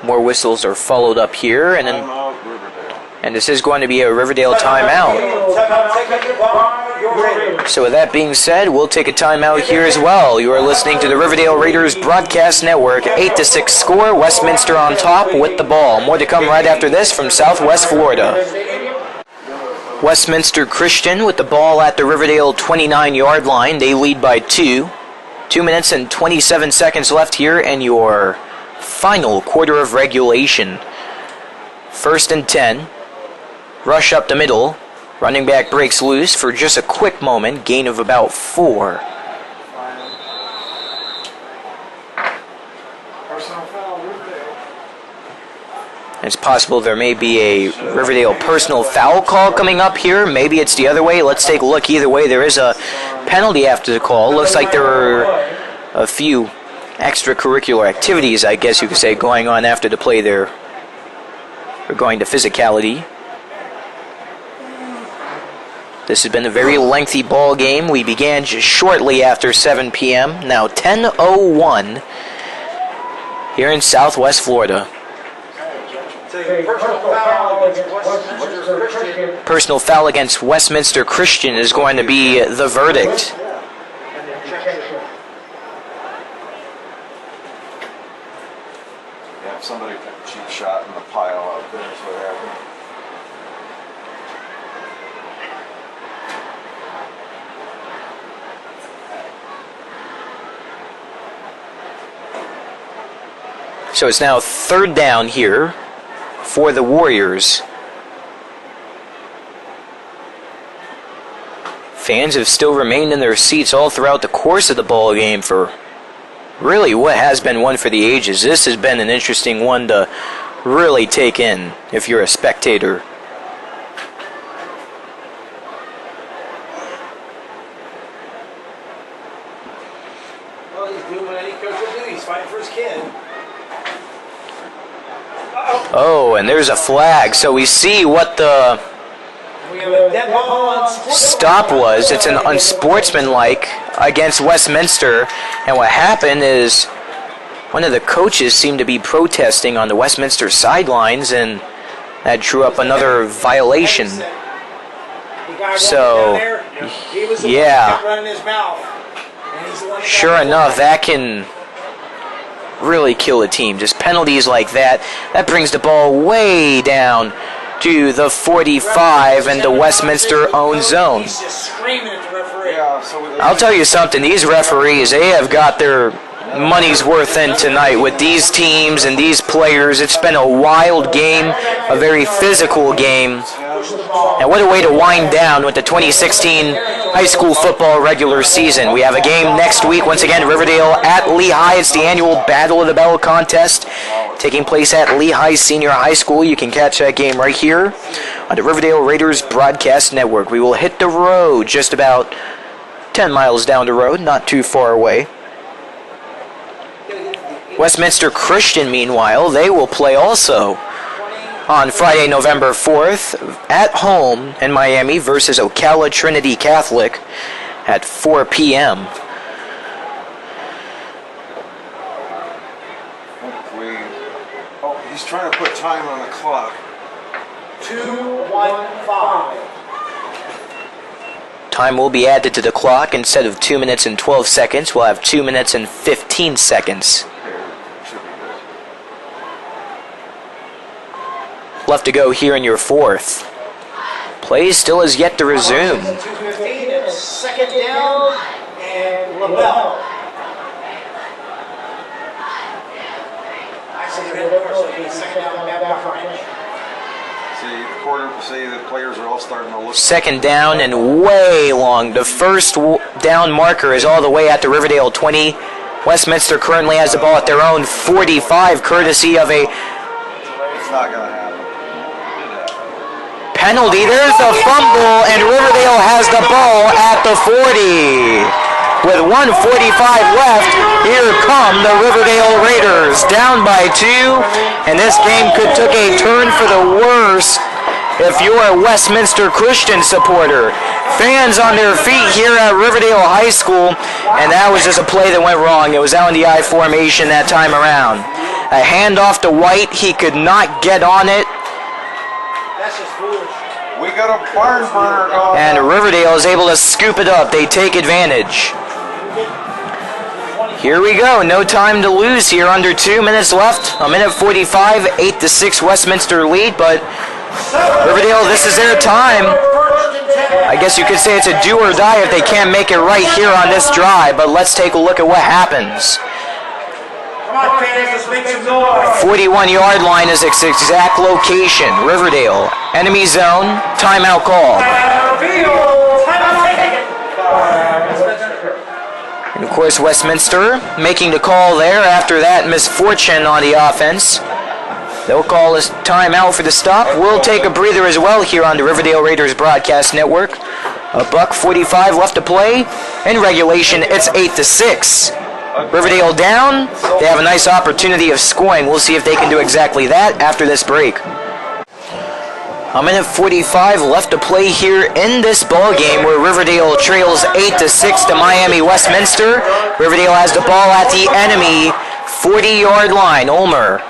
go. More whistles are followed up here, and then, and this is going to be a Riverdale timeout. So with that being said, we'll take a timeout here as well. You are listening to the Riverdale Raiders Broadcast Network. 8-6 score, Westminster on top with the ball. More to come right after this from Southwest Florida. Westminster Christian with the ball at the Riverdale 29-yard line. They lead by 2. 2 minutes and 27 seconds left here, and your final quarter of regulation. 1st and 10. Rush up the middle. Running back breaks loose for just a quick moment. Gain of about 4. It's possible there may be a Riverdale personal foul call coming up here. Maybe it's the other way. Let's take a look. Either way, there is a penalty after the call. Looks like there were a few extracurricular activities, I guess you could say, going on after the play there. We're going to physicality. This has been a very lengthy ball game. We began just shortly after 7 p.m. Now 10:01 here in Southwest Florida. Personal foul against Westminster Christian is going to be the verdict. Yeah, somebody took a cheap shot in the pile out there is what happened. So it's now 3rd down here for the Warriors. Fans have still remained in their seats all throughout the course of the ball game for really what has been one for the ages. This has been an interesting one to really take in if you're a spectator. Well, he's doing what any coach will do. He's fighting for his kid. Oh, and there's a flag. So we see what the We have a dead ball on stop was. It's an unsportsmanlike against Westminster. And what happened is one of the coaches seemed to be protesting on the Westminster sidelines, and that drew up another violation. So, yeah, sure enough, that can really kill a team. Just penalties like that, that brings the ball way down to the 45 and the Westminster own zone. I'll tell you something, these referees, they have got their money's worth in tonight with these teams and these players. It's been a wild game, a very physical game. And what a way to wind down with the 2016 high school football regular season. We have a game next week, once again, Riverdale at Lehigh. It's the annual Battle of the Bell contest taking place at Lehigh Senior High School. You can catch that game right here on the Riverdale Raiders Broadcast Network. We will hit the road just about 10 miles down the road, not too far away. Westminster Christian, meanwhile, they will play also on Friday, November 4th, at home in Miami versus Ocala Trinity Catholic at 4 p.m. He's trying to put time on the clock. 2:15. Time will be added to the clock. Instead of 2 minutes and 12 seconds, we'll have 2 minutes and 15 seconds. Should be good. Left to go here in your fourth. Play still has yet to resume. 2:15. It's second down and LaBelle. See, the players are all starting to look. Second down and way long. The first down marker is all the way at the Riverdale 20. Westminster currently has the ball at their own 45, courtesy of a It's not going to happen. penalty. There's the fumble, and Riverdale has the ball at the 40. With 1:45 left, here come the Riverdale Raiders, down by 2, and this game could take a turn for the worse if you're a Westminster Christian supporter. Fans on their feet here at Riverdale High School, and that was just a play that went wrong. It was out in the I formation that time around. A handoff to White, he could not get on it. That's just foolish. We got a barn burner going. And Riverdale is able to scoop it up. They take advantage. Here we go. No time to lose here. Under 2 minutes left. A minute 45. 8-6 Westminster lead. But Riverdale, this is their time. I guess you could say it's a do or die if they can't make it right here on this drive. But let's take a look at what happens. Come on, fans, let's make some noise. 41-yard line is its exact location. Riverdale. Enemy zone. Timeout call. And of course, Westminster making the call there after that misfortune on the offense. They'll call a timeout for the stop. We'll take a breather as well here on the Riverdale Raiders broadcast network. $1:45 left to play. In regulation, it's 8-6. Riverdale down. They have a nice opportunity of scoring. We'll see if they can do exactly that after this break. A minute 45 left to play here in this ball game where Riverdale trails 8-6 to Miami Westminster. Riverdale has the ball at the enemy 40-yard line. Ulmer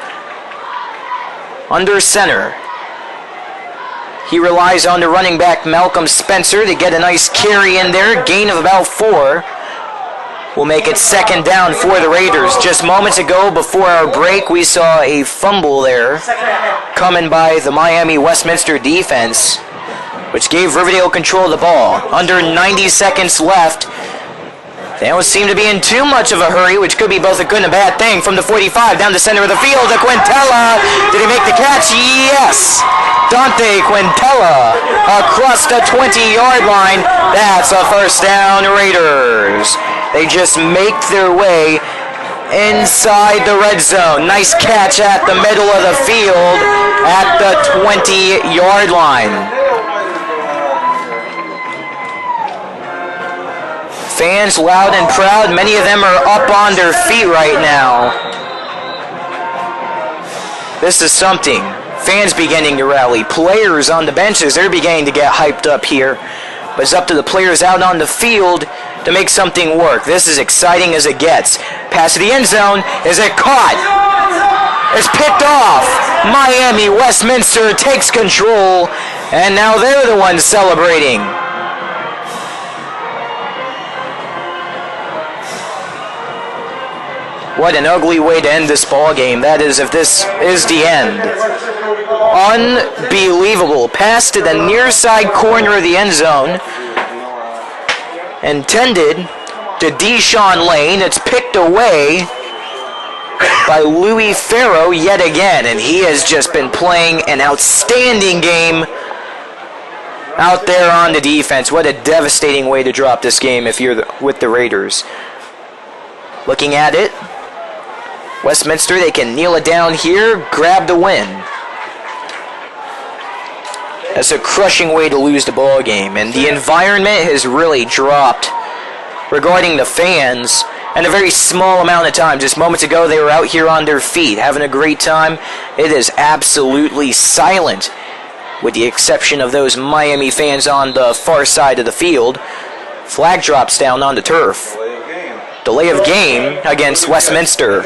under center. He relies on the running back Malcolm Spencer to get a nice carry in there. Gain of about 4. Will make it second down for the Raiders. Just moments ago before our break, we saw a fumble there coming by the Miami Westminster defense, which gave Riverdale control of the ball. Under 90 seconds left. They don't seem to be in too much of a hurry, which could be both a good and a bad thing. From the 45 down the center of the field to Quintella. Did he make the catch? Yes! Dante Quintella across the 20-yard line. That's a first down, Raiders. They just make their way inside the red zone. Nice catch at the middle of the field at the 20-yard line. Fans loud and proud. Many of them are up on their feet right now. This is something. Fans beginning to rally. Players on the benches, they're beginning to get hyped up here. But it's up to the players out on the field to make something work. This is exciting as it gets. Pass to the end zone. Is it caught? It's picked off. Miami Westminster takes control, and now they're the ones celebrating. What an ugly way to end this ball game. That is, if this is the end. Unbelievable. Pass to the near side corner of the end zone. Intended to Deshaun Lane. It's picked away by Louis Farrow yet again. And he has just been playing an outstanding game out there on the defense. What a devastating way to drop this game if you're with the Raiders. Looking at it. Westminster, they can kneel it down here, grab the win. That's a crushing way to lose the ball game, and the environment has really dropped regarding the fans in a very small amount of time. Just moments ago, they were out here on their feet having a great time. It is absolutely silent, with the exception of those Miami fans on the far side of the field. Flag drops down on the turf. Delay of game against Westminster.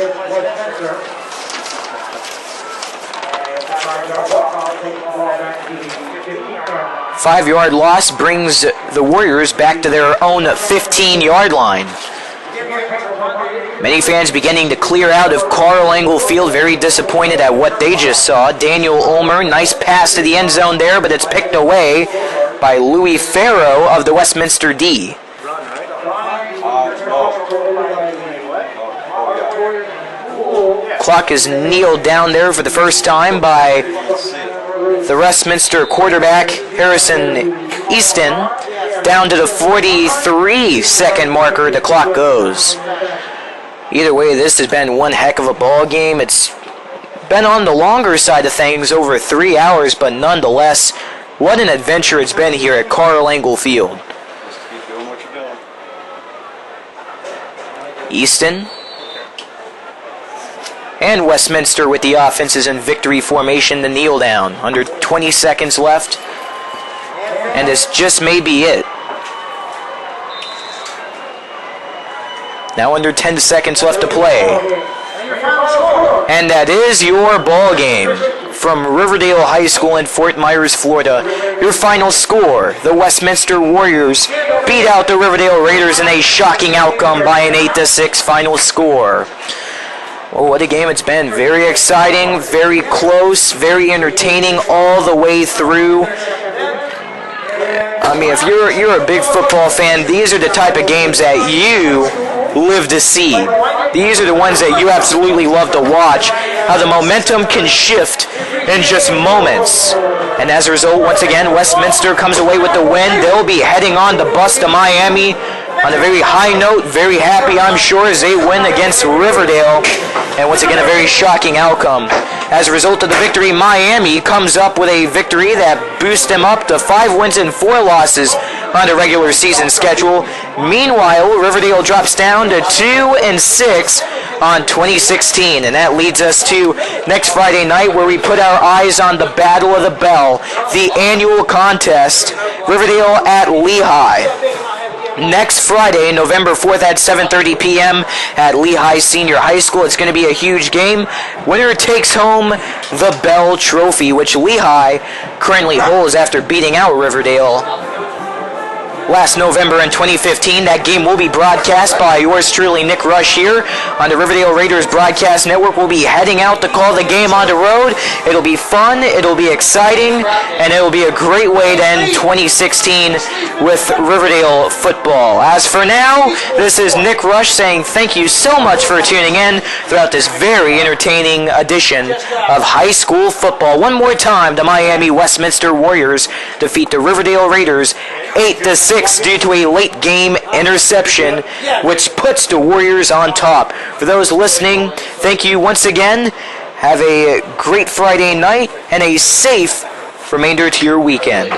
5-yard loss brings the Warriors back to their own 15-yard line. Many fans beginning to clear out of Karl Engel Field, very disappointed at what they just saw. Daniel Ulmer, nice pass to the end zone there, but it's picked away by Louis Farrow of the Westminster D. Clock is kneeled down there for the first time by the Westminster quarterback, Harrison Easton. Down to the 43-second marker, the clock goes. Either way, this has been one heck of a ball game. It's been on the longer side of things, over 3 hours, but nonetheless, what an adventure it's been here at Karl Engel Field. Just keep doing what you're doing. Easton and Westminster with the offenses in victory formation, the kneel down. Under 20 seconds left, and this just may be it. Now under 10 seconds left to play. And that is your ball game from Riverdale High School in Fort Myers, Florida. Your final score, the Westminster Warriors beat out the Riverdale Raiders in a shocking outcome by an 8-6 final score. Well, what a game it's been. Very exciting, very close, very entertaining all the way through. I mean, if you're a big football fan, these are the type of games that you live to see. These are the ones that you absolutely love to watch, how the momentum can shift in just moments. And as a result, once again, Westminster comes away with the win. They'll be heading on the bus to Miami on a very high note, very happy, I'm sure, as they win against Riverdale. And once again, a very shocking outcome. As a result of the victory, Miami comes up with a victory that boosts them up to 5 wins and 4 losses on the regular season schedule. Meanwhile, Riverdale drops down to 2-6 on 2016. And that leads us to next Friday night, where we put our eyes on the Battle of the Bell, the annual contest, Riverdale at Lehigh. Next Friday, November 4th at 7:30 p.m. at Lehigh Senior High School. It's going to be a huge game. Winner takes home the Bell Trophy, which Lehigh currently holds after beating out Riverdale last November in 2015. That game will be broadcast by yours truly, Nick Rush, here on the Riverdale Raiders Broadcast Network. We'll be heading out to call the game on the road. It'll be fun, it'll be exciting, and it'll be a great way to end 2016 with Riverdale football. As for now, this is Nick Rush saying thank you so much for tuning in throughout this very entertaining edition of high school football. One more time, the Miami Westminster Warriors defeat the Riverdale Raiders 8-6 due to a late game interception, which puts the Warriors on top. For those listening, thank you once again. Have a great Friday night and a safe remainder to your weekend.